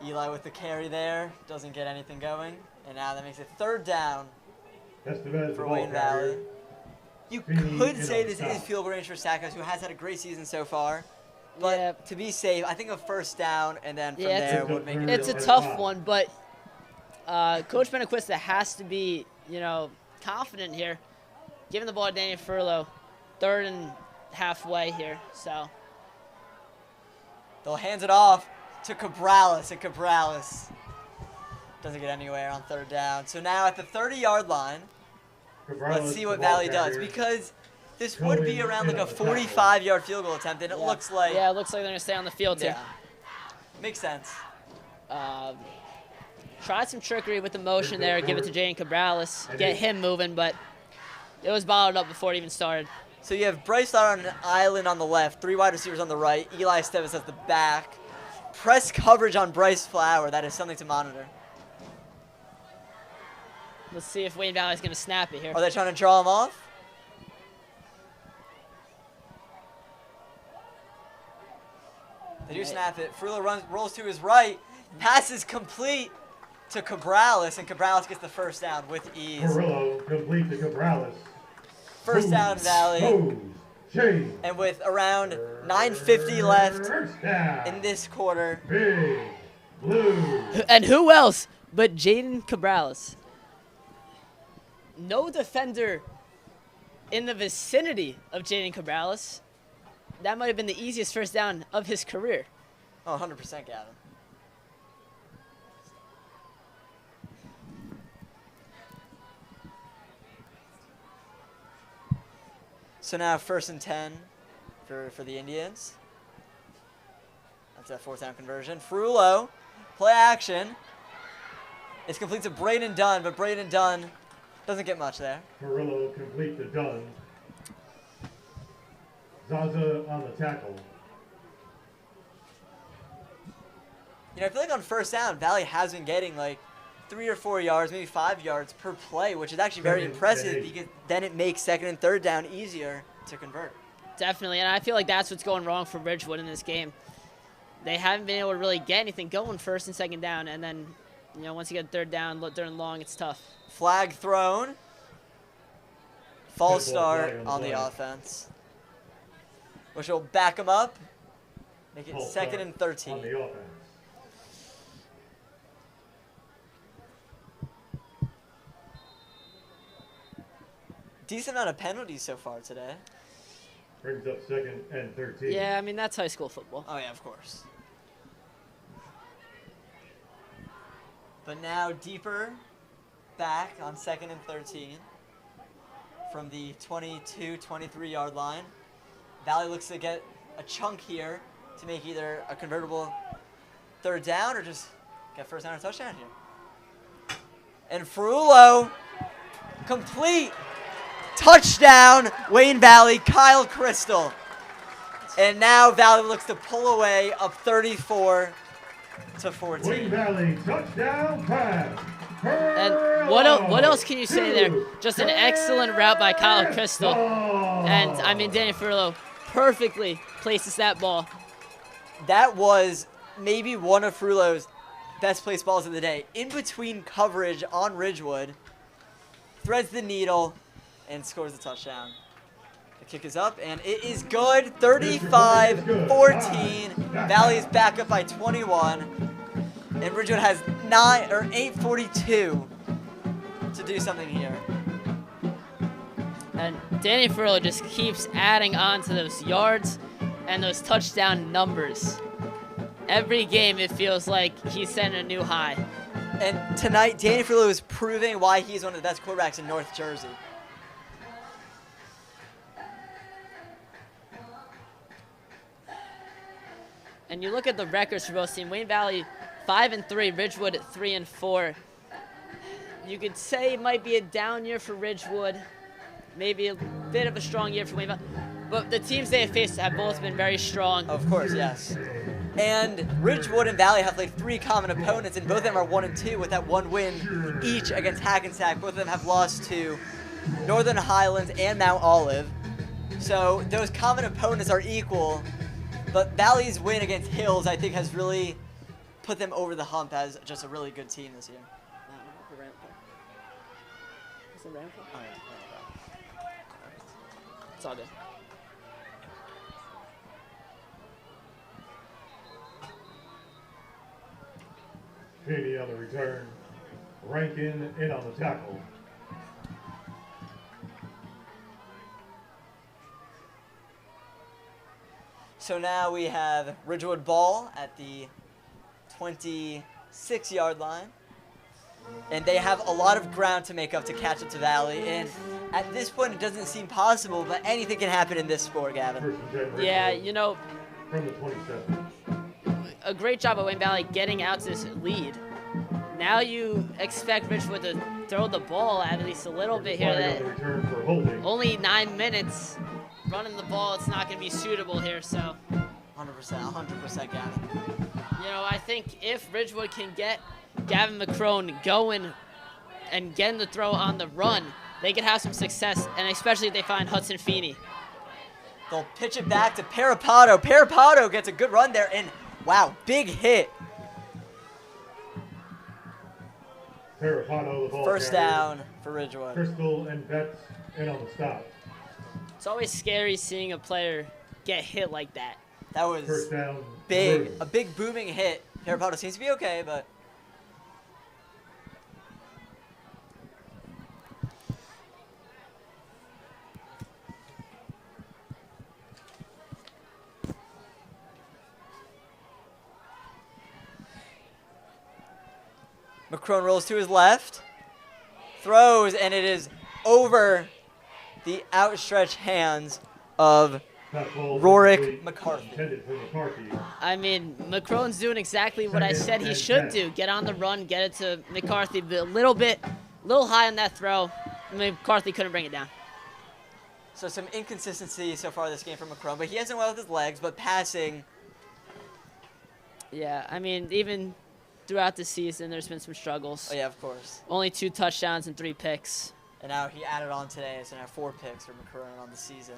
Eli with the carry there, doesn't get anything going, and now that makes it 3rd down Estevez for ball Wayne carrier. Valley. You Feeney could in say on this top. is field goal range for Stackhouse, who has had a great season so far. But Yeah. to be safe, I think a 1st down and then from Yeah, it's there a- would make it It's a really tough one, but Coach Benaquista has to be, confident here. Giving the ball to Danny Furlow, 3rd and halfway here. So They'll hands it off to Cabrales, and Cabrales doesn't get anywhere on 3rd down. So now at the 30-yard line, Cabrales, let's see what the ball Valley does, carrier. because this would be Going around like in a on the tackle. 45-yard field goal attempt, and it looks like yeah, it looks like they're gonna stay on the field yeah, here. makes sense. Tried some trickery with the motion there, give it to Jane Cabrales, And get it- him moving, but it was bottled up before it even started. So you have Bryce Lauer on an island on the left, 3 wide receivers on the right, Eli Estevez at the back. Press coverage on Bryce Flower, that is something to monitor. Let's see if Wayne Valley's gonna snap it here. Are they trying to draw him off? They do snap it. Frullo rolls to his right. Pass is complete to Cabrales, and Cabrales gets the 1st down with ease. Carrillo complete to Cabrales. 1st down, Valley. Hose. Chase. And with around 9:50 left First down. in this quarter, Big Blue. And who else but Jaden Cabrales? No defender in the vicinity of Jaden Cabrales. That might have been the easiest 1st down of his career. oh, 100% Gavin. So now 1st and 10 for the Indians. That's that 4th down conversion. Frullo, play action. It's complete to Braden Dunn, but Braden Dunn doesn't get much there. Carrillo complete to Dunn. Zaza on the tackle. You know, I feel like on 1st down, Valley has been getting like 3 or 4 yards, maybe 5 yards per play, which is actually very 2nd and impressive 8. because then it makes 2nd and 3rd down easier to convert. Definitely, and I feel like that's what's going wrong for Ridgewood in this game. They haven't been able to really get anything going 1st and 2nd down, and then, once you get 3rd down, 3rd and long, it's tough. Flag thrown. False Good ball start flag on the play. offense, which will back them up, make it False 2nd start and 13. On the offense. Decent amount of penalties so far today. Brings up 2nd and 13. Yeah, I mean, that's high school football. Oh yeah, of course. But now deeper back on 2nd and 13 from the 22, 23-yard line. Valley looks to get a chunk here to make either a convertible 3rd down or just get 1st down or touchdown here. And Frullo, complete. Touchdown, Wayne Valley, Kyle Crystal. And now Valley looks to pull away up 34 to 14. Wayne Valley touchdown pass. And what else can you say there? Just an excellent route by Kyle Crystal. And, I mean, Danny Furlow perfectly places that ball. That was maybe one of Frullo's best placed balls of the day. In between coverage on Ridgewood, threads the needle, and scores the touchdown. The kick is up, and it is good. 35-14. Valley is back up by 21. And Ridgewood has 8:42 to do something here. And Danny Furlow just keeps adding on to those yards and those touchdown numbers. Every game, it feels like he's setting a new high. And tonight, Danny Furlow is proving why he's one of the best quarterbacks in North Jersey. And you look at the records for both teams. Wayne Valley 5-3, Ridgewood 3-4. You could say it might be a down year for Ridgewood, maybe a bit of a strong year for Wayne Valley. But the teams they have faced have both been very strong. Of course, yes. And Ridgewood and Valley have played 3 common opponents, and both of them are 1-2 with that 1 win each against Hackensack. Both of them have lost to Northern Highlands and Mount Olive. So those common opponents are equal, but Valley's win against Hills, I think, has really put them over the hump as just a really good team this year. It's all good. Katie on the return. Rankin in on the tackle. So now we have Ridgewood ball at the 26-yard line. And they have a lot of ground to make up to catch up to Valley. And at this point, it doesn't seem possible, but anything can happen in this sport, Gavin. First and 10, Ridgewood Yeah, you know, from the 27. a great job by Wayne Valley getting out to this lead. Now you expect Ridgewood to throw the ball at least a little bit here. Flag on the return for holding. Only 9 minutes running the ball. It's not going to be suitable here. So, 100%, Gavin. you know, I think if Ridgewood can get Gavin McCrone going and getting the throw on the run, they could have some success, and especially if they find Hudson Feeney. They'll pitch it back to Parapato. Parapato gets a good run there, and wow, big hit. Parapato, the ball First carrier. down for Ridgewood. Crystal and Betts in on the stop. It's always scary seeing a player get hit like that. That was First down. big, Bruce. a big booming hit. Parapato seems to be okay, but McCrone rolls to his left, throws, and it is over the outstretched hands of That ball Rorik incomplete, McCarthy. Intended for McCarthy. I mean, McCrone's doing exactly what I said he should do. Get on the run, get it to McCarthy. But a little high on that throw. I mean, McCarthy couldn't bring it down. So some inconsistency so far this game from McCrone, but he hasn't well with his legs, but passing. Yeah, I mean, even throughout the season, there's been some struggles. Oh, yeah, of course. Only 2 touchdowns and 3 picks. And now he added on today, so now 4 picks for McCrone on the season.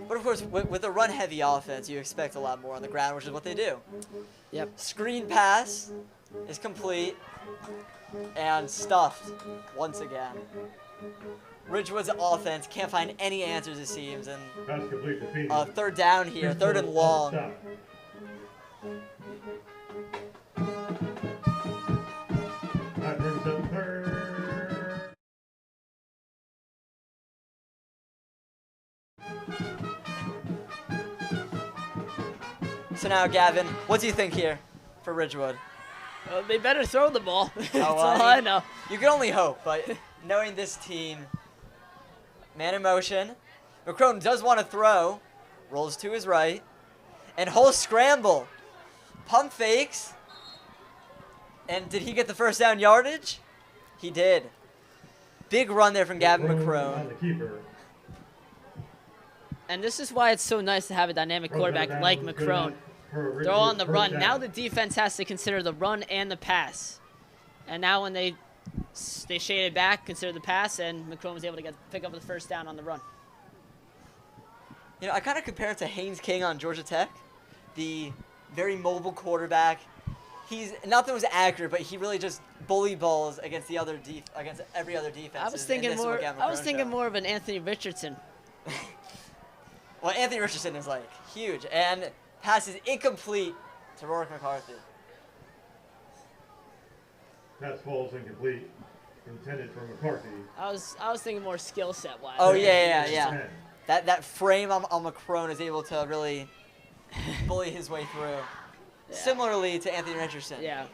But of course, with a run-heavy offense, you expect a lot more on the ground, which is what they do. Yep. Screen pass is complete and stuffed once again. Ridgewood's offense can't find any answers, it seems, and Pass complete to Phoenix. third down here, third and long. Stop. That brings up third. So now, Gavin, what do you think here for Ridgewood? They better throw the ball. That's well, all I know. You can only hope, but knowing this team, man in motion, McCrone does want to throw, rolls to his right, and whole scramble, pump fakes, and did he get the first down yardage? He did. Big run there from Gavin On McCrone. the keeper. And this is why it's so nice to have a dynamic quarterback like McCrone. Throw on the run. Now the defense has to consider the run and the pass. And now when they shaded back, consider the pass, and McCrone was able to pick up the first down on the run. You know, I kind of compare him to Haynes King on Georgia Tech, the very mobile quarterback. He's not that it was accurate, but he really just bully balls against against every other defense. I was thinking more of an Anthony Richardson. Well, Anthony Richardson is like huge, and passes incomplete to Rourke McCarthy. Pass falls incomplete. Intended for McCarthy. I was thinking more skill set wise. Oh yeah. That frame on McCrone is able to really bully his way through. Yeah. Similarly to Anthony Richardson. Yeah.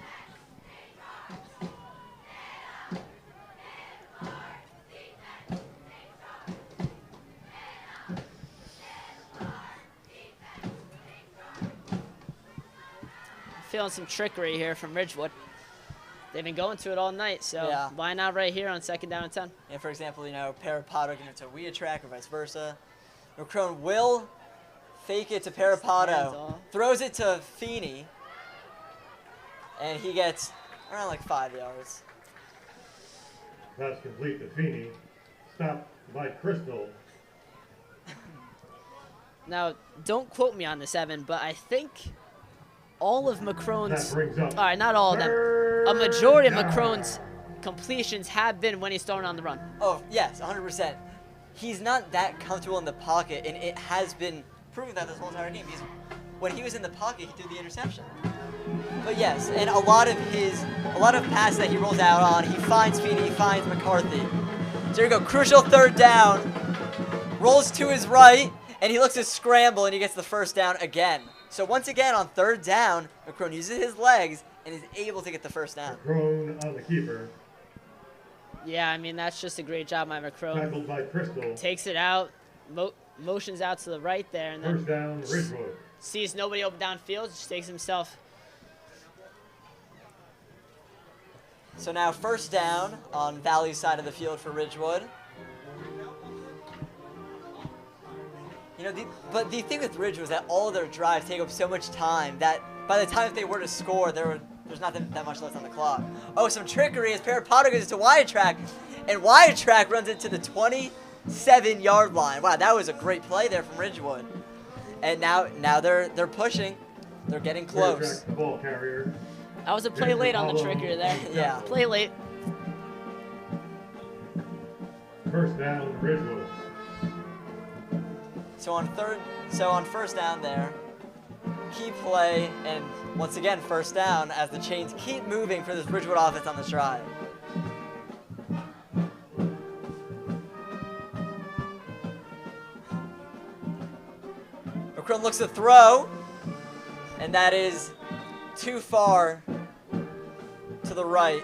Feeling some trickery here from Ridgewood. They've been going to it all night, so yeah. Why not right here on 2nd down and 10? And for example, you know, Parapato giving it to Weatrack or vice versa. McCrone will fake it to Parapato, throws it to Feeney, and he gets around like 5 yards. Pass complete to Feeney. Stopped by Crystal. Now, don't quote me on this, Evan, but I think all of McCrone's, all right, not all of them, a majority of McCrone's completions have been when he's throwing on the run. Oh, yes, 100%. He's not that comfortable in the pocket, and it has been proven that this whole entire game. When he was in the pocket, he threw the interception. But yes, and a lot of passes that he rolls out on, he finds Feeney, he finds McCarthy. So here we go, crucial 3rd down, rolls to his right, and he looks to scramble, and he gets the 1st down again. So once again, on 3rd down, McCrone uses his legs and is able to get the 1st down. McCrone on the keeper. Yeah, I mean, that's just a great job by McCrone. Tackled by Crystal. Takes it out, motions out to the right there, and then 1st down, Ridgewood. Sees nobody open downfield, just takes himself. So now 1st down on Valley's side of the field for Ridgewood. You know, but the thing with Ridgewood is that all of their drives take up so much time that by the time if they were to score, there's not that much left on the clock. Oh, some trickery as Parapato goes to Weatrack, and Weatrack runs into the 27-yard line. Wow, that was a great play there from Ridgewood. And now they're pushing. They're getting close. The ball carrier. That was a play late on the trickery there. Yeah. Play late. 1st down, Ridgewood. So on 1st down there, key play, and once again 1st down as the chains keep moving for this Ridgewood offense on this drive. McCrone looks to throw, and that is too far to the right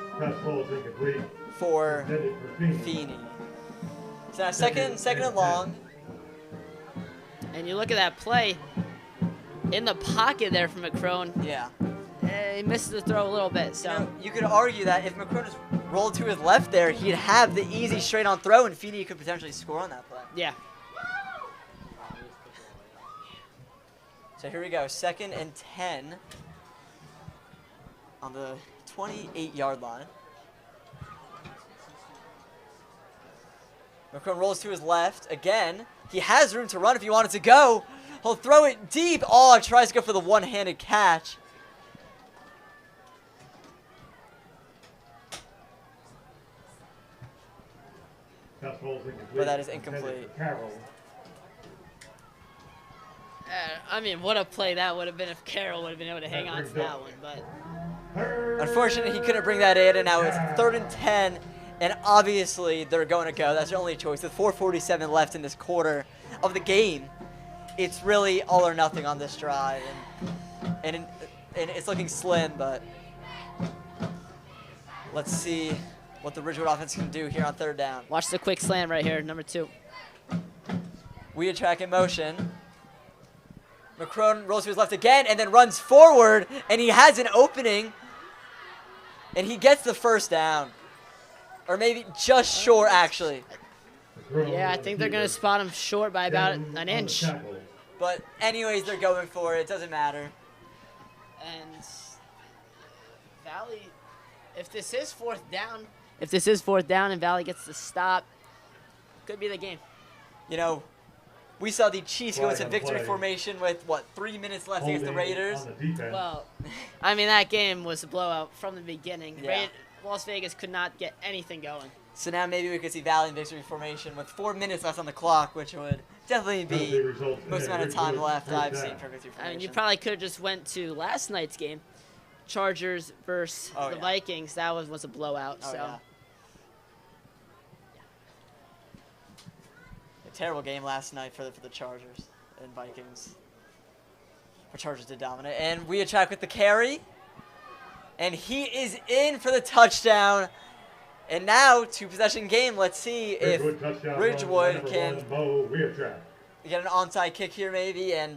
for Feeney. So now second and long. And you look at that play in the pocket there from McCrone. Yeah. He misses the throw a little bit. So you know, you could argue that if McCrone just rolled to his left there, he'd have the easy straight-on throw, and Feeney could potentially score on that play. Yeah. So here we go, 2nd and 10 on the 28-yard line. McCrone rolls to his left again. He has room to run if he wanted to go. He'll throw it deep. Oh, tries to go for the one-handed catch. But that is incomplete. I mean, what a play that would have been if Carroll would have been able to hang on to that one. But unfortunately, he couldn't bring that in, and now it's 3rd and 10. And obviously, they're going to go. That's their only choice. With 4:47 left in this quarter of the game, it's really all or nothing on this drive. And it's looking slim, but let's see what the Ridgewood offense can do here on 3rd down. Watch the quick slam right here, number 2. Weatrack in motion. McCrone rolls to his left again and then runs forward, and he has an opening, and he gets the 1st down. Or maybe just short, actually. Yeah, I think they're going to spot him short by about an inch. But anyways, they're going for it. It doesn't matter. And Valley, if this is 4th down and Valley gets the stop, could be the game. You know, We saw the Chiefs go Flag into on victory play. formation with, what, 3 minutes left against the Holding Raiders? on the defense. Well, I mean, that game was a blowout from the beginning. Yeah. Las Vegas could not get anything going. So now maybe we could see Valley in victory formation with 4 minutes left on the clock, which would definitely Penalty be results most in amount of time Ridgewood left first I've down. seen for victory I formation. mean, you probably could have just went to last night's game, Chargers versus Oh, the yeah. Vikings. That was a blowout. Oh, so yeah. A terrible game last night for the Chargers and Vikings. The Chargers did dominate. And we attract with the carry. And he is in for the touchdown. And now, two-possession game. Let's see if Ridgewood touchdown run, Ridgewood number can 1, Bo Weirtrack. get an onside kick here maybe and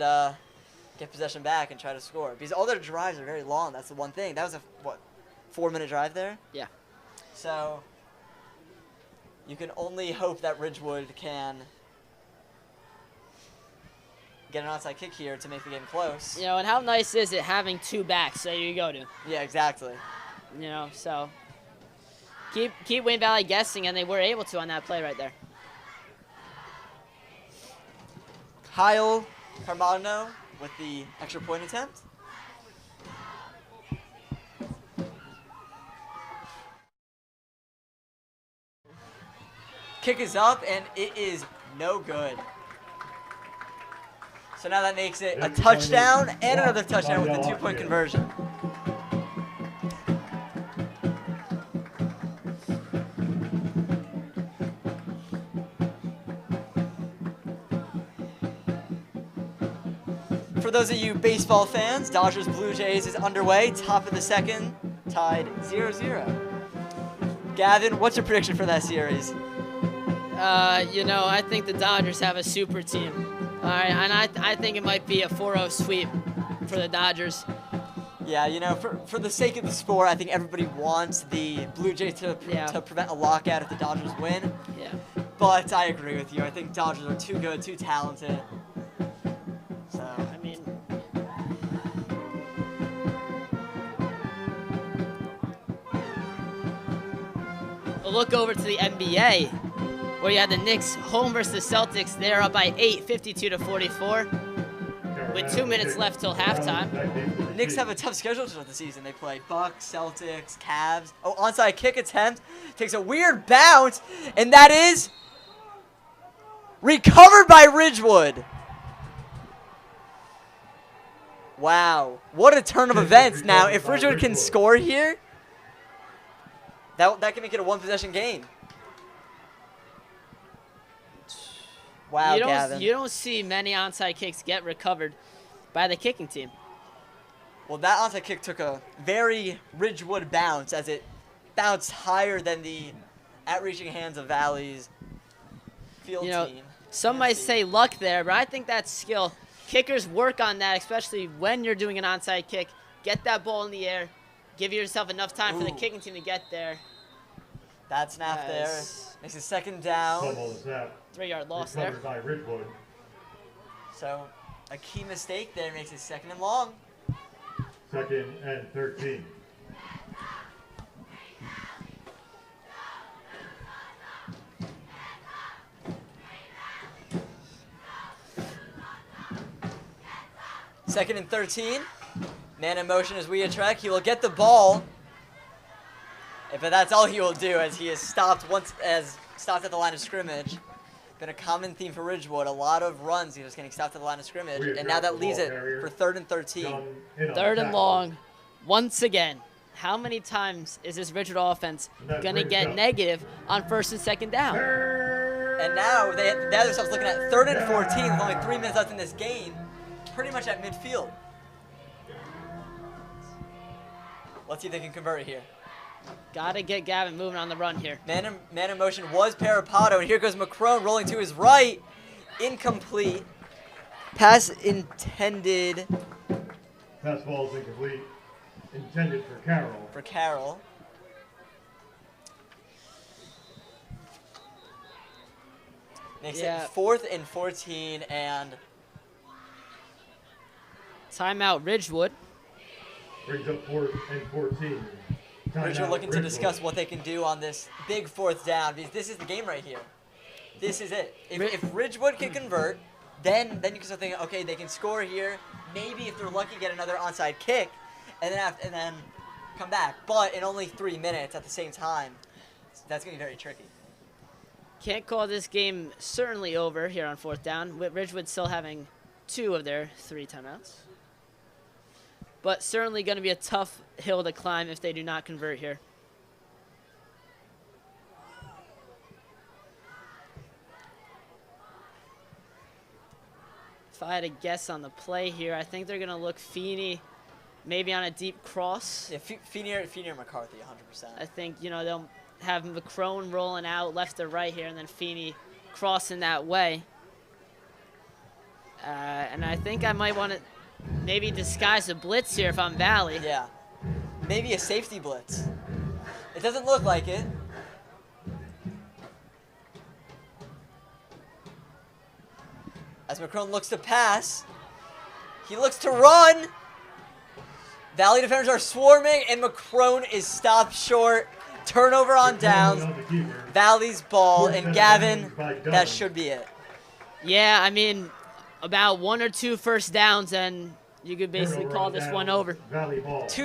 get possession back and try to score. Because all their drives are very long. That's the one thing. That was a, what, 4-minute drive there? yeah. So you can only hope that Ridgewood can get an onside kick here to make the game close. You know, and how nice is it having two backs that you go to? Yeah, exactly. You know, so keep Wayne Valley guessing, and they were able to on that play right there. Kyle Carmagno with the extra point attempt. Kick is up, and it is no good. So now that makes it a touchdown and another touchdown with the 2-point conversion. For those of you baseball fans, Dodgers Blue Jays is underway, top of the second, tied 0-0. Gavin, what's your prediction for that series? You know, I think the Dodgers have a super team. All right, and I think it might be a 4-0 sweep for the Dodgers. Yeah, you know, for the sake of the sport, I think everybody wants the Blue Jays to prevent a lockout if the Dodgers win. Yeah. But I agree with you. I think Dodgers are too good, too talented. So, I mean, a look over to the NBA, where you had the Knicks home versus the Celtics. They're up by 8, 52-44, with 2 minutes left till halftime. Knicks have a tough schedule to start the season. They play Bucks, Celtics, Cavs. Oh, onside kick attempt. Takes a weird bounce, and that is recovered by Ridgewood. Wow. What a turn of events. Now, if Ridgewood can score here, that can make it a one-possession game. Wow, Gavin. You don't see many onside kicks get recovered by the kicking team. Well, that onside kick took a very Ridgewood bounce as it bounced higher than the outreaching hands of Valley's field You know, team. some might say luck there, but I think that's skill. Kickers work on that, especially when you're doing an onside kick. Get that ball in the air. Give yourself enough time for the Ooh. kicking team to get there. That snap there Yes. makes it second down. Fumble the snap. 3-yard loss there. Recovered by Ridgewood. So a key mistake there makes it second and long. 2nd and 13. Second and 13. Man in motion as we attract. He will get the ball. But that's all he will do as he is stopped at the line of scrimmage. Been a common theme for Ridgewood. A lot of runs. He was getting stopped at the line of scrimmage. And now that leaves it for 3rd and 13. Third and long. Once again, how many times is this Ridgewood offense going to get negative on 1st and 2nd down? And now they have themselves looking at 3rd and 14 with only 3 minutes left in this game. Pretty much at midfield. Let's see if they can convert it here. Got to get Gavin moving on the run here. Man in motion was Parapato, and here goes McCrone rolling to his right. Incomplete. Pass intended Pass ball is incomplete. Intended for Carroll. for Carroll. Makes it 4th and 14, and Timeout Ridgewood. Brings up 4th and 14. Ridgewood Timeout, looking to discuss Ridgewood. what they can do on this big 4th down, because this is the game right here. This is it. If Ridgewood can convert, then you can start thinking, okay, they can score here. Maybe if they're lucky, get another onside kick, and then come back. But in only 3 minutes at the same time, that's going to be very tricky. Can't call this game certainly over here on 4th down, with Ridgewood still having 2 of their 3 timeouts. But certainly going to be a tough hill to climb if they do not convert here. If I had to guess on the play here, I think they're going to look Feeney maybe on a deep cross. Yeah, Feeney or McCarthy, 100%. I think, they'll have McCrone rolling out left to right here, and then Feeney crossing that way. And I think I might want to maybe disguise a blitz here if I'm Valley. Yeah, maybe a safety blitz. It doesn't look like it. As McCrone looks to pass, he looks to run. Valley defenders are swarming, and McCrone is stopped short. Turnover on downs. Valley's ball, and Gavin, that should be it. Yeah, I mean, about 1 or 2 first downs, and you could basically call this one over. 2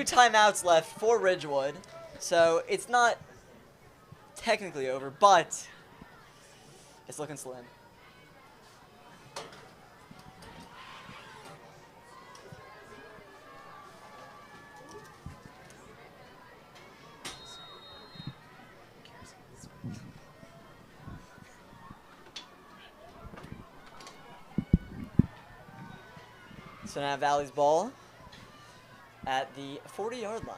timeouts left for Ridgewood, so it's not technically over, but it's looking slim. So now Valley's ball at the 40-yard line.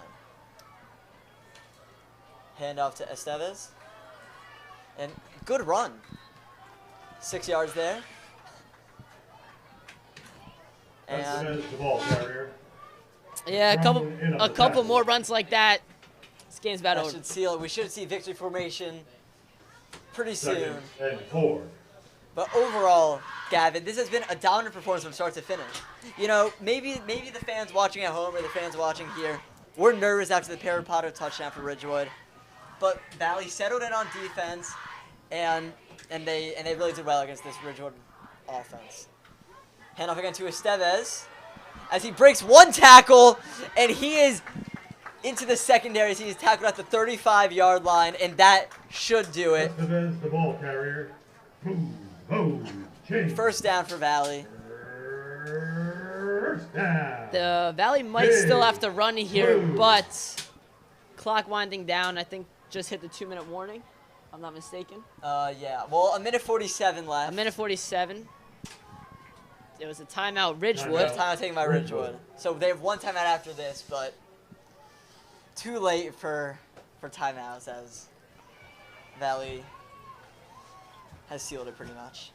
Handoff to Estevez. And good run. 6 yards there. And the ball carrier. Yeah, a couple more runs like that. This game's about that over. should seal it. We should see victory formation pretty soon. 2nd and 4. But overall, Gavin, this has been a dominant performance from start to finish. Maybe the fans watching at home or the fans watching here were nervous after the Perry Potter touchdown for Ridgewood. But Valley settled in on defense, and they really did well against this Ridgewood offense. Handoff again to Estevez as he breaks 1 tackle, and he is into the secondary. He is tackled at the 35-yard line, and that should do it. Estevez, the ball carrier. First down for Valley. First down. The Valley might still have to run here, but clock winding down. I think just hit the 2-minute warning, if I'm not mistaken. Yeah. Well, 1:47 left. 1:47. It was a timeout, Ridgewood. Timeout taken by Ridgewood. So they have 1 timeout after this, but too late for timeouts as Valley has sealed it pretty much.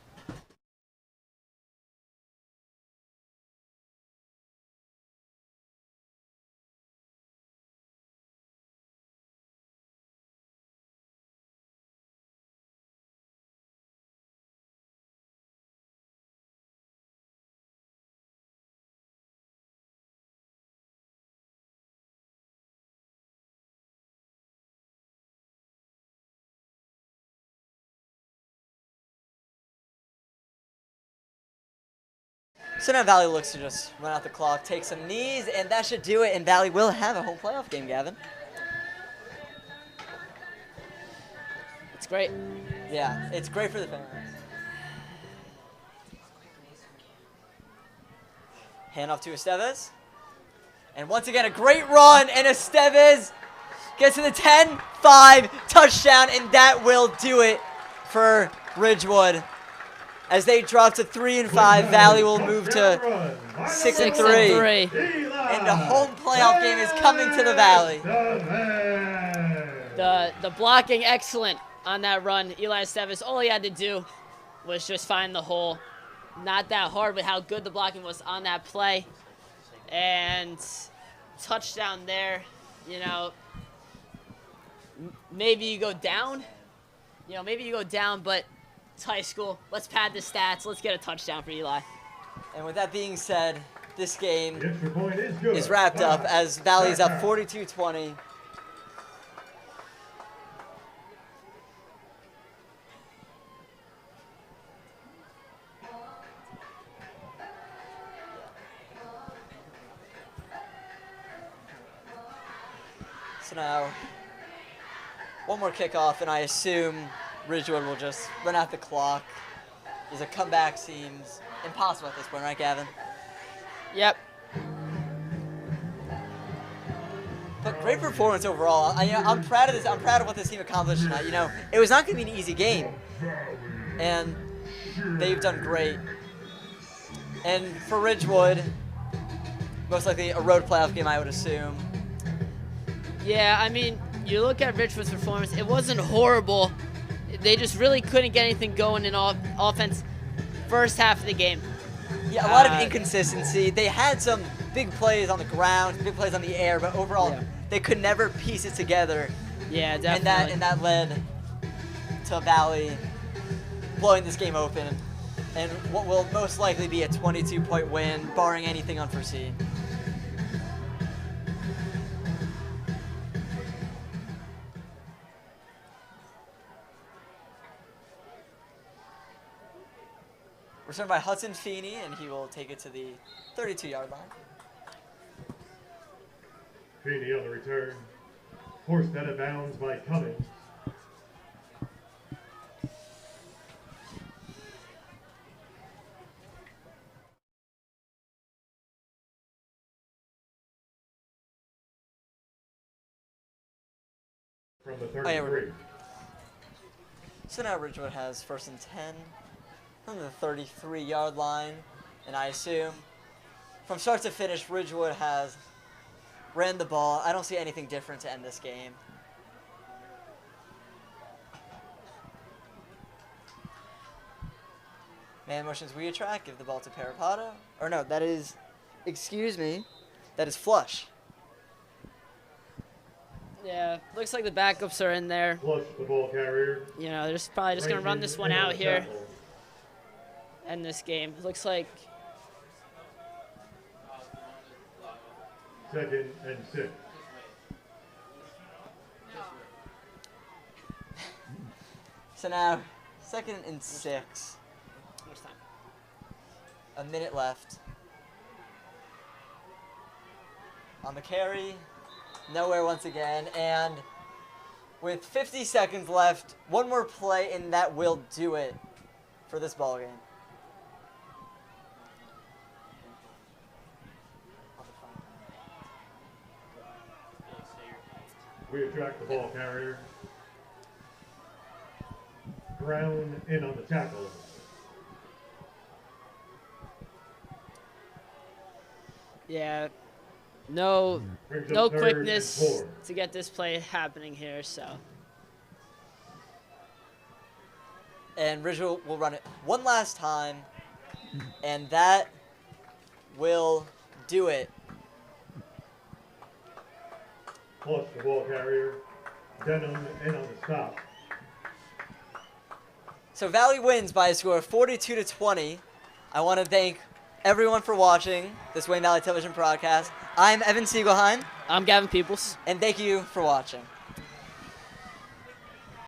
So now Valley looks to just run out the clock, take some knees, and that should do it. And Valley will have a home playoff game, Gavin. It's great. Yeah, it's great for the fans. Handoff to Estevez. And once again, a great run, and Estevez gets to the 10-5 touchdown, and that will do it for Ridgewood. As they drop to 3-5, Valley will move to 6-3. And the home playoff game is coming to the Valley. The blocking excellent on that run. Eli Estevez, all he had to do was just find the hole. Not that hard, but how good the blocking was on that play. And touchdown there, maybe you go down. But it's high school. Let's pad the stats. Let's get a touchdown for Eli. And with that being said, this game The extra point is good. is wrapped up as Valley is up 42-20. So now, one more kickoff, and I assume Ridgewood will just run out the clock. As a comeback seems impossible at this point, right, Gavin? Yep. But great performance overall. I'm proud of this. I'm proud of what this team accomplished tonight. It was not going to be an easy game, and they've done great. And for Ridgewood, most likely a road playoff game, I would assume. Yeah, I mean, you look at Ridgewood's performance, it wasn't horrible. They just really couldn't get anything going in offense first half of the game. Yeah, a lot of inconsistency. They had some big plays on the ground, big plays on the air, but overall, they could never piece it together. Yeah, definitely. And that led to Valley blowing this game open, and what will most likely be a 22-point win, barring anything unforeseen. Returned by Hudson Feeney, and he will take it to the 32-yard line. Feeney on the return. Forced out of bounds by Cummings. From the 33. So now Ridgewood has 1st and 10 from the 33-yard line, and I assume from start to finish, Ridgewood has ran the ball. I don't see anything different to end this game. Man motions we track, give the ball to Parapata. Or no, that is, excuse me, that is Flush. Yeah, looks like the backups are in there. Flush the ball carrier. They're probably just going to run this one out here. End this game. Looks like 2nd and 6. So now, 2nd and 6. how much time? A minute left. On the carry, nowhere once again, and with 50 seconds left, one more play and that will do it for this ball game. We attract the ball carrier. Brown in on the tackle. Yeah, no Brings no up 3rd and quickness 4. to get this play happening here, so. And Ridgewood will run it one last time, and that will do it. Flush the ball carrier. Denham in on the stop. So Valley wins by a score of 42-20. I want to thank everyone for watching this Wayne Valley Television broadcast. I'm Evan Siegelheim. I'm Gavin Peoples. And thank you for watching.